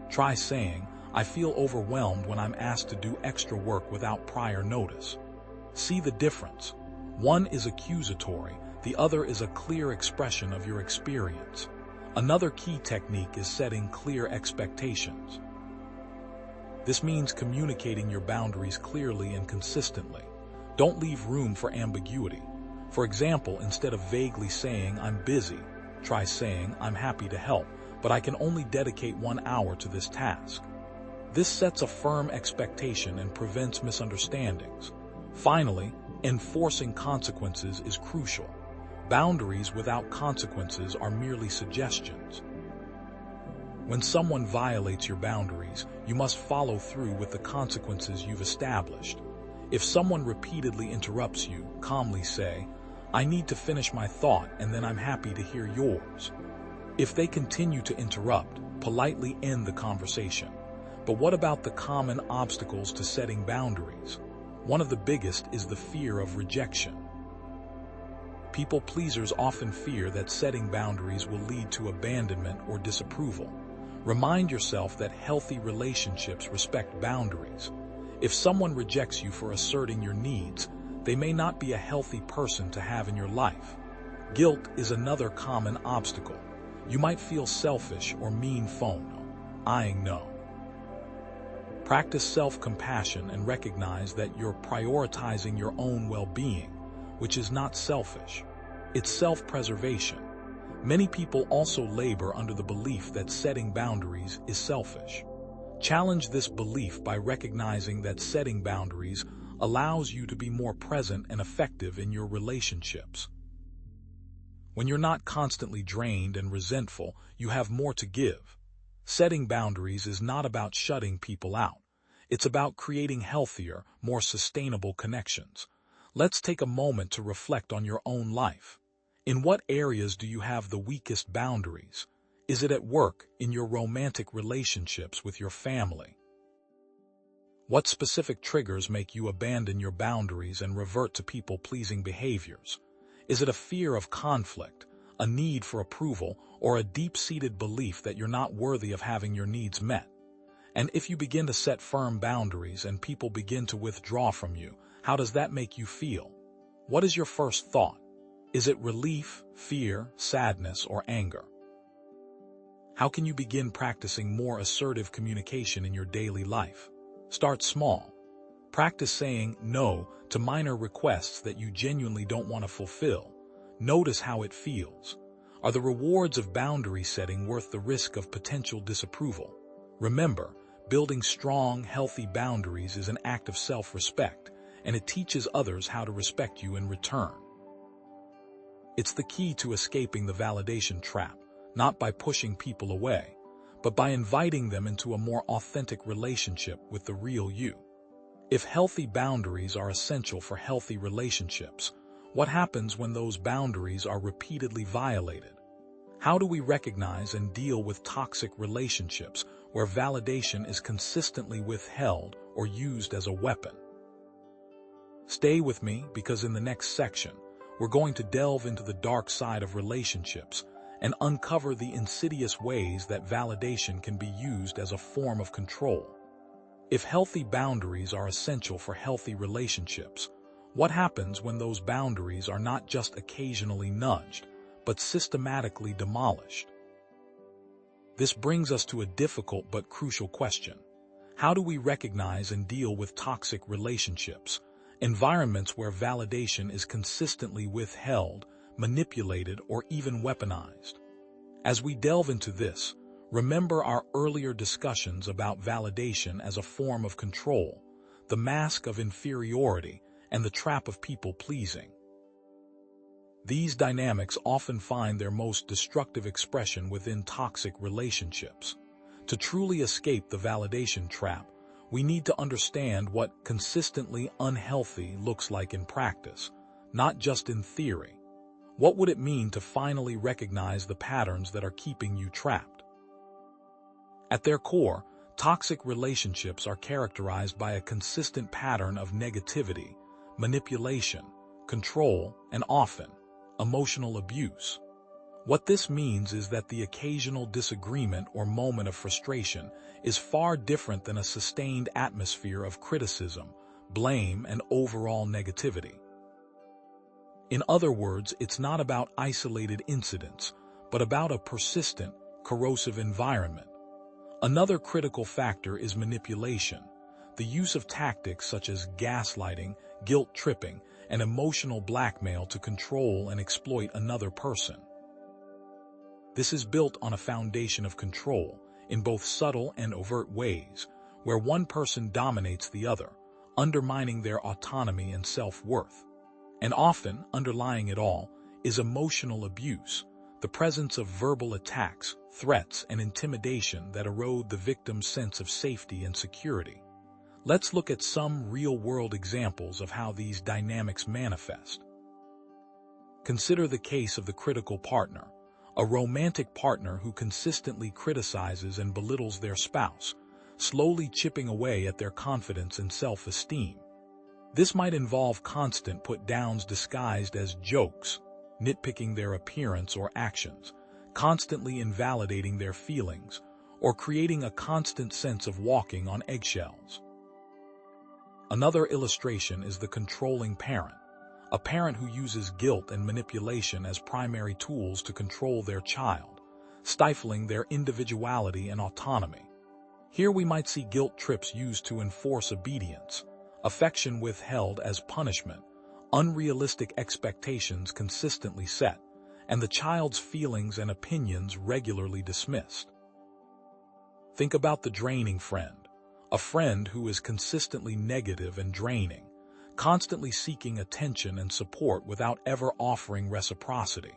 try saying, "I feel overwhelmed when I'm asked to do extra work without prior notice." See the difference. One is accusatory, the other is a clear expression of your experience. Another key technique is setting clear expectations. This means communicating your boundaries clearly and consistently. Don't leave room for ambiguity. For example, instead of vaguely saying, "I'm busy," try saying, "I'm happy to help, but I can only dedicate 1 hour to this task." This sets a firm expectation and prevents misunderstandings. Finally, enforcing consequences is crucial. Boundaries without consequences are merely suggestions. When someone violates your boundaries, you must follow through with the consequences you've established. If someone repeatedly interrupts you, calmly say, "I need to finish my thought and then I'm happy to hear yours." If they continue to interrupt, politely end the conversation. But what about the common obstacles to setting boundaries? One of the biggest is the fear of rejection. People pleasers often fear that setting boundaries will lead to abandonment or disapproval. Remind yourself that healthy relationships respect boundaries. If someone rejects you for asserting your needs, they may not be a healthy person to have in your life. Guilt is another common obstacle. You might feel selfish or mean eyeing no. Practice self-compassion and recognize that you're prioritizing your own well-being, which is not selfish. It's self-preservation. Many people also labor under the belief that setting boundaries is selfish. Challenge this belief by recognizing that setting boundaries allows you to be more present and effective in your relationships. When you're not constantly drained and resentful, you have more to give. Setting boundaries is not about shutting people out. It's about creating healthier, more sustainable connections. Let's take a moment to reflect on your own life. In what areas do you have the weakest boundaries? Is it at work, in your romantic relationships with your family? What specific triggers make you abandon your boundaries and revert to people-pleasing behaviors? Is it a fear of conflict, a need for approval, or a deep-seated belief that you're not worthy of having your needs met? And if you begin to set firm boundaries and people begin to withdraw from you, how does that make you feel? What is your first thought? Is it relief, fear, sadness, or anger? How can you begin practicing more assertive communication in your daily life? Start small. Practice saying no to minor requests that you genuinely don't want to fulfill. Notice how it feels. Are the rewards of boundary setting worth the risk of potential disapproval? Remember, building strong, healthy boundaries is an act of self-respect, and it teaches others how to respect you in return. It's the key to escaping the validation trap, not by pushing people away, but by inviting them into a more authentic relationship with the real you. If healthy boundaries are essential for healthy relationships, what happens when those boundaries are repeatedly violated? How do we recognize and deal with toxic relationships where validation is consistently withheld or used as a weapon? Stay with me, because in the next section, we're going to delve into the dark side of relationships and uncover the insidious ways that validation can be used as a form of control. If healthy boundaries are essential for healthy relationships, what happens when those boundaries are not just occasionally nudged, but systematically demolished? This brings us to a difficult but crucial question. How do we recognize and deal with toxic relationships, environments where validation is consistently withheld, manipulated, or even weaponized? As we delve into this, remember our earlier discussions about validation as a form of control, the mask of inferiority, and the trap of people-pleasing. These dynamics often find their most destructive expression within toxic relationships. To truly escape the validation trap, we need to understand what consistently unhealthy looks like in practice, not just in theory. What would it mean to finally recognize the patterns that are keeping you trapped? At their core, toxic relationships are characterized by a consistent pattern of negativity, manipulation, control, and often, emotional abuse. What this means is that the occasional disagreement or moment of frustration is far different than a sustained atmosphere of criticism, blame, and overall negativity. In other words, it's not about isolated incidents, but about a persistent, corrosive environment. Another critical factor is manipulation, the use of tactics such as gaslighting, guilt-tripping, and emotional blackmail to control and exploit another person. This is built on a foundation of control, in both subtle and overt ways, where one person dominates the other, undermining their autonomy and self-worth. And often, underlying it all, is emotional abuse, the presence of verbal attacks, threats, and intimidation that erode the victim's sense of safety and security. Let's look at some real-world examples of how these dynamics manifest. Consider the case of the critical partner, a romantic partner who consistently criticizes and belittles their spouse, slowly chipping away at their confidence and self-esteem. This might involve constant put-downs disguised as jokes, nitpicking their appearance or actions, constantly invalidating their feelings, or creating a constant sense of walking on eggshells. Another illustration is the controlling parent, a parent who uses guilt and manipulation as primary tools to control their child, stifling their individuality and autonomy. Here we might see guilt trips used to enforce obedience, affection withheld as punishment, unrealistic expectations consistently set, and the child's feelings and opinions regularly dismissed. Think about the draining friend, a friend who is consistently negative and draining, constantly seeking attention and support without ever offering reciprocity.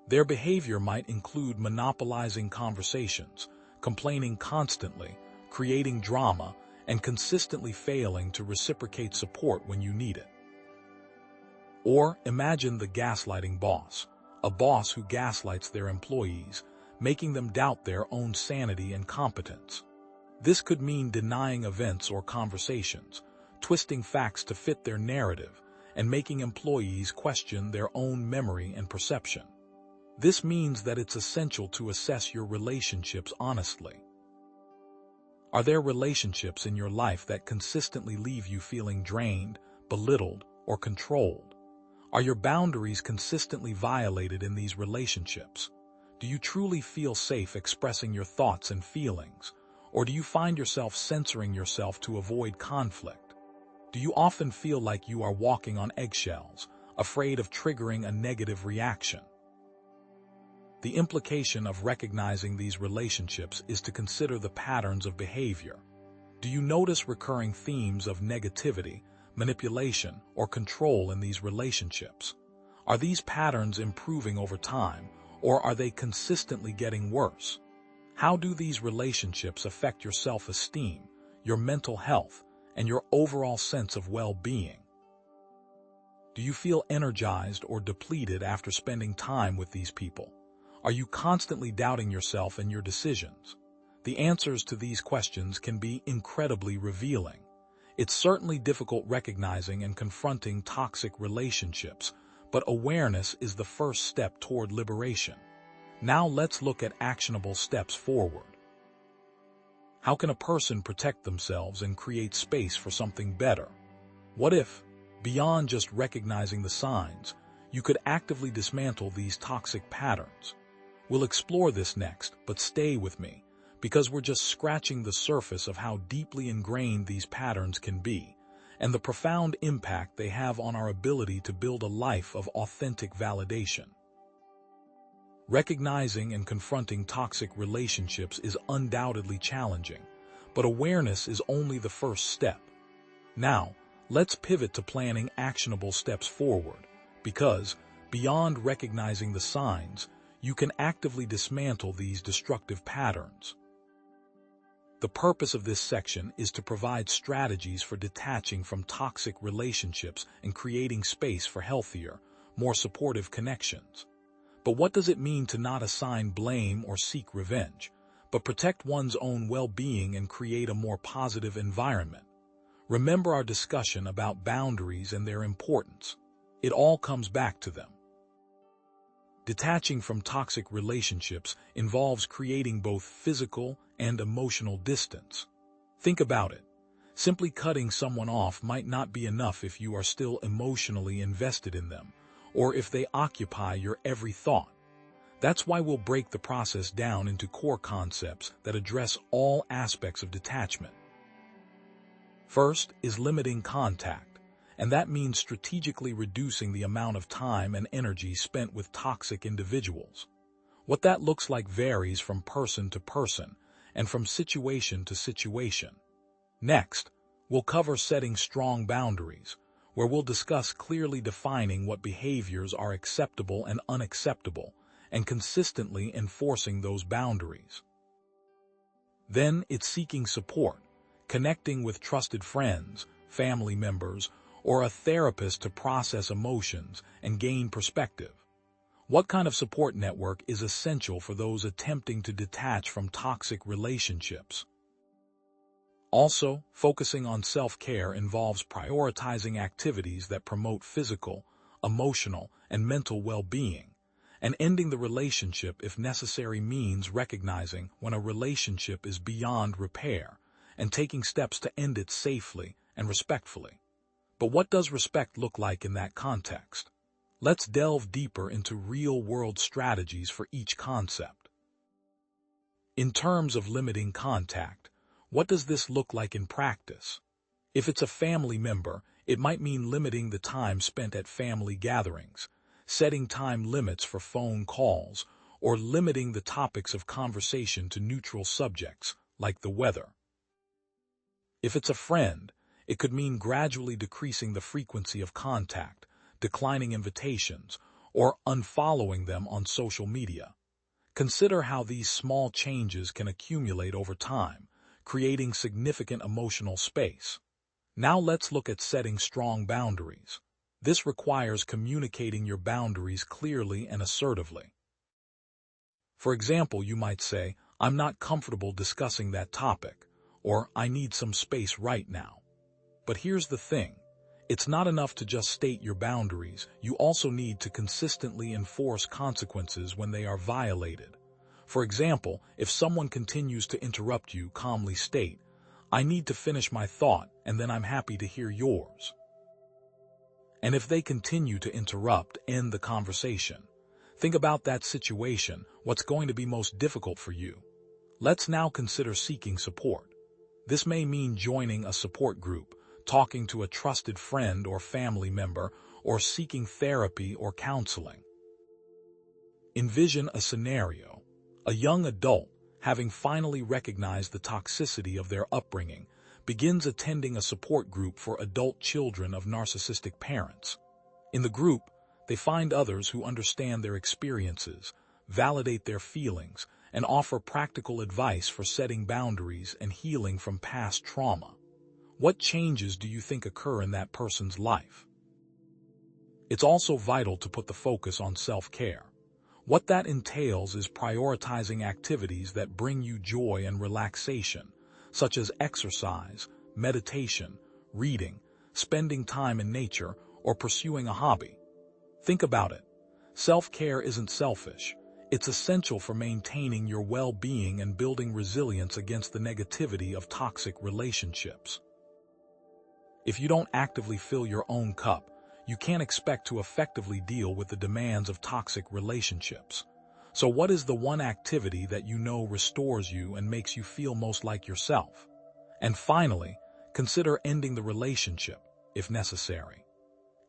Their behavior might include monopolizing conversations, complaining constantly, creating drama, and consistently failing to reciprocate support when you need it. Or imagine the gaslighting boss, a boss who gaslights their employees, making them doubt their own sanity and competence. This could mean denying events or conversations, twisting facts to fit their narrative, and making employees question their own memory and perception. This means that it's essential to assess your relationships honestly. Are there relationships in your life that consistently leave you feeling drained, belittled, or controlled? Are your boundaries consistently violated in these relationships? Do you truly feel safe expressing your thoughts and feelings? Or do you find yourself censoring yourself to avoid conflict? Do you often feel like you are walking on eggshells, afraid of triggering a negative reaction? The implication of recognizing these relationships is to consider the patterns of behavior. Do you notice recurring themes of negativity, manipulation, or control in these relationships? Are these patterns improving over time, or are they consistently getting worse? How do these relationships affect your self-esteem, your mental health, and your overall sense of well-being? Do you feel energized or depleted after spending time with these people? Are you constantly doubting yourself and your decisions? The answers to these questions can be incredibly revealing. It's certainly difficult recognizing and confronting toxic relationships, but awareness is the first step toward liberation. Now let's look at actionable steps forward. How can a person protect themselves and create space for something better? What if, beyond just recognizing the signs, you could actively dismantle these toxic patterns? We'll explore this next, but stay with me, because we're just scratching the surface of how deeply ingrained these patterns can be, and the profound impact they have on our ability to build a life of authentic validation. Recognizing and confronting toxic relationships is undoubtedly challenging, but awareness is only the first step. Now, let's pivot to planning actionable steps forward, because, beyond recognizing the signs, you can actively dismantle these destructive patterns. The purpose of this section is to provide strategies for detaching from toxic relationships and creating space for healthier, more supportive connections. But what does it mean to not assign blame or seek revenge, but protect one's own well-being and create a more positive environment? Remember our discussion about boundaries and their importance. It all comes back to them. Detaching from toxic relationships involves creating both physical and emotional distance. Think about it. Simply cutting someone off might not be enough if you are still emotionally invested in them, or if they occupy your every thought. That's why we'll break the process down into core concepts that address all aspects of detachment. First is limiting contact, and that means strategically reducing the amount of time and energy spent with toxic individuals. What that looks like varies from person to person and from situation to situation. Next, we'll cover setting strong boundaries, where we'll discuss clearly defining what behaviors are acceptable and unacceptable, and consistently enforcing those boundaries. Then it's seeking support, connecting with trusted friends, family members, or a therapist to process emotions and gain perspective. What kind of support network is essential for those attempting to detach from toxic relationships? Also, focusing on self-care involves prioritizing activities that promote physical, emotional, and mental well-being, and ending the relationship if necessary means recognizing when a relationship is beyond repair and taking steps to end it safely and respectfully. But what does respect look like in that context? Let's delve deeper into real-world strategies for each concept. In terms of limiting contact, what does this look like in practice? If it's a family member, it might mean limiting the time spent at family gatherings, setting time limits for phone calls, or limiting the topics of conversation to neutral subjects, like the weather. If it's a friend, it could mean gradually decreasing the frequency of contact, declining invitations, or unfollowing them on social media. Consider how these small changes can accumulate over time, creating significant emotional space. Now let's look at setting strong boundaries. This requires communicating your boundaries clearly and assertively. For example, you might say, "I'm not comfortable discussing that topic," or "I need some space right now." But here's the thing. It's not enough to just state your boundaries. You also need to consistently enforce consequences when they are violated. For example, if someone continues to interrupt you, calmly state, "I need to finish my thought, and then I'm happy to hear yours." And if they continue to interrupt, end the conversation. Think about that situation. What's going to be most difficult for you? Let's now consider seeking support. This may mean joining a support group, talking to a trusted friend or family member, or seeking therapy or counseling. Envision a scenario. A young adult, having finally recognized the toxicity of their upbringing, begins attending a support group for adult children of narcissistic parents. In the group, they find others who understand their experiences, validate their feelings, and offer practical advice for setting boundaries and healing from past trauma. What changes do you think occur in that person's life? It's also vital to put the focus on self-care. What that entails is prioritizing activities that bring you joy and relaxation, such as exercise, meditation, reading, spending time in nature, or pursuing a hobby. Think about it. Self-care isn't selfish. It's essential for maintaining your well-being and building resilience against the negativity of toxic relationships. If you don't actively fill your own cup, you can't expect to effectively deal with the demands of toxic relationships. So what is the one activity that you know restores you and makes you feel most like yourself? And finally, consider ending the relationship, if necessary.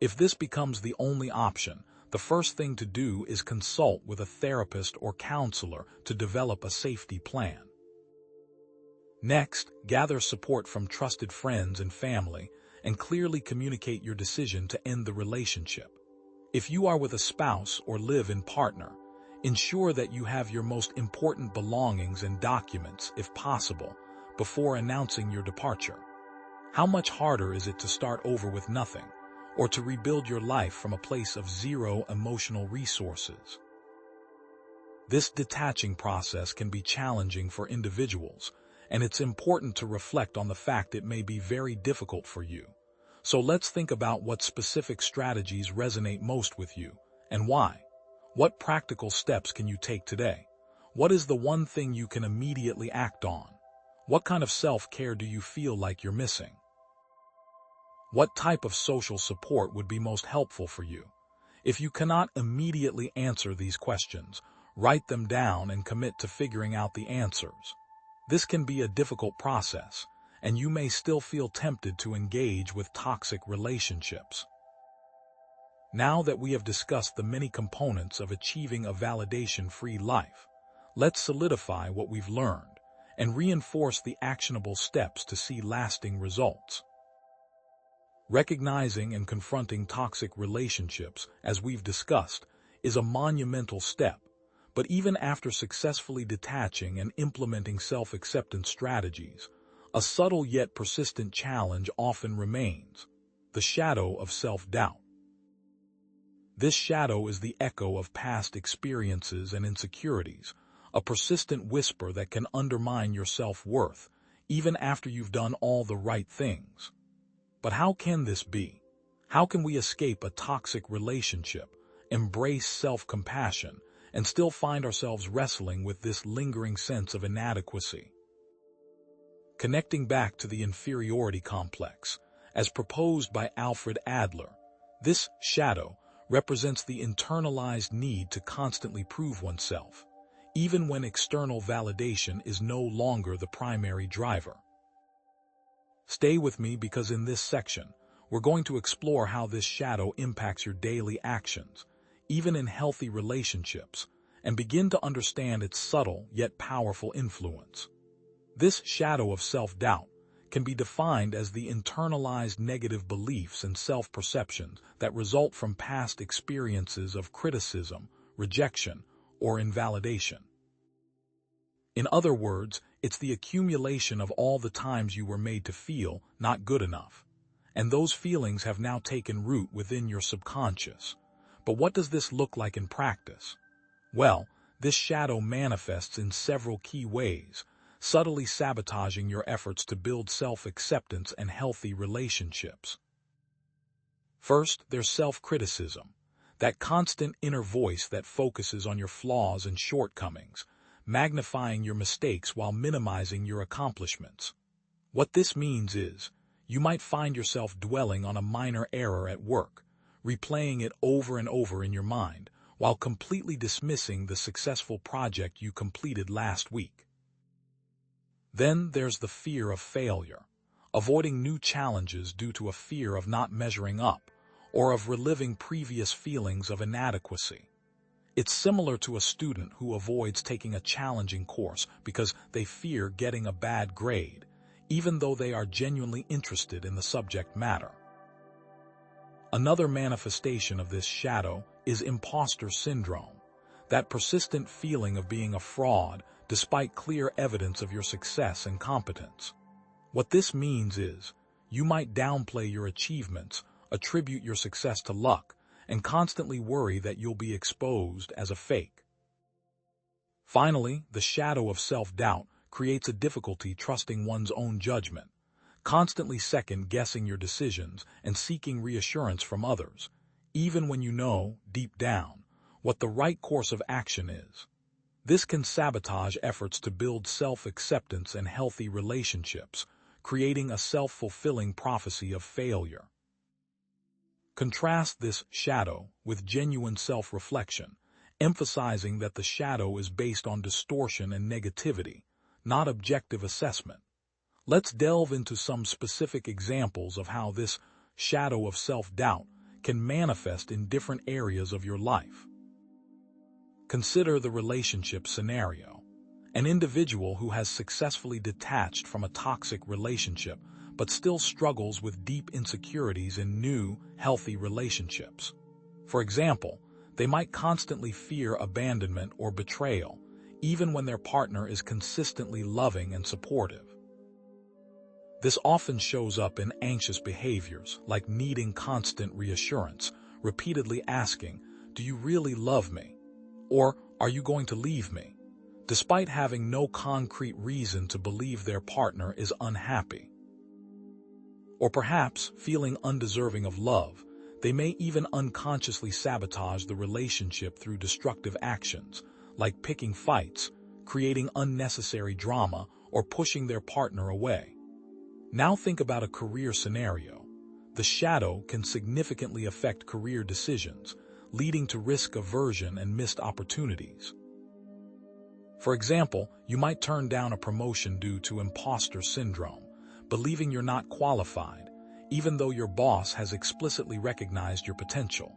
If this becomes the only option, the first thing to do is consult with a therapist or counselor to develop a safety plan. Next, gather support from trusted friends and family, and clearly communicate your decision to end the relationship. If you are with a spouse or live in partner, ensure that you have your most important belongings and documents, if possible, before announcing your departure. How much harder is it to start over with nothing, or to rebuild your life from a place of zero emotional resources? This detaching process can be challenging for individuals, and it's important to reflect on the fact it may be very difficult for you. So let's think about what specific strategies resonate most with you, and why. What practical steps can you take today? What is the one thing you can immediately act on? What kind of self-care do you feel like you're missing? What type of social support would be most helpful for you? If you cannot immediately answer these questions, write them down and commit to figuring out the answers. This can be a difficult process, and you may still feel tempted to engage with toxic relationships. Now that we have discussed the many components of achieving a validation-free life, let's solidify what we've learned and reinforce the actionable steps to see lasting results. Recognizing and confronting toxic relationships, as we've discussed, is a monumental step. But even after successfully detaching and implementing self-acceptance strategies, a subtle yet persistent challenge often remains: the shadow of self-doubt. This shadow is the echo of past experiences and insecurities, a persistent whisper that can undermine your self-worth, even after you've done all the right things. But how can this be? How can we escape a toxic relationship, embrace self-compassion, and still find ourselves wrestling with this lingering sense of inadequacy? Connecting back to the inferiority complex, as proposed by Alfred Adler, this shadow represents the internalized need to constantly prove oneself, even when external validation is no longer the primary driver. Stay with me, because in this section, we're going to explore how this shadow impacts your daily actions, even in healthy relationships, and begin to understand its subtle yet powerful influence. This shadow of self-doubt can be defined as the internalized negative beliefs and self-perceptions that result from past experiences of criticism, rejection, or invalidation. In other words, it's the accumulation of all the times you were made to feel not good enough, and those feelings have now taken root within your subconscious. But what does this look like in practice? Well, this shadow manifests in several key ways, subtly sabotaging your efforts to build self-acceptance and healthy relationships. First, there's self-criticism, that constant inner voice that focuses on your flaws and shortcomings, magnifying your mistakes while minimizing your accomplishments. What this means is, you might find yourself dwelling on a minor error at work, replaying it over and over in your mind, while completely dismissing the successful project you completed last week. Then there's the fear of failure, avoiding new challenges due to a fear of not measuring up, or of reliving previous feelings of inadequacy. It's similar to a student who avoids taking a challenging course because they fear getting a bad grade, even though they are genuinely interested in the subject matter. Another manifestation of this shadow is imposter syndrome, that persistent feeling of being a fraud despite clear evidence of your success and competence. What this means is, you might downplay your achievements, attribute your success to luck, and constantly worry that you'll be exposed as a fake. Finally, the shadow of self-doubt creates a difficulty trusting one's own judgment, constantly second-guessing your decisions and seeking reassurance from others, even when you know, deep down, what the right course of action is. This can sabotage efforts to build self-acceptance and healthy relationships, creating a self-fulfilling prophecy of failure. Contrast this shadow with genuine self-reflection, emphasizing that the shadow is based on distortion and negativity, not objective assessment. Let's delve into some specific examples of how this shadow of self-doubt can manifest in different areas of your life. Consider the relationship scenario. An individual who has successfully detached from a toxic relationship but still struggles with deep insecurities in new, healthy relationships. For example, they might constantly fear abandonment or betrayal, even when their partner is consistently loving and supportive. This often shows up in anxious behaviors, like needing constant reassurance, repeatedly asking, "Do you really love me?" Or, "Are you going to leave me?" despite having no concrete reason to believe their partner is unhappy. Or perhaps, feeling undeserving of love, they may even unconsciously sabotage the relationship through destructive actions, like picking fights, creating unnecessary drama, or pushing their partner away. Now think about a career scenario. The shadow can significantly affect career decisions, leading to risk aversion and missed opportunities. For example, you might turn down a promotion due to imposter syndrome, believing you're not qualified, even though your boss has explicitly recognized your potential.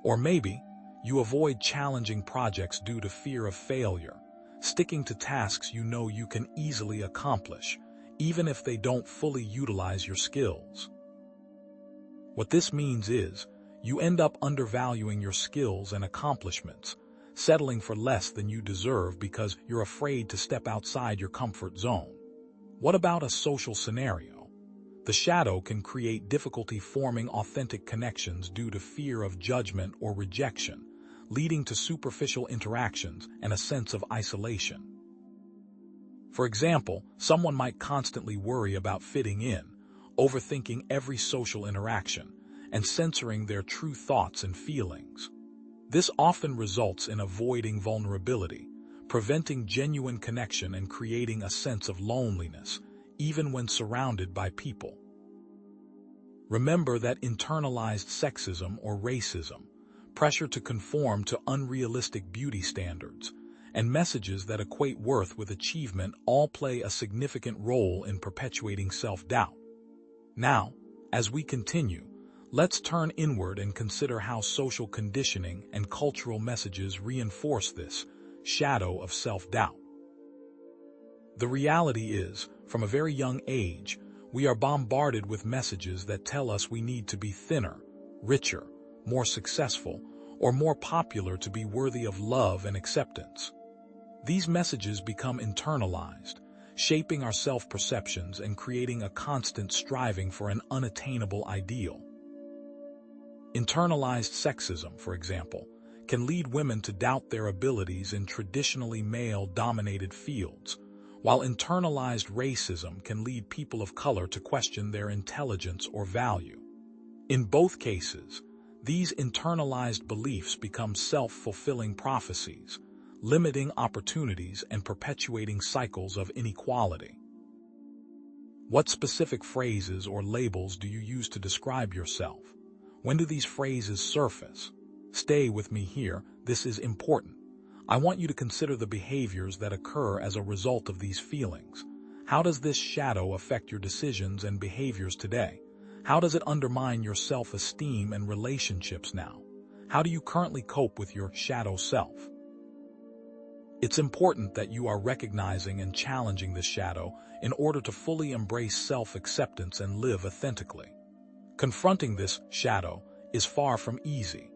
Or maybe, you avoid challenging projects due to fear of failure, sticking to tasks you know you can easily accomplish, even if they don't fully utilize your skills. What this means is, you end up undervaluing your skills and accomplishments, settling for less than you deserve because you're afraid to step outside your comfort zone. What about a social scenario? The shadow can create difficulty forming authentic connections due to fear of judgment or rejection, leading to superficial interactions and a sense of isolation. For example, someone might constantly worry about fitting in, overthinking every social interaction, and censoring their true thoughts and feelings. This often results in avoiding vulnerability, preventing genuine connection and creating a sense of loneliness, even when surrounded by people. Remember that internalized sexism or racism, pressure to conform to unrealistic beauty standards, and messages that equate worth with achievement all play a significant role in perpetuating self-doubt. Now, as we continue, let's turn inward and consider how social conditioning and cultural messages reinforce this shadow of self-doubt. The reality is, from a very young age, we are bombarded with messages that tell us we need to be thinner, richer, more successful, or more popular to be worthy of love and acceptance. These messages become internalized, shaping our self-perceptions and creating a constant striving for an unattainable ideal. Internalized sexism, for example, can lead women to doubt their abilities in traditionally male-dominated fields, while internalized racism can lead people of color to question their intelligence or value. In both cases, these internalized beliefs become self-fulfilling prophecies, limiting opportunities and perpetuating cycles of inequality. What specific phrases or labels do you use to describe yourself? When do these phrases surface? Stay with me here, this is important. I want you to consider the behaviors that occur as a result of these feelings. How does this shadow affect your decisions and behaviors today? How does it undermine your self-esteem and relationships now? How do you currently cope with your shadow self? It's important that you are recognizing and challenging this shadow in order to fully embrace self-acceptance and live authentically. Confronting this shadow is far from easy.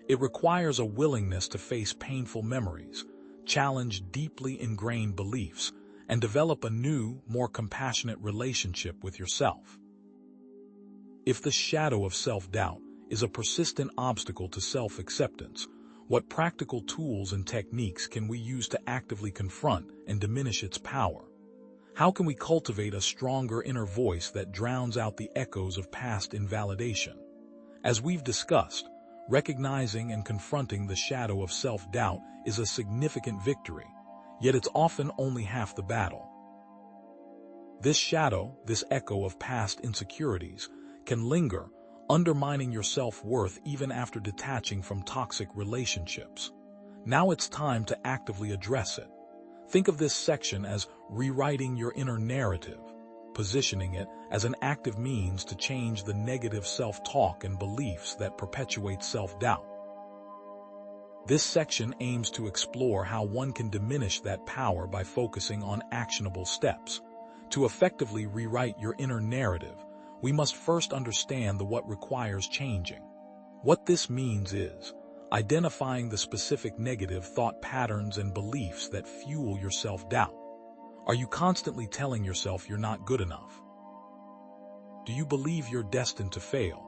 It requires a willingness to face painful memories, challenge deeply ingrained beliefs, and develop a new, more compassionate relationship with yourself. If the shadow of self-doubt is a persistent obstacle to self-acceptance, what practical tools and techniques can we use to actively confront and diminish its power? How can we cultivate a stronger inner voice that drowns out the echoes of past invalidation? As we've discussed, recognizing and confronting the shadow of self-doubt is a significant victory, yet it's often only half the battle. This shadow, this echo of past insecurities, can linger, undermining your self-worth even after detaching from toxic relationships. Now it's time to actively address it. Think of this section as rewriting your inner narrative. positioning it as an active means to change the negative self-talk and beliefs that perpetuate self-doubt. This section aims to explore how one can diminish that power by focusing on actionable steps. To effectively rewrite your inner narrative, we must first understand what requires changing. What this means is identifying the specific negative thought patterns and beliefs that fuel your self-doubt. Are you constantly telling yourself you're not good enough? Do you believe you're destined to fail?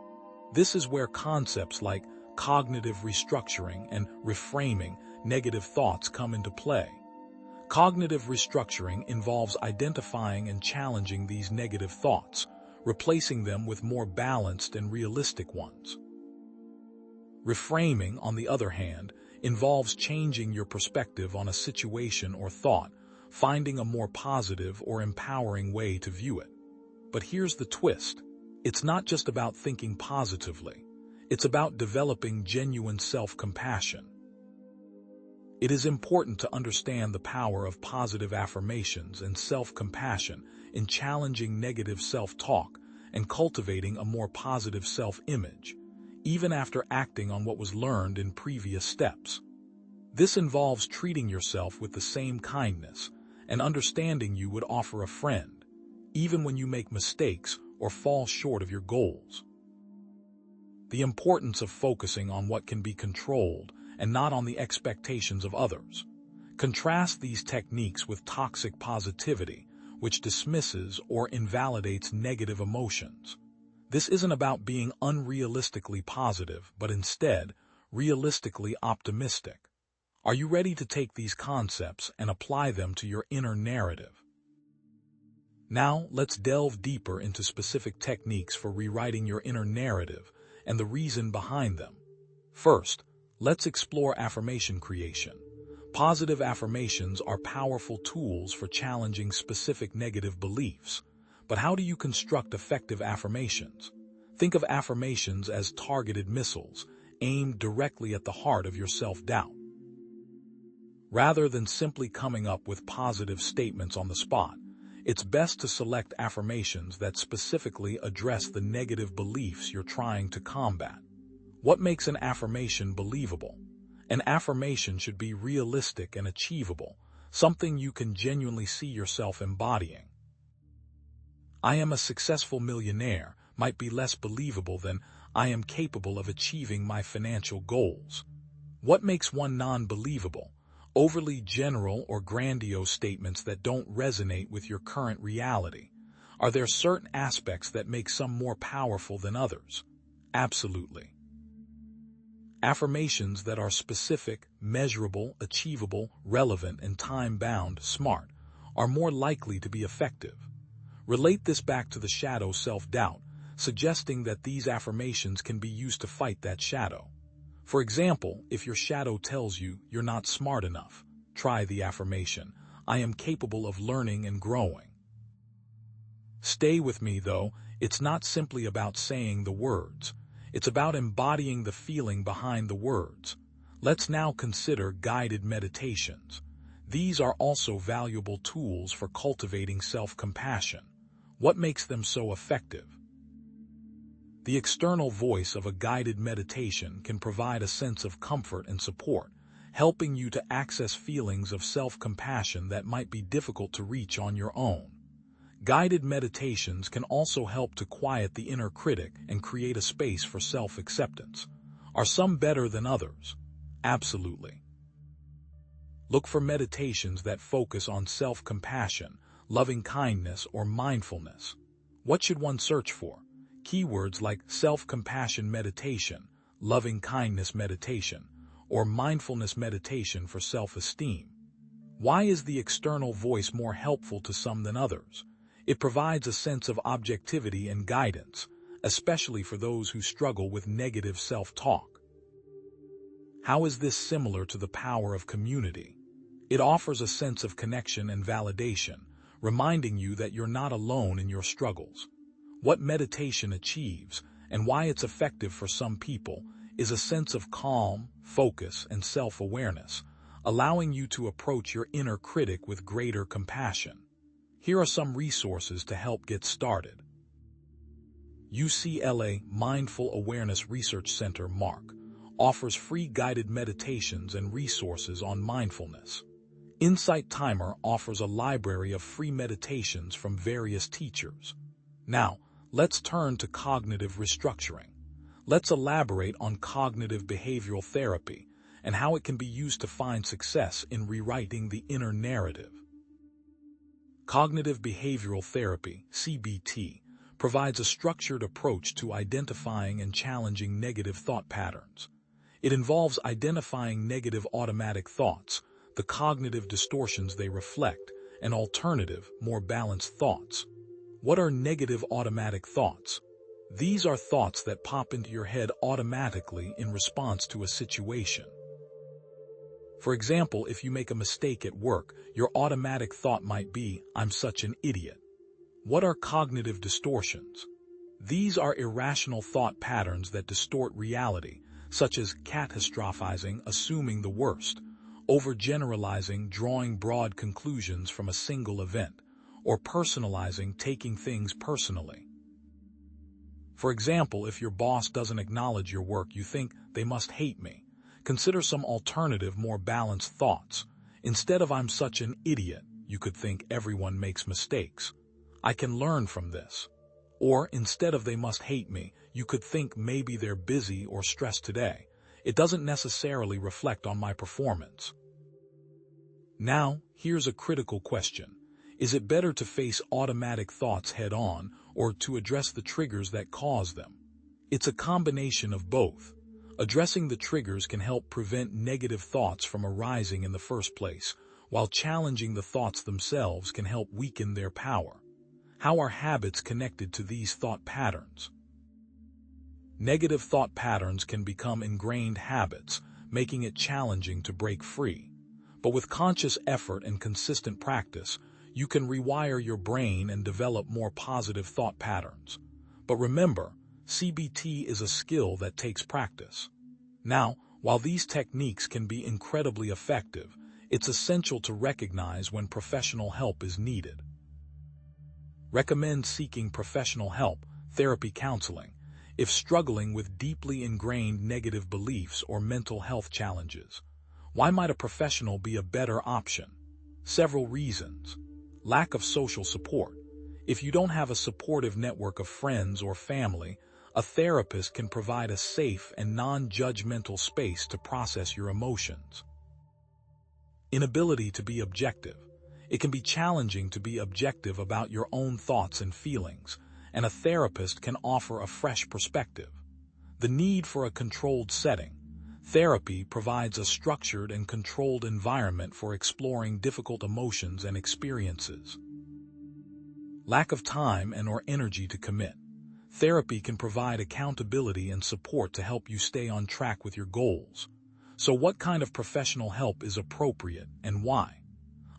This is where concepts like cognitive restructuring and reframing negative thoughts come into play. Cognitive restructuring involves identifying and challenging these negative thoughts, replacing them with more balanced and realistic ones. Reframing, on the other hand, involves changing your perspective on a situation or thought, finding a more positive or empowering way to view it. But here's the twist. It's not just about thinking positively. It's about developing genuine self-compassion. It is important to understand the power of positive affirmations and self-compassion in challenging negative self-talk and cultivating a more positive self-image, even after acting on what was learned in previous steps. This involves treating yourself with the same kindness and understanding you would offer a friend, even when you make mistakes or fall short of your goals. The importance of focusing on what can be controlled and not on the expectations of others. Contrast these techniques with toxic positivity, which dismisses or invalidates negative emotions. This isn't about being unrealistically positive, but instead, realistically optimistic. Are you ready to take these concepts and apply them to your inner narrative? Now, let's delve deeper into specific techniques for rewriting your inner narrative and the reason behind them. First, let's explore affirmation creation. Positive affirmations are powerful tools for challenging specific negative beliefs. But how do you construct effective affirmations? Think of affirmations as targeted missiles, aimed directly at the heart of your self-doubt. Rather than simply coming up with positive statements on the spot, it's best to select affirmations that specifically address the negative beliefs you're trying to combat. What makes an affirmation believable? An affirmation should be realistic and achievable, something you can genuinely see yourself embodying. I am a successful millionaire might be less believable than I am capable of achieving my financial goals. What makes one non-believable? Overly general or grandiose statements that don't resonate with your current reality. Are there certain aspects that make some more powerful than others? Absolutely. Affirmations that are specific, measurable, achievable, relevant, and time-bound, smart, are more likely to be effective. Relate this back to the shadow self-doubt, suggesting that these affirmations can be used to fight that shadow. For example, if your shadow tells you you're not smart enough, try the affirmation, I am capable of learning and growing. Stay with me, though. It's not simply about saying the words. It's about embodying the feeling behind the words. Let's now consider guided meditations. These are also valuable tools for cultivating self-compassion. What makes them so effective? The external voice of a guided meditation can provide a sense of comfort and support, helping you to access feelings of self-compassion that might be difficult to reach on your own. Guided meditations can also help to quiet the inner critic and create a space for self-acceptance. Are some better than others? Absolutely. Look for meditations that focus on self-compassion, loving-kindness, or mindfulness. What should one search for? Keywords like self-compassion meditation, loving-kindness meditation, or mindfulness meditation for self-esteem. Why is the external voice more helpful to some than others? It provides a sense of objectivity and guidance, especially for those who struggle with negative self-talk. How is this similar to the power of community? It offers a sense of connection and validation, reminding you that you're not alone in your struggles. What meditation achieves, and why it's effective for some people, is a sense of calm, focus, and self-awareness, allowing you to approach your inner critic with greater compassion. Here are some resources to help get started. UCLA Mindful Awareness Research Center, MARC, offers free guided meditations and resources on mindfulness. Insight Timer offers a library of free meditations from various teachers. Now, let's turn to cognitive restructuring. Let's elaborate on cognitive behavioral therapy and how it can be used to find success in rewriting the inner narrative. Cognitive behavioral therapy, CBT, provides a structured approach to identifying and challenging negative thought patterns. It involves identifying negative automatic thoughts, the cognitive distortions they reflect, and alternative, more balanced thoughts. What are negative automatic thoughts? These are thoughts that pop into your head automatically in response to a situation. For example, if you make a mistake at work, your automatic thought might be, "I'm such an idiot." What are cognitive distortions? These are irrational thought patterns that distort reality, such as catastrophizing, assuming the worst, overgeneralizing, drawing broad conclusions from a single event, or personalizing, taking things personally. For example, if your boss doesn't acknowledge your work, you think, "They must hate me." Consider some alternative, more balanced thoughts. Instead of "I'm such an idiot," you could think, "Everyone makes mistakes. I can learn from this." Or instead of "They must hate me," you could think, "Maybe they're busy or stressed today. It doesn't necessarily reflect on my performance." Now, here's a critical question. Is it better to face automatic thoughts head-on or to address the triggers that cause them? It's a combination of both. Addressing the triggers can help prevent negative thoughts from arising in the first place, while challenging the thoughts themselves can help weaken their power. How are habits connected to these thought patterns? Negative thought patterns can become ingrained habits, making it challenging to break free. But with conscious effort and consistent practice, you can rewire your brain and develop more positive thought patterns. But remember, CBT is a skill that takes practice. Now, while these techniques can be incredibly effective, it's essential to recognize when professional help is needed. Recommend seeking professional help, therapy, counseling, if struggling with deeply ingrained negative beliefs or mental health challenges. Why might a professional be a better option? Several reasons. Lack of social support. If you don't have a supportive network of friends or family, a therapist can provide a safe and non-judgmental space to process your emotions. Inability to be objective. It can be challenging to be objective about your own thoughts and feelings, and a therapist can offer a fresh perspective. The need for a controlled setting. Therapy provides a structured and controlled environment for exploring difficult emotions and experiences. Lack of time and/or energy to commit. Therapy can provide accountability and support to help you stay on track with your goals. So what kind of professional help is appropriate and why?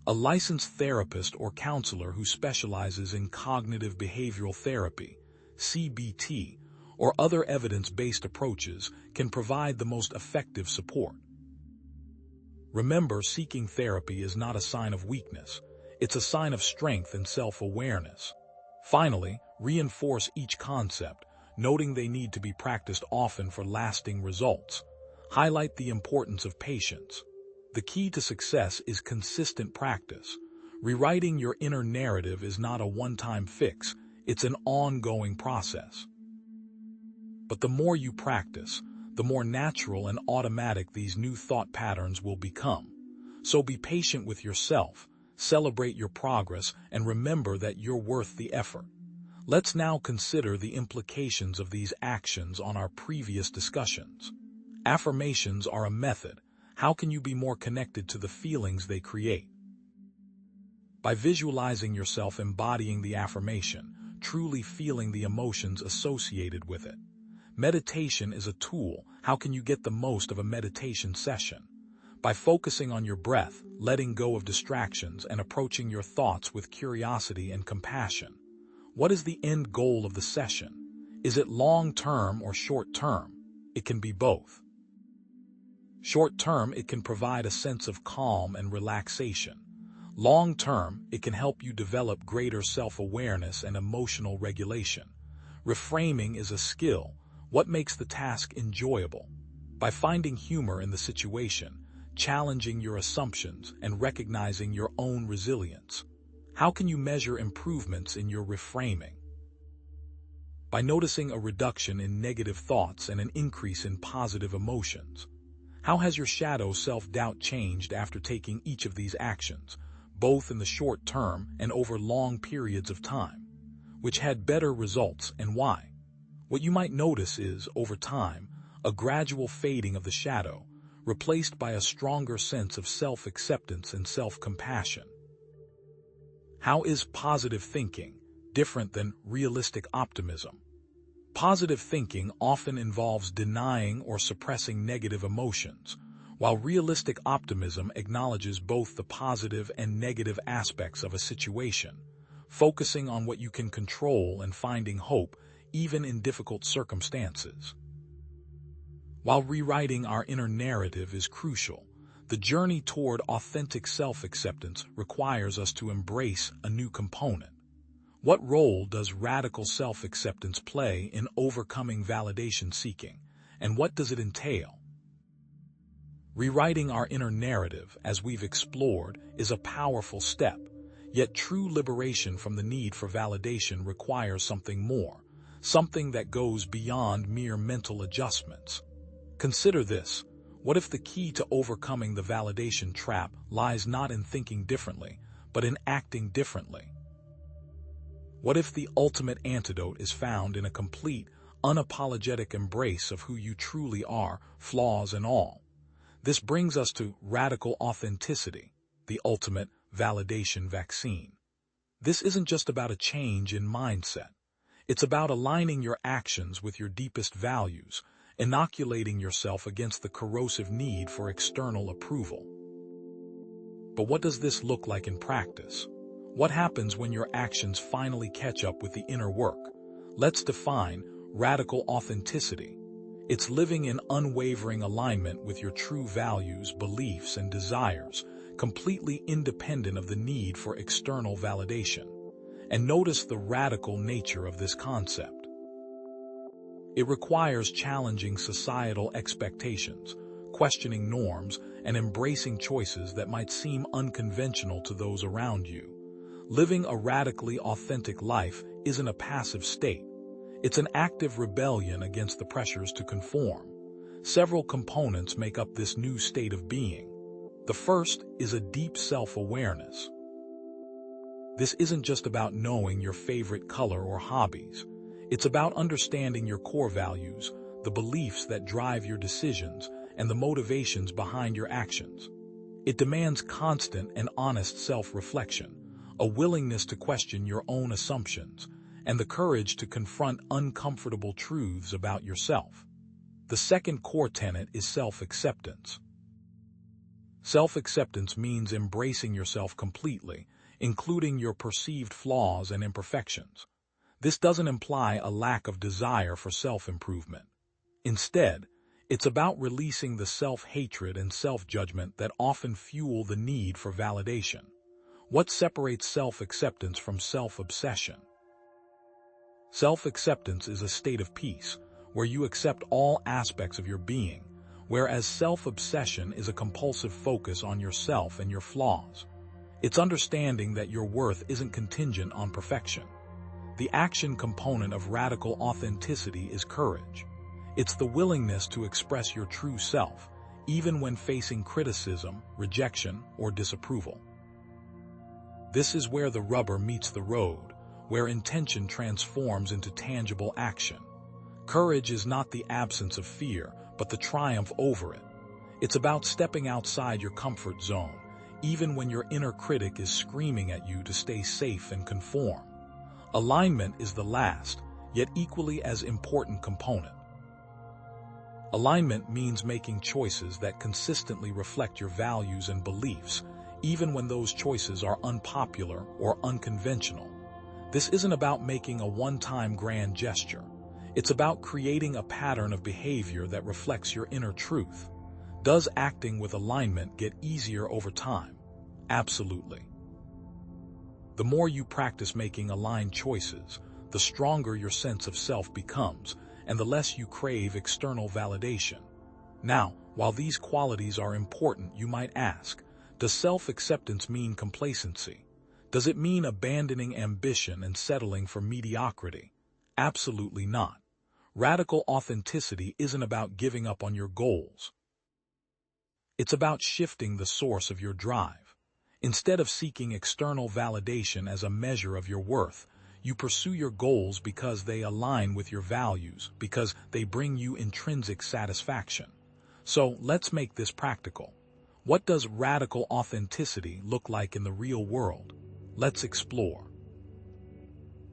A licensed therapist or counselor who specializes in cognitive behavioral therapy, CBT, or other evidence-based approaches can provide the most effective support. Remember, seeking therapy is not a sign of weakness. It's a sign of strength and self-awareness. Finally, reinforce each concept, noting they need to be practiced often for lasting results. Highlight the importance of patience. The key to success is consistent practice. Rewriting your inner narrative is not a one-time fix, it's an ongoing process. But the more you practice, the more natural and automatic these new thought patterns will become. So be patient with yourself, celebrate your progress, and remember that you're worth the effort. Let's now consider the implications of these actions on our previous discussions. Affirmations are a method. How can you be more connected to the feelings they create? By visualizing yourself embodying the affirmation, truly feeling the emotions associated with it. Meditation is a tool. How can you get the most of a meditation session? By focusing on your breath, letting go of distractions, and approaching your thoughts with curiosity and compassion. What is the end goal of the session? Is it long-term or short-term? It can be both. Short-term, it can provide a sense of calm and relaxation. Long-term, it can help you develop greater self-awareness and emotional regulation. Reframing is a skill. What makes the task enjoyable? By finding humor in the situation, challenging your assumptions, and recognizing your own resilience. How can you measure improvements in your reframing? By noticing a reduction in negative thoughts and an increase in positive emotions. How has your shadow self-doubt changed after taking each of these actions, both in the short term and over long periods of time? Which had better results and why? What you might notice is, over time, a gradual fading of the shadow, replaced by a stronger sense of self-acceptance and self-compassion. How is positive thinking different than realistic optimism? Positive thinking often involves denying or suppressing negative emotions, while realistic optimism acknowledges both the positive and negative aspects of a situation, focusing on what you can control and finding hope even in difficult circumstances. While rewriting our inner narrative is crucial, the journey toward authentic self-acceptance requires us to embrace a new component. What role does radical self-acceptance play in overcoming validation seeking, and what does it entail? Rewriting our inner narrative, as we've explored, is a powerful step, yet true liberation from the need for validation requires something more, something that goes beyond mere mental adjustments. Consider this. What if the key to overcoming the validation trap lies not in thinking differently, but in acting differently? What if the ultimate antidote is found in a complete, unapologetic embrace of who you truly are, flaws and all? This brings us to radical authenticity, the ultimate validation vaccine. This isn't just about a change in mindset. It's about aligning your actions with your deepest values, inoculating yourself against the corrosive need for external approval. But what does this look like in practice? What happens when your actions finally catch up with the inner work? Let's define radical authenticity. It's living in unwavering alignment with your true values, beliefs, and desires, completely independent of the need for external validation. And notice the radical nature of this concept. It requires challenging societal expectations, questioning norms, and embracing choices that might seem unconventional to those around you. Living a radically authentic life isn't a passive state. It's an active rebellion against the pressures to conform. Several components make up this new state of being. The first is a deep self-awareness. This isn't just about knowing your favorite color or hobbies. It's about understanding your core values, the beliefs that drive your decisions, and the motivations behind your actions. It demands constant and honest self-reflection, a willingness to question your own assumptions, and the courage to confront uncomfortable truths about yourself. The second core tenet is self-acceptance. Self-acceptance means embracing yourself completely, including your perceived flaws and imperfections. This doesn't imply a lack of desire for self-improvement. Instead, it's about releasing the self-hatred and self-judgment that often fuel the need for validation. What separates self-acceptance from self-obsession? Self-acceptance is a state of peace, where you accept all aspects of your being, whereas self-obsession is a compulsive focus on yourself and your flaws. It's understanding that your worth isn't contingent on perfection. The action component of radical authenticity is courage. It's the willingness to express your true self, even when facing criticism, rejection, or disapproval. This is where the rubber meets the road, where intention transforms into tangible action. Courage is not the absence of fear, but the triumph over it. It's about stepping outside your comfort zone, even when your inner critic is screaming at you to stay safe and conform. Alignment is the last, yet equally as important component. Alignment means making choices that consistently reflect your values and beliefs, even when those choices are unpopular or unconventional. This isn't about making a one-time grand gesture. It's about creating a pattern of behavior that reflects your inner truth. Does acting with alignment get easier over time? Absolutely. The more you practice making aligned choices, the stronger your sense of self becomes, and the less you crave external validation. Now, while these qualities are important, you might ask, does self-acceptance mean complacency? Does it mean abandoning ambition and settling for mediocrity? Absolutely not. Radical authenticity isn't about giving up on your goals. It's about shifting the source of your drive. Instead of seeking external validation as a measure of your worth, you pursue your goals because they align with your values, because they bring you intrinsic satisfaction. So let's make this practical. What does radical authenticity look like in the real world? Let's explore.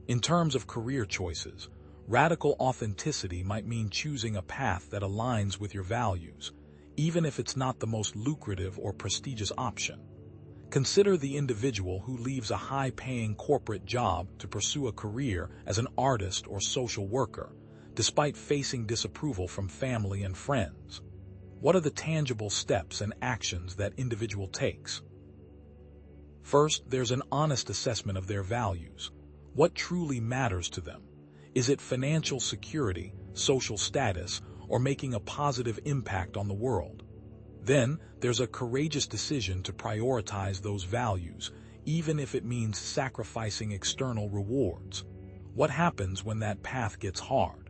In terms of career choices, radical authenticity might mean choosing a path that aligns with your values, even if it's not the most lucrative or prestigious option. Consider the individual who leaves a high-paying corporate job to pursue a career as an artist or social worker, despite facing disapproval from family and friends. What are the tangible steps and actions that individual takes? First, there's an honest assessment of their values. What truly matters to them? Is it financial security, social status, or making a positive impact on the world? Then, there's a courageous decision to prioritize those values, even if it means sacrificing external rewards. What happens when that path gets hard?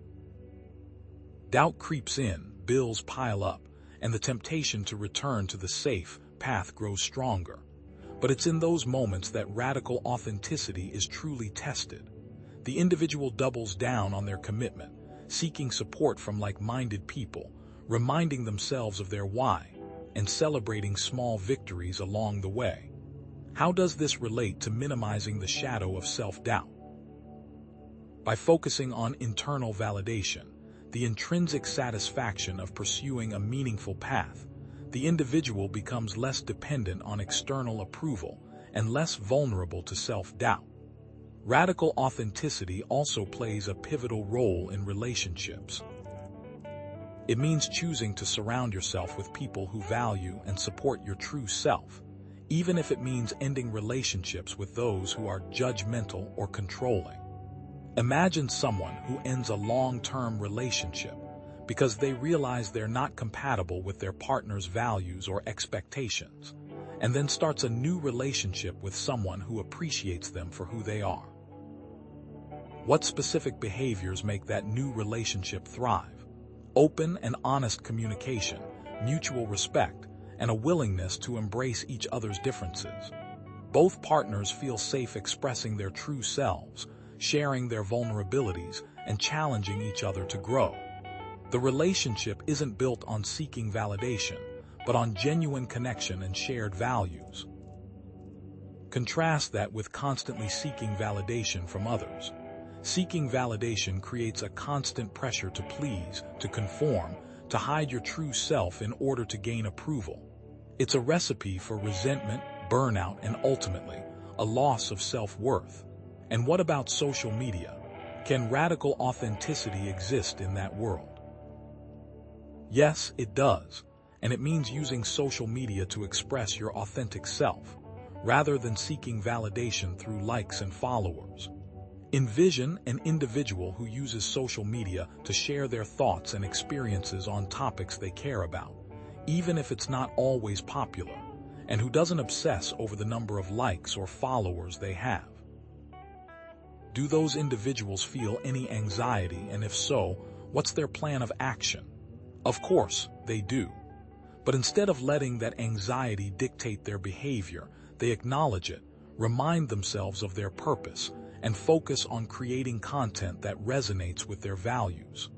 Doubt creeps in, bills pile up, and the temptation to return to the safe path grows stronger. But it's in those moments that radical authenticity is truly tested. The individual doubles down on their commitment, seeking support from like-minded people, reminding themselves of their why, and celebrating small victories along the way. How does this relate to minimizing the shadow of self-doubt? By focusing on internal validation, the intrinsic satisfaction of pursuing a meaningful path, the individual becomes less dependent on external approval and less vulnerable to self-doubt. Radical authenticity also plays a pivotal role in relationships. It means choosing to surround yourself with people who value and support your true self, even if it means ending relationships with those who are judgmental or controlling. Imagine someone who ends a long-term relationship because they realize they're not compatible with their partner's values or expectations, and then starts a new relationship with someone who appreciates them for who they are. What specific behaviors make that new relationship thrive? Open and honest communication, mutual respect, and a willingness to embrace each other's differences. Both partners feel safe expressing their true selves, sharing their vulnerabilities, and challenging each other to grow. The relationship isn't built on seeking validation, but on genuine connection and shared values. Contrast that with constantly seeking validation from others. Seeking validation creates a constant pressure to please, to conform, to hide your true self in order to gain approval. It's a recipe for resentment, burnout, and ultimately, a loss of self-worth. And what about social media? Can radical authenticity exist in that world? Yes, it does, and it means using social media to express your authentic self, rather than seeking validation through likes and followers. Envision an individual who uses social media to share their thoughts and experiences on topics they care about, even if it's not always popular, and who doesn't obsess over the number of likes or followers they have. Do those individuals feel any anxiety, and if so, what's their plan of action? Of course, they do. But instead of letting that anxiety dictate their behavior, they acknowledge it, remind themselves of their purpose, and focus on creating content that resonates with their values.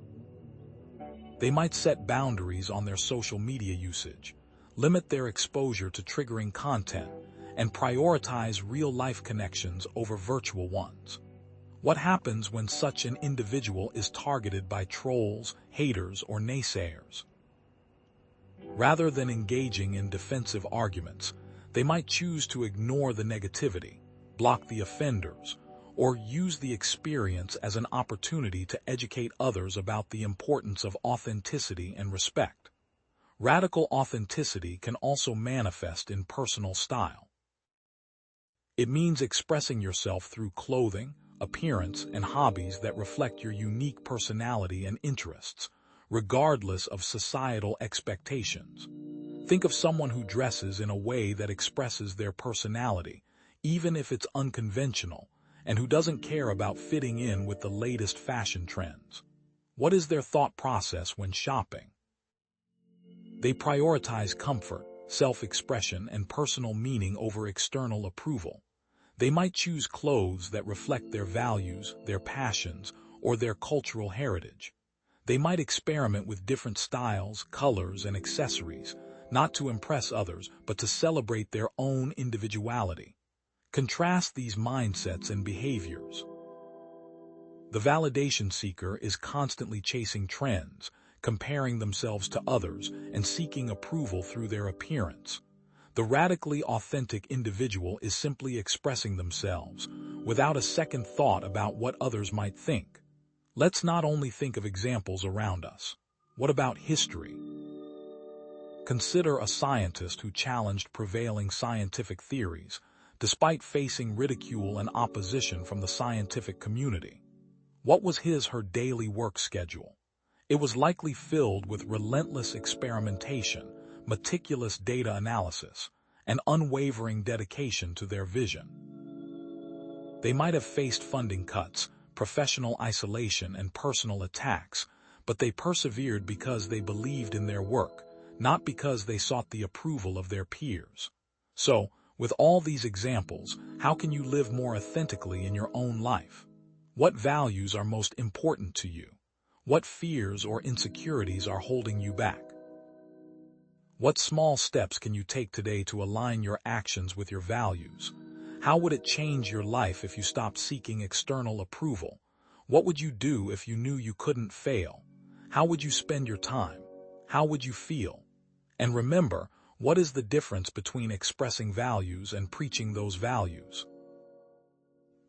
They might set boundaries on their social media usage, limit their exposure to triggering content, and prioritize real-life connections over virtual ones. What happens when such an individual is targeted by trolls, haters, or naysayers? Rather than engaging in defensive arguments, they might choose to ignore the negativity, block the offenders, or use the experience as an opportunity to educate others about the importance of authenticity and respect. Radical authenticity can also manifest in personal style. It means expressing yourself through clothing, appearance, and hobbies that reflect your unique personality and interests, regardless of societal expectations. Think of someone who dresses in a way that expresses their personality, even if it's unconventional, and who doesn't care about fitting in with the latest fashion trends. What is their thought process when shopping? They prioritize comfort, self-expression, and personal meaning over external approval. They might choose clothes that reflect their values, their passions, or their cultural heritage. They might experiment with different styles, colors, and accessories, not to impress others, but to celebrate their own individuality. Contrast these mindsets and behaviors. The validation seeker is constantly chasing trends, comparing themselves to others, and seeking approval through their appearance. The radically authentic individual is simply expressing themselves, without a second thought about what others might think. Let's not only think of examples around us. What about history? Consider a scientist who challenged prevailing scientific theories, despite facing ridicule and opposition from the scientific community. What was her daily work schedule? It was likely filled with relentless experimentation, meticulous data analysis, and unwavering dedication to their vision. They might have faced funding cuts, professional isolation, and personal attacks, but they persevered because they believed in their work, not because they sought the approval of their peers. So, with all these examples, how can you live more authentically in your own life? What values are most important to you? What fears or insecurities are holding you back? What small steps can you take today to align your actions with your values? How would it change your life if you stopped seeking external approval? What would you do if you knew you couldn't fail? How would you spend your time? How would you feel? And remember, what is the difference between expressing values and preaching those values?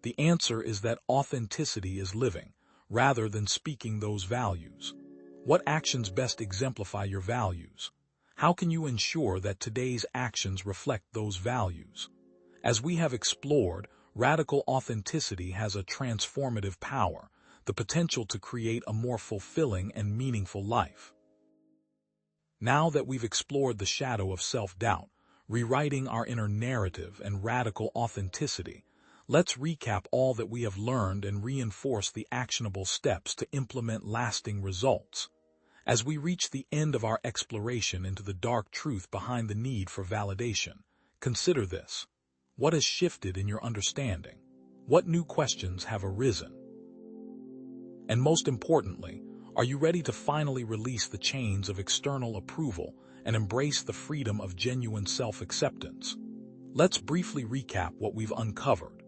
The answer is that authenticity is living, rather than speaking those values. What actions best exemplify your values? How can you ensure that today's actions reflect those values? As we have explored, radical authenticity has a transformative power, the potential to create a more fulfilling and meaningful life. Now that we've explored the shadow of self-doubt, rewriting our inner narrative, and radical authenticity, let's recap all that we have learned and reinforce the actionable steps to implement lasting results. As we reach the end of our exploration into the dark truth behind the need for validation, consider this. What has shifted in your understanding? What new questions have arisen? And most importantly, are you ready to finally release the chains of external approval and embrace the freedom of genuine self-acceptance? Let's briefly recap what we've uncovered.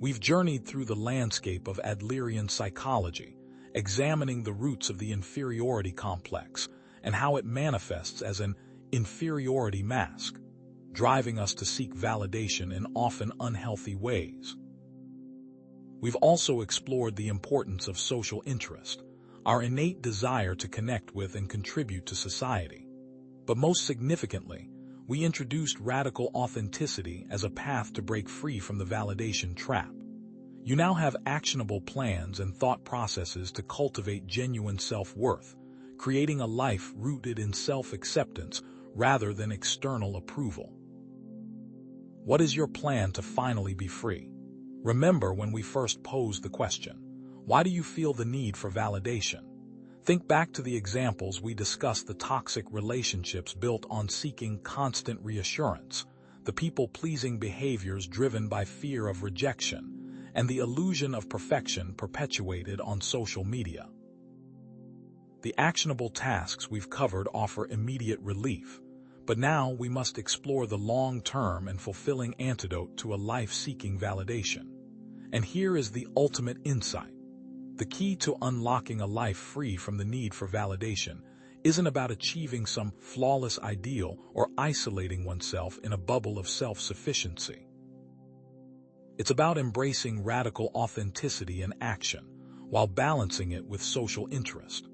We've journeyed through the landscape of Adlerian psychology, examining the roots of the inferiority complex and how it manifests as an inferiority mask, driving us to seek validation in often unhealthy ways. We've also explored the importance of social interest, our innate desire to connect with and contribute to society. But most significantly, we introduced radical authenticity as a path to break free from the validation trap. You now have actionable plans and thought processes to cultivate genuine self-worth, creating a life rooted in self-acceptance rather than external approval. What is your plan to finally be free? Remember when we first posed the question, why do you feel the need for validation? Think back to the examples we discussed: the toxic relationships built on seeking constant reassurance, the people-pleasing behaviors driven by fear of rejection, and the illusion of perfection perpetuated on social media. The actionable tasks we've covered offer immediate relief, but now we must explore the long-term and fulfilling antidote to a life seeking validation. And here is the ultimate insight. The key to unlocking a life free from the need for validation isn't about achieving some flawless ideal or isolating oneself in a bubble of self-sufficiency. It's about embracing radical authenticity in action, while balancing it with social interest.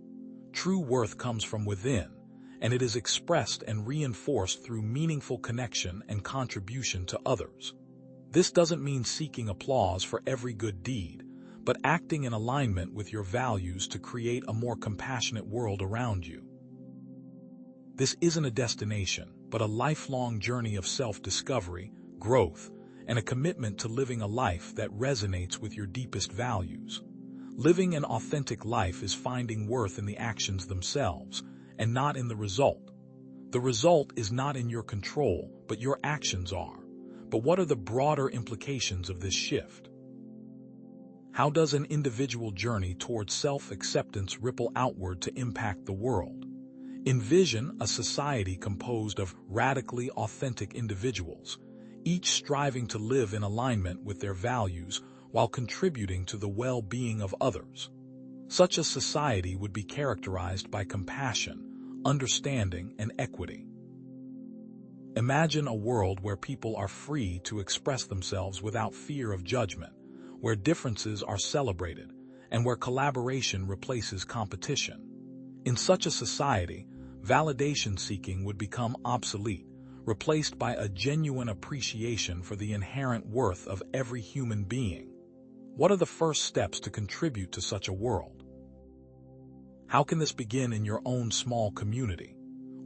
True worth comes from within, and it is expressed and reinforced through meaningful connection and contribution to others. This doesn't mean seeking applause for every good deed, but acting in alignment with your values to create a more compassionate world around you. This isn't a destination, but a lifelong journey of self-discovery, growth, and a commitment to living a life that resonates with your deepest values. Living an authentic life is finding worth in the actions themselves, and not in the result. The result is not in your control, but your actions are. But what are the broader implications of this shift? How does an individual journey towards self-acceptance ripple outward to impact the world? Envision a society composed of radically authentic individuals, each striving to live in alignment with their values while contributing to the well-being of others. Such a society would be characterized by compassion, understanding, and equity. Imagine a world where people are free to express themselves without fear of judgment, where differences are celebrated, and where collaboration replaces competition. In such a society, validation seeking would become obsolete, replaced by a genuine appreciation for the inherent worth of every human being. What are the first steps to contribute to such a world? How can this begin in your own small community?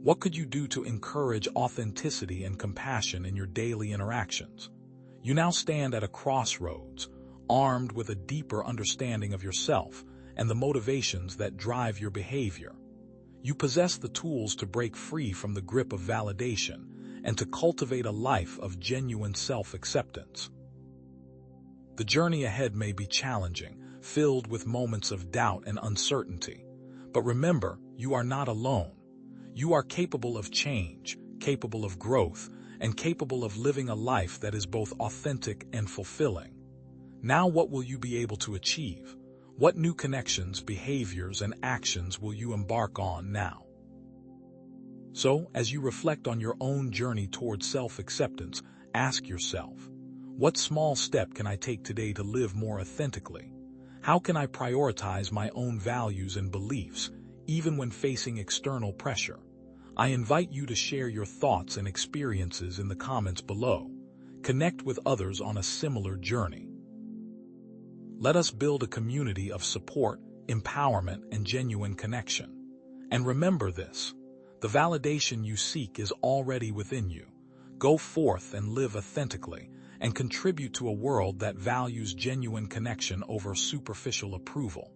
What could you do to encourage authenticity and compassion in your daily interactions? You now stand at a crossroads, armed with a deeper understanding of yourself and the motivations that drive your behavior. You possess the tools to break free from the grip of validation and to cultivate a life of genuine self-acceptance. The journey ahead may be challenging, filled with moments of doubt and uncertainty. But remember, you are not alone. You are capable of change, capable of growth, and capable of living a life that is both authentic and fulfilling. Now what will you be able to achieve? What new connections, behaviors, and actions will you embark on now? So, as you reflect on your own journey towards self-acceptance, ask yourself, what small step can I take today to live more authentically? How can I prioritize my own values and beliefs, even when facing external pressure? I invite you to share your thoughts and experiences in the comments below. Connect with others on a similar journey. Let us build a community of support, empowerment, and genuine connection. And remember this, the validation you seek is already within you. Go forth and live authentically, and contribute to a world that values genuine connection over superficial approval.